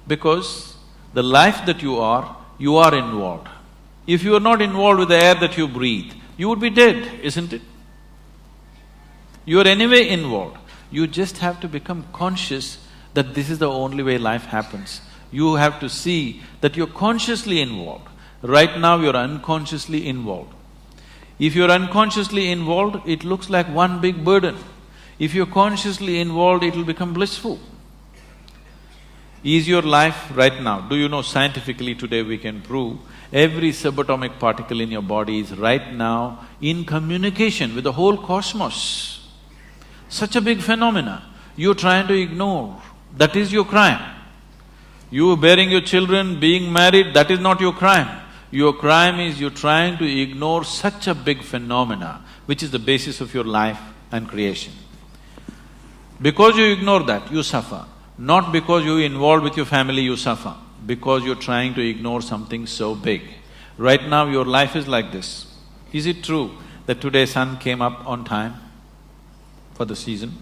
Because the life that you are involved. If you are not involved with the air that you breathe, you would be dead, isn't it? You are anyway involved. You just have to become conscious that this is the only way life happens. You have to see that you're consciously involved. Right now you're unconsciously involved. If you're unconsciously involved, it looks like one big burden. If you're consciously involved, it will become blissful. Is your life right now… Do you know scientifically today we can prove every subatomic particle in your body is right now in communication with the whole cosmos. Such a big phenomena, you're trying to ignore, that is your crime. You bearing your children, being married, that is not your crime. Your crime is you're trying to ignore such a big phenomena, which is the basis of your life and creation. Because you ignore that, you suffer. Not because you're involved with your family, you suffer. Because you're trying to ignore something so big. Right now your life is like this. Is it true that today sun came up on time for the season?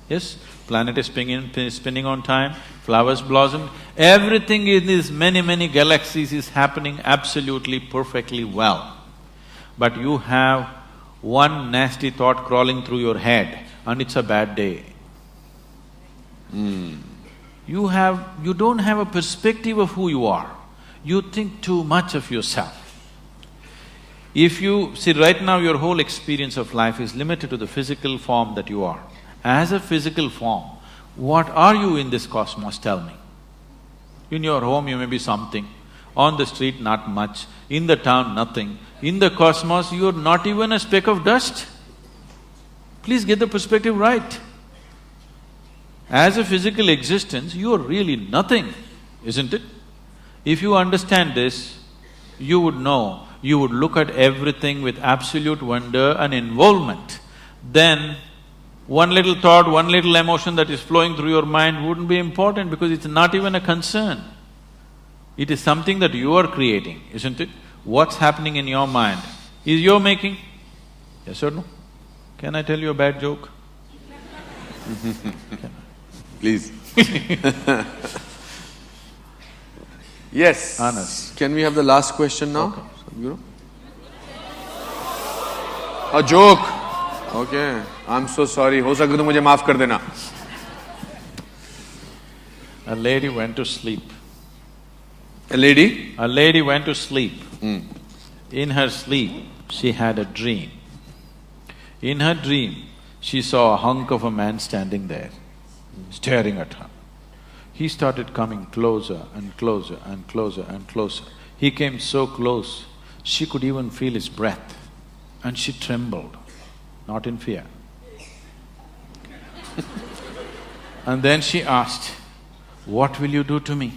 Yes? Planet is spinning on time, flowers blossomed, everything in these many galaxies is happening absolutely perfectly well. But you have one nasty thought crawling through your head and it's a bad day. You don't have a perspective of who you are. You think too much of yourself. If you… see, right now your whole experience of life is limited to the physical form that you are. As a physical form, what are you in this cosmos, tell me? In your home you may be something, on the street not much, in the town nothing, in the cosmos you're not even a speck of dust. Please get the perspective right. As a physical existence, you are really nothing, isn't it? If you understand this, you would know, you would look at everything with absolute wonder and involvement. Then, one little thought, one little emotion that is flowing through your mind wouldn't be important because it's not even a concern. It is something that you are creating, isn't it? What's happening in your mind is your making. Yes or no? Can I tell you a bad joke? Please. Yes. Honest. Can we have the last question now? Okay. Sadhguru? A joke. Okay. I'm so sorry. हो सके तो मुझे माफ कर देना. A lady went to sleep. A lady? A lady went to sleep. In her sleep, she had a dream. In her dream, she saw a hunk of a man standing there, staring at her. He started coming closer and closer and closer and closer. He came so close, she could even feel his breath, and she trembled, not in fear. And then she asked, "What will you do to me?"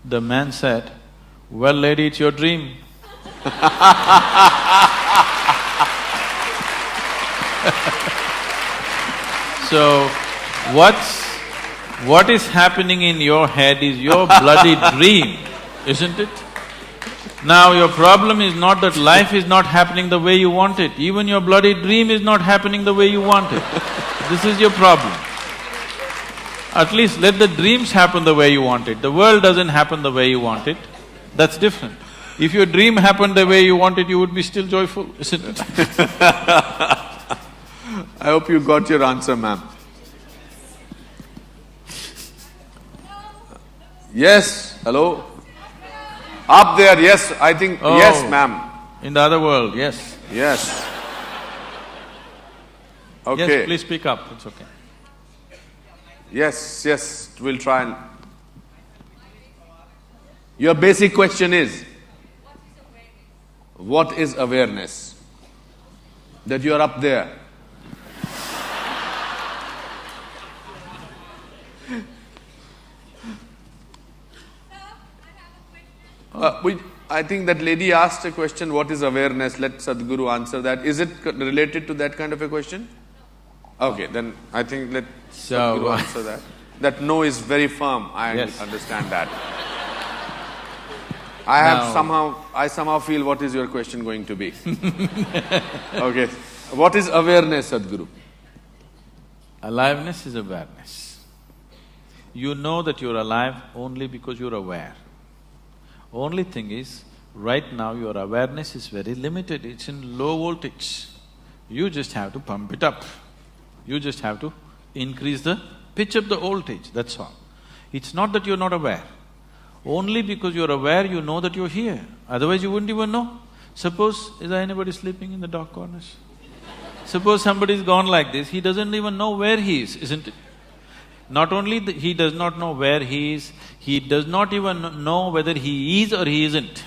The man said, "Well, lady, it's your dream." So, what is happening in your head is your bloody dream, isn't it? Now your problem is not that life is not happening the way you want it, even your bloody dream is not happening the way you want it. This is your problem. At least let the dreams happen the way you want it. The world doesn't happen the way you want it, that's different. If your dream happened the way you want it, you would be still joyful, isn't it? I hope you got your answer, ma'am. Yes, hello? Up there, yes, I think… Oh, yes, ma'am. In the other world, yes. Yes. Okay. Yes, please speak up, it's okay. Yes, we'll try and… Your basic question is, what is awareness? That you are up there. I think that lady asked a question, what is awareness? Let Sadhguru answer that. Is it related to that kind of a question? Okay, then I think let Sadhguru answer that. That no is very firm, I understand that. I somehow feel what is your question going to be. Okay, what is awareness, Sadhguru? Aliveness is awareness. You know that you're alive only because you're aware. Only thing is, right now your awareness is very limited, it's in low voltage. You just have to pump it up. You just have to increase the pitch of the voltage, that's all. It's not that you're not aware. Only because you're aware, you know that you're here. Otherwise you wouldn't even know. Suppose, is there anybody sleeping in the dark corners? Suppose somebody's gone like this, he doesn't even know where he is, isn't it? Not only he does not know where he is, he does not even know whether he is or he isn't.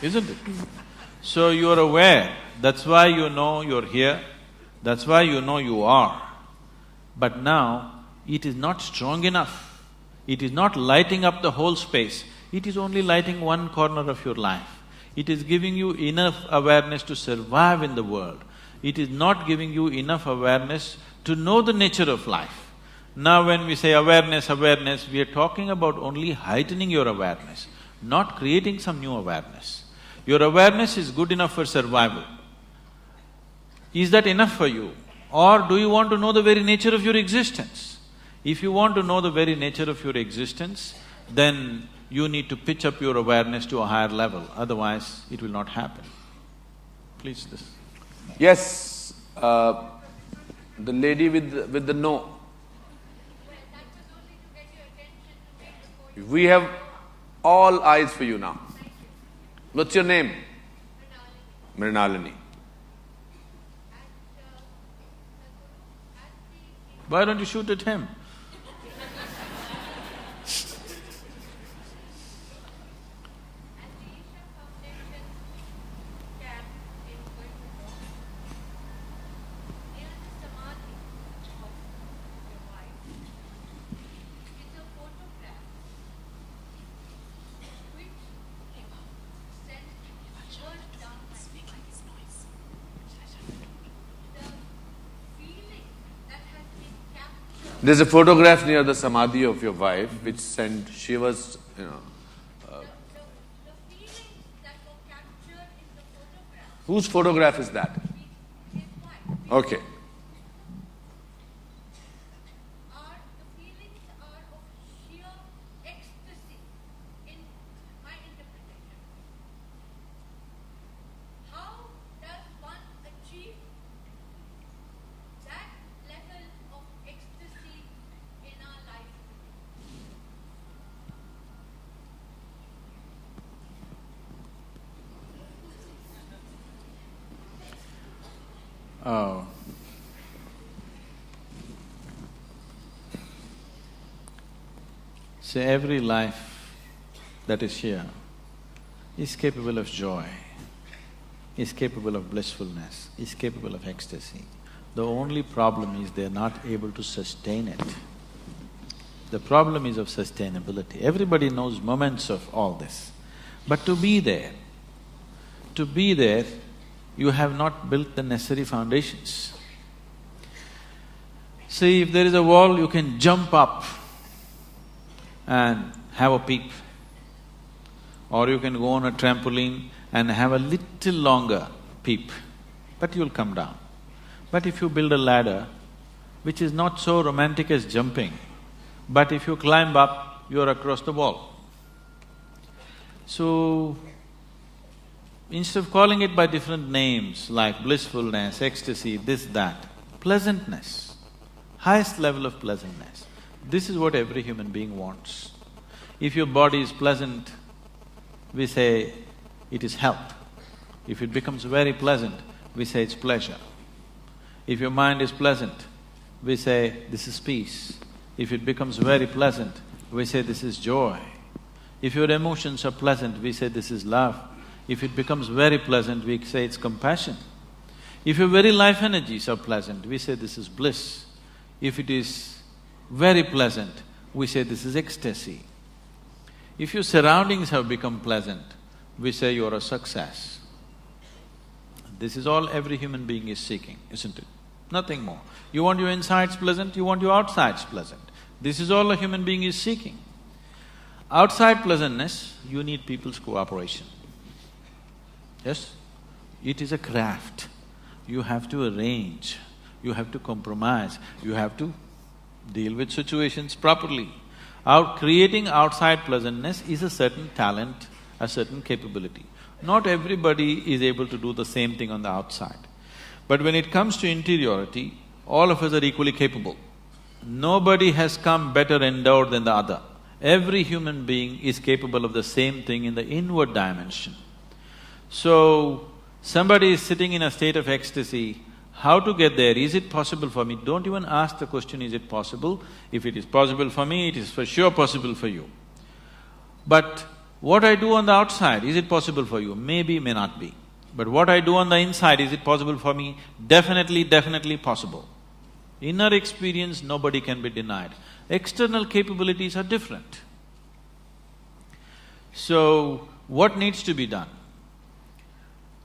Isn't it? So you are aware, that's why you know you're here, that's why you know you are. But now, it is not strong enough. It is not lighting up the whole space, it is only lighting one corner of your life. It is giving you enough awareness to survive in the world. It is not giving you enough awareness to know the nature of life. Now when we say awareness, we are talking about only heightening your awareness, not creating some new awareness. Your awareness is good enough for survival. Is that enough for you? Or do you want to know the very nature of your existence? If you want to know the very nature of your existence, then you need to pitch up your awareness to a higher level, otherwise it will not happen. Please, this. Yes, the lady with the no. We have all eyes for you now. What's your name? Mrinalini. Why don't you shoot at him? There's a photograph near the samadhi of your wife which sent shivers, Whose photograph is that? Okay. Oh. So every life that is here is capable of joy, is capable of blissfulness, is capable of ecstasy. The only problem is they're not able to sustain it. The problem is of sustainability. Everybody knows moments of all this. But to be there, you have not built the necessary foundations. See, if there is a wall, you can jump up and have a peep. Or you can go on a trampoline and have a little longer peep, but you'll come down. But if you build a ladder, which is not so romantic as jumping, but if you climb up, you're across the wall. So, instead of calling it by different names like blissfulness, ecstasy, this, that, pleasantness, highest level of pleasantness. This is what every human being wants. If your body is pleasant, we say it is health. If it becomes very pleasant, we say it's pleasure. If your mind is pleasant, we say this is peace. If it becomes very pleasant, we say this is joy. If your emotions are pleasant, we say this is love. If it becomes very pleasant, we say it's compassion. If your very life energies are pleasant, we say this is bliss. If it is very pleasant, we say this is ecstasy. If your surroundings have become pleasant, we say you're a success. This is all every human being is seeking, isn't it? Nothing more. You want your insides pleasant, you want your outsides pleasant. This is all a human being is seeking. Outside pleasantness, you need people's cooperation. Yes? It is a craft. You have to arrange, you have to compromise, you have to deal with situations properly. Creating outside pleasantness is a certain talent, a certain capability. Not everybody is able to do the same thing on the outside. But when it comes to interiority, all of us are equally capable. Nobody has come better endowed than the other. Every human being is capable of the same thing in the inward dimension. So, somebody is sitting in a state of ecstasy, how to get there? Is it possible for me? Don't even ask the question, is it possible? If it is possible for me, it is for sure possible for you. But what I do on the outside, is it possible for you? Maybe, may not be. But what I do on the inside, is it possible for me? Definitely, definitely possible. Inner experience, nobody can be denied. External capabilities are different. So, what needs to be done?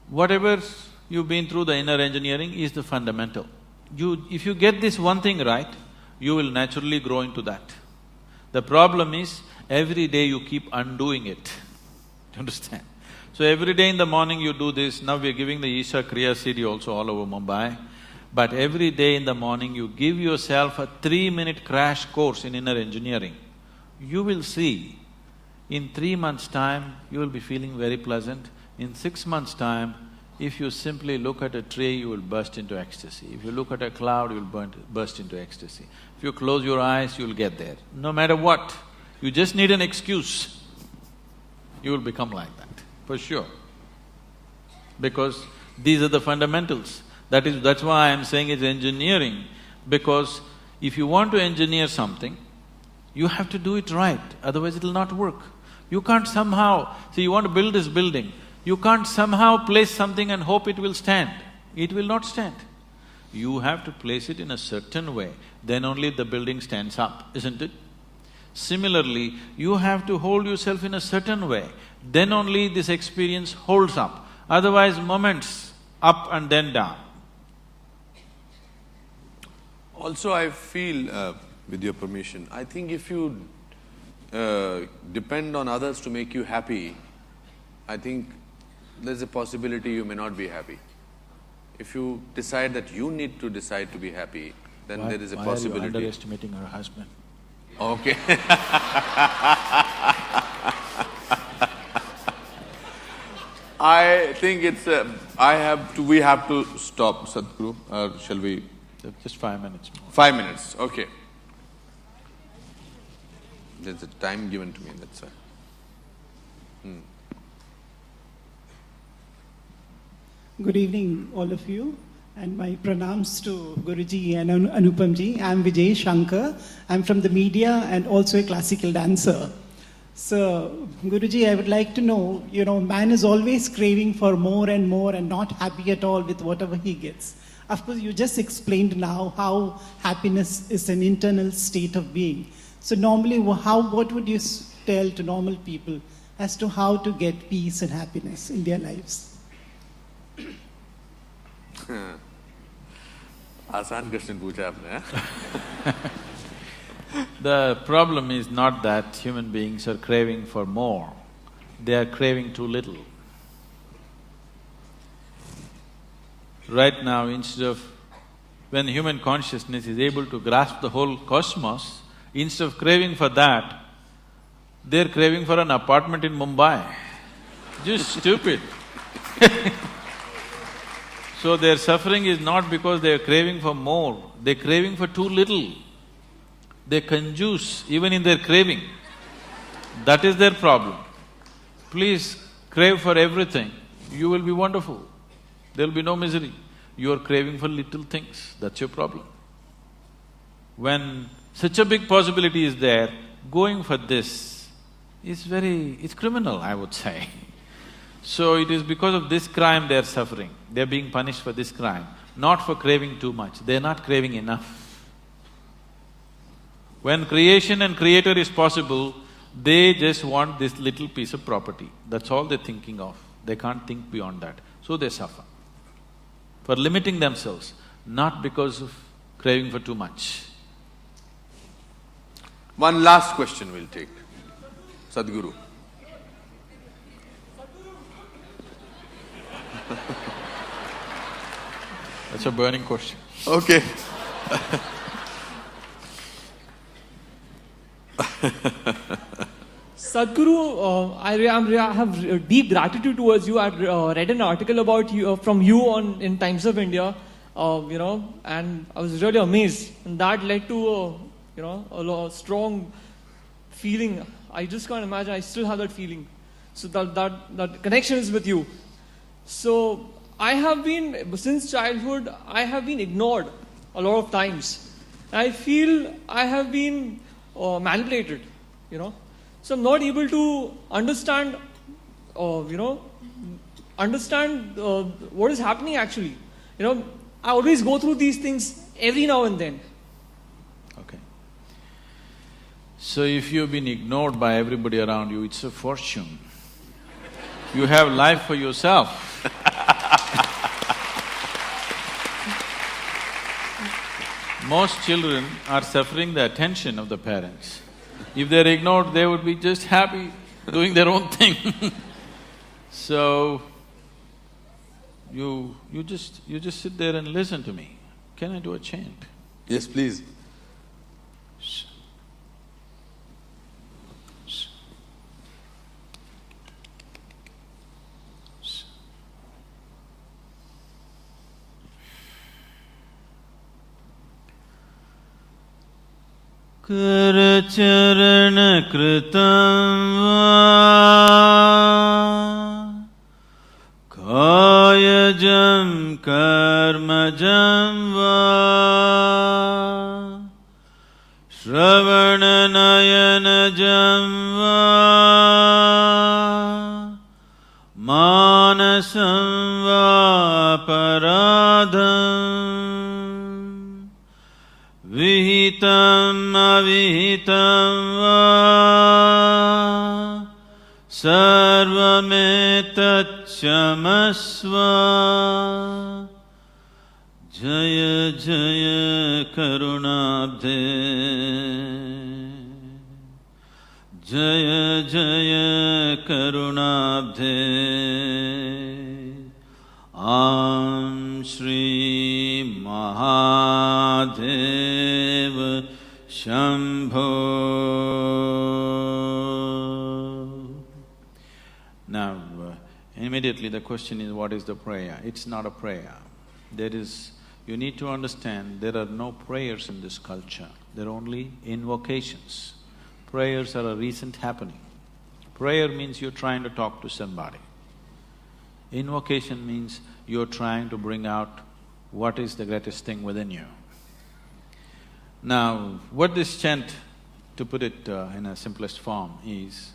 Whatever you've been through, the inner engineering is the fundamental. If you get this one thing right, you will naturally grow into that. The problem is, every day you keep undoing it. Do you understand? So every day in the morning you do this, now we're giving the Isha Kriya CD also all over Mumbai. But every day in the morning you give yourself a 3-minute crash course in inner engineering. You will see, in 3 months' time, you will be feeling very pleasant. In 6 months' time, if you simply look at a tree, you will burst into ecstasy. If you look at a cloud, you will burst into ecstasy. If you close your eyes, you will get there. No matter what, you just need an excuse. You will become like that, for sure. Because these are the fundamentals. That's why I'm saying it's engineering, because if you want to engineer something, you have to do it right, otherwise it'll not work. You can't somehow… See, you want to build this building, you can't somehow place something and hope it will stand. It will not stand. You have to place it in a certain way, then only the building stands up, isn't it? Similarly, you have to hold yourself in a certain way, then only this experience holds up. Otherwise, moments up and then down. Also, I feel, with your permission, I think if you depend on others to make you happy, I think there's a possibility you may not be happy. If you decide that you need to decide to be happy, then there is a possibility… Why are you underestimating her husband? Okay. I think it's… we have to stop, Sadhguru, or shall we… Just 5 minutes more. 5 minutes, okay. There's a time given to me, that's why. Good evening, all of you, and my pranams to Guruji and Anupamji. I'm Vijay Shankar. I'm from the media and also a classical dancer. So, Guruji, I would like to know, man is always craving for more and more and not happy at all with whatever he gets. Of course, you just explained now how happiness is an internal state of being. So normally, what would you tell to normal people as to how to get peace and happiness in their lives? आसान question पूछा आपने। The problem is not that human beings are craving for more, they are craving too little. Right now, instead of… when human consciousness is able to grasp the whole cosmos, instead of craving for that, they're craving for an apartment in Mumbai. Just stupid. So their suffering is not because they're craving for more, they're craving for too little. They conjuice even in their craving. That is their problem. Please crave for everything, you will be wonderful. There'll be no misery. You're craving for little things, that's your problem. When such a big possibility is there, going for this is it's criminal, I would say. So it is because of this crime they are suffering. They are being punished for this crime, not for craving too much. They are not craving enough. When creation and creator is possible, they just want this little piece of property. That's all they're thinking of. They can't think beyond that. So they suffer for limiting themselves, not because of craving for too much. One last question we'll take. Sadhguru. That's a burning question. Okay. Sadhguru, I have deep gratitude towards you. I read an article about you from you in Times of India, and I was really amazed. And that led to a strong feeling. I just can't imagine. I still have that feeling. So that connection is with you. So I have been, since childhood, I have been ignored a lot of times. I feel I have been manipulated, So I'm not able to understand, what is happening actually. I always go through these things every now and then. Okay. So if you've been ignored by everybody around you, it's a fortune. You have life for yourself. Most children are suffering the attention of the parents. If they're ignored, they would be just happy doing their own thing. So, you just sit there and listen to me. Can I do a chant? Yes, please. कर चरण कृतं वा कायजं कर्मजं वा श्रवणनयनजं वा मानसं वा अपराधम् विहितम् अविहितम् वा सर्वमेतच्छमस्व जय जय करुणाब्धे जय जय करुणाब्धे Am Shri Mahadev Shambho. Now, immediately the question is, what is the prayer? It's not a prayer. You need to understand, there are no prayers in this culture. There are only invocations. Prayers are a recent happening. Prayer means you're trying to talk to somebody. Invocation means you're trying to bring out what is the greatest thing within you. Now, what this chant, to put it in a simplest form, is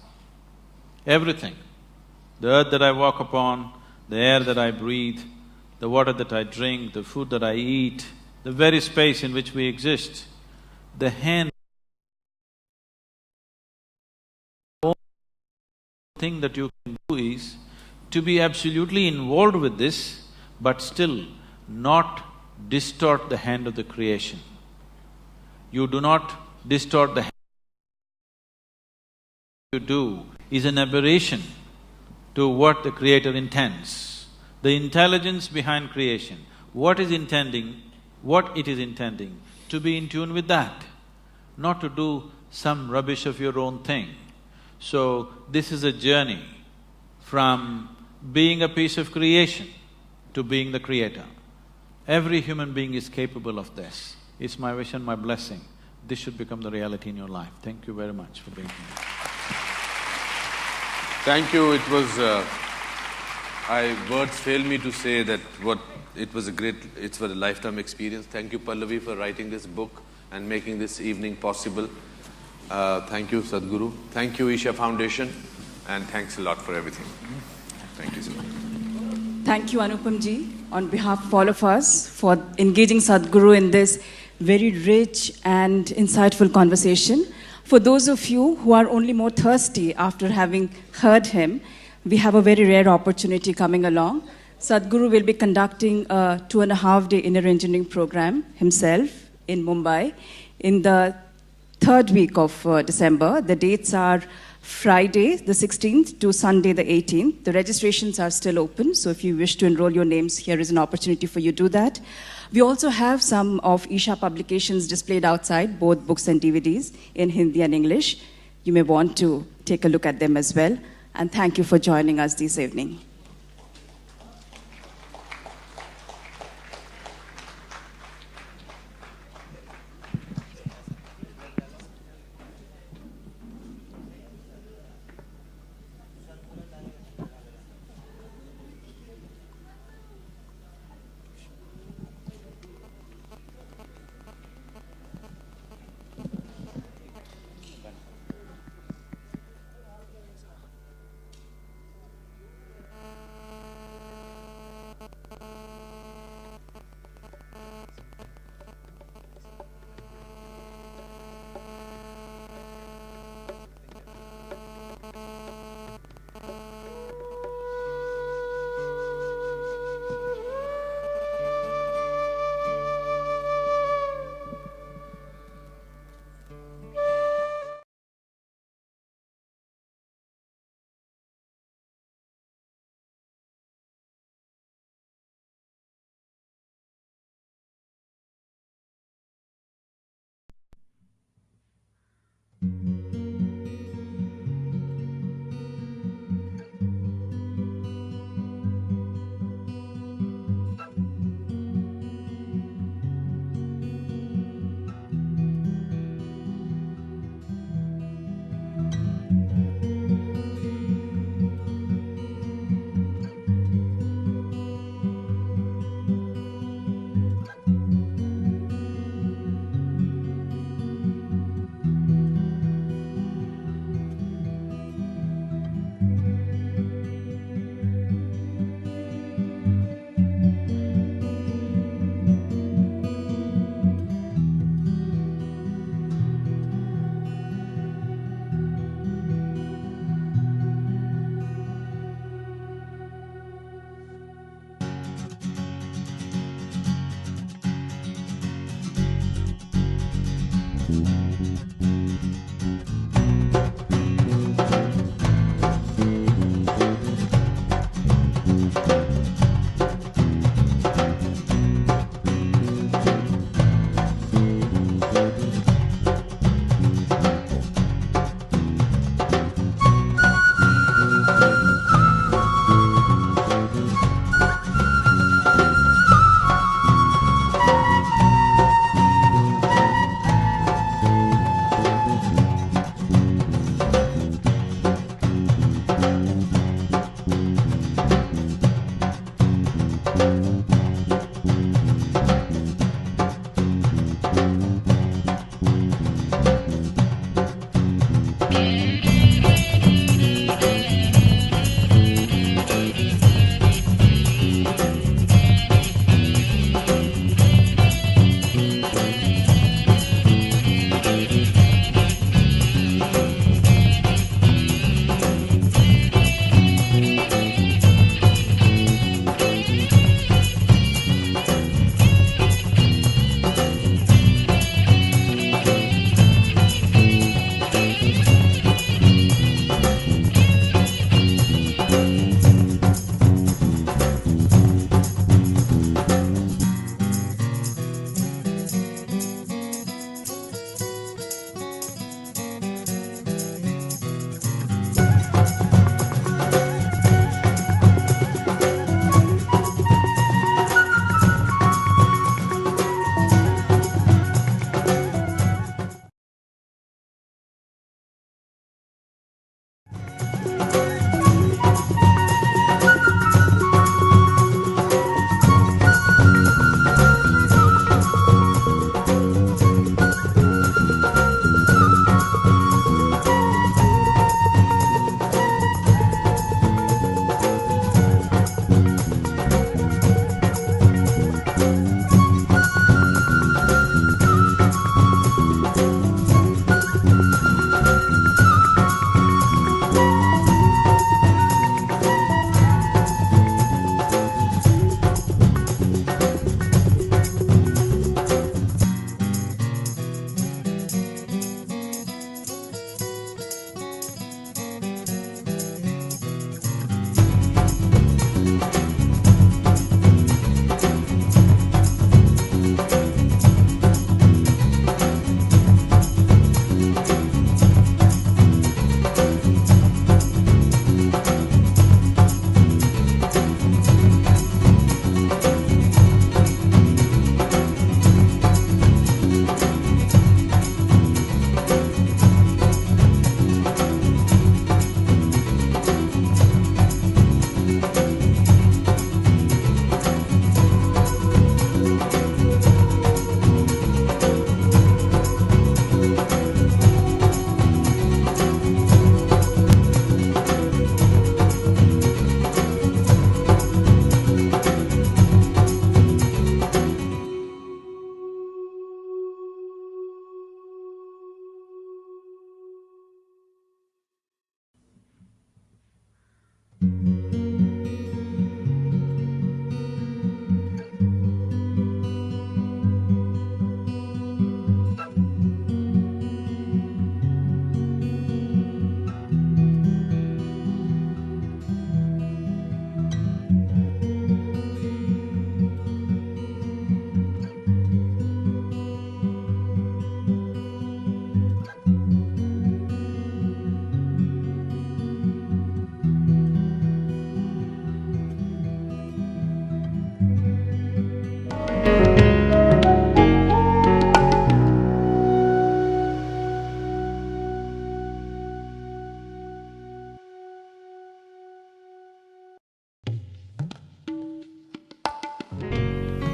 everything. The earth that I walk upon, the air that I breathe, the water that I drink, the food that I eat, the very space in which we exist, the hand… The only thing that you can do is to be absolutely involved with this, but still not distort the hand of the creation. You do not distort the hand. What you do is an aberration to what the Creator intends. The intelligence behind creation, what it is intending, to be in tune with that, not to do some rubbish of your own thing. So, this is a journey from being a piece of creation to being the creator. Every human being is capable of this. It's my wish and my blessing. This should become the reality in your life. Thank you very much for being here. Thank you. It was… words fail me to say that it was a lifetime experience. Thank you, Pallavi, for writing this book and making this evening possible. Thank you, Sadhguru. Thank you, Isha Foundation. And thanks a lot for everything. Thank you so much. Thank you, Anupam ji, on behalf of all of us for engaging Sadhguru in this very rich and insightful conversation. For those of you who are only more thirsty after having heard him, we have a very rare opportunity coming along. Sadhguru will be conducting a 2.5-day inner engineering program himself in Mumbai in the third week of December. The dates are Friday the 16th to Sunday the 18th. The registrations are still open, so if you wish to enroll your names, here is an opportunity for you to do that. We also have some of Isha publications displayed outside, both books and DVDs in Hindi and English. You may want to take a look at them as well. And thank you for joining us this evening.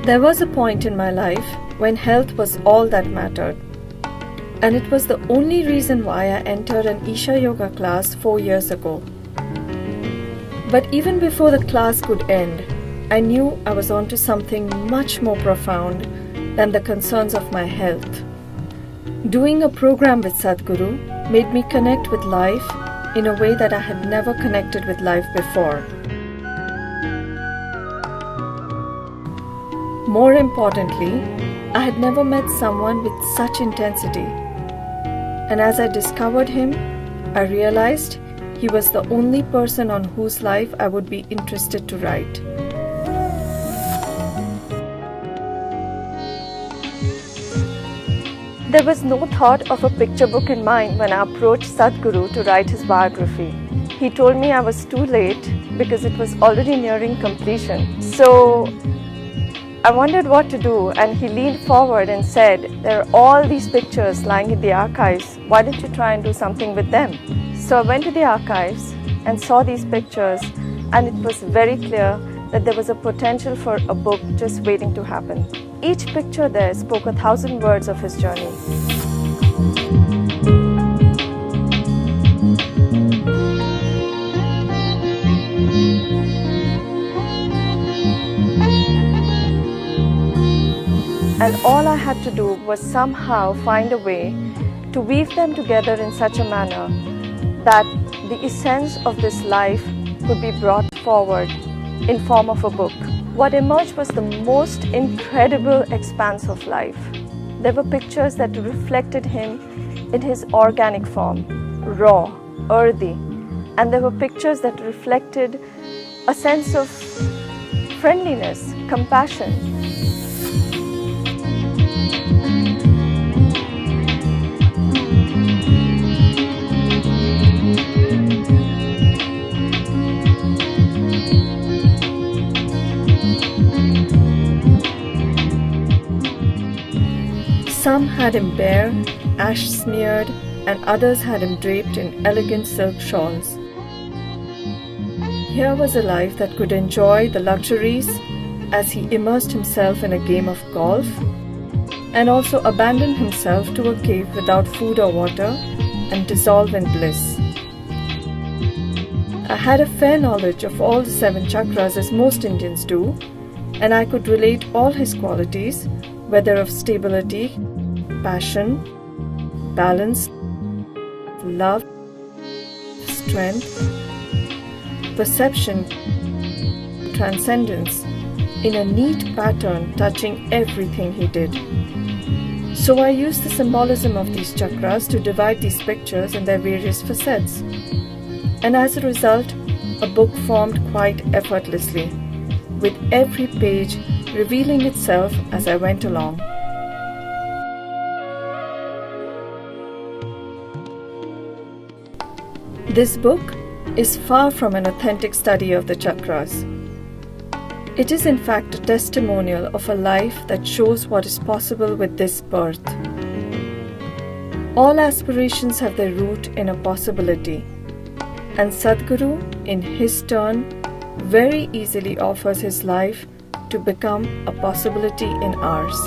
There was a point in my life when health was all that mattered. And it was the only reason why I entered an Isha Yoga class 4 years ago. But even before the class could end, I knew I was onto something much more profound than the concerns of my health. Doing a program with Sadhguru made me connect with life in a way that I had never connected with life before. More importantly, I had never met someone with such intensity. And as I discovered him, I realized he was the only person on whose life I would be interested to write. There was no thought of a picture book in mind when I approached Sadhguru to write his biography. He told me I was too late because it was already nearing completion. So I wondered what to do, and he leaned forward and said, "There are all these pictures lying in the archives. Why don't you try and do something with them?" So I went to the archives and saw these pictures, and it was very clear that there was a potential for a book just waiting to happen. Each picture there spoke 1,000 words of his journey. And all I had to do was somehow find a way to weave them together in such a manner that the essence of this life could be brought forward in form of a book. What emerged was the most incredible expanse of life. There were pictures that reflected him in his organic form, raw, earthy, and there were pictures that reflected a sense of friendliness, compassion. Some had him bare, ash-smeared, and others had him draped in elegant silk shawls. Here was a life that could enjoy the luxuries as he immersed himself in a game of golf and also abandon himself to a cave without food or water and dissolve in bliss. I had a fair knowledge of all the 7 chakras as most Indians do, and I could relate all his qualities, whether of stability, passion, balance, love, strength, perception, transcendence, in a neat pattern touching everything he did. So I used the symbolism of these chakras to divide these pictures in their various facets. And as a result, a book formed quite effortlessly, with every page revealing itself as I went along. This book is far from an authentic study of the chakras. It is in fact a testimonial of a life that shows what is possible with this birth. All aspirations have their root in a possibility, and Sadhguru, in his turn, very easily offers his life to become a possibility in ours.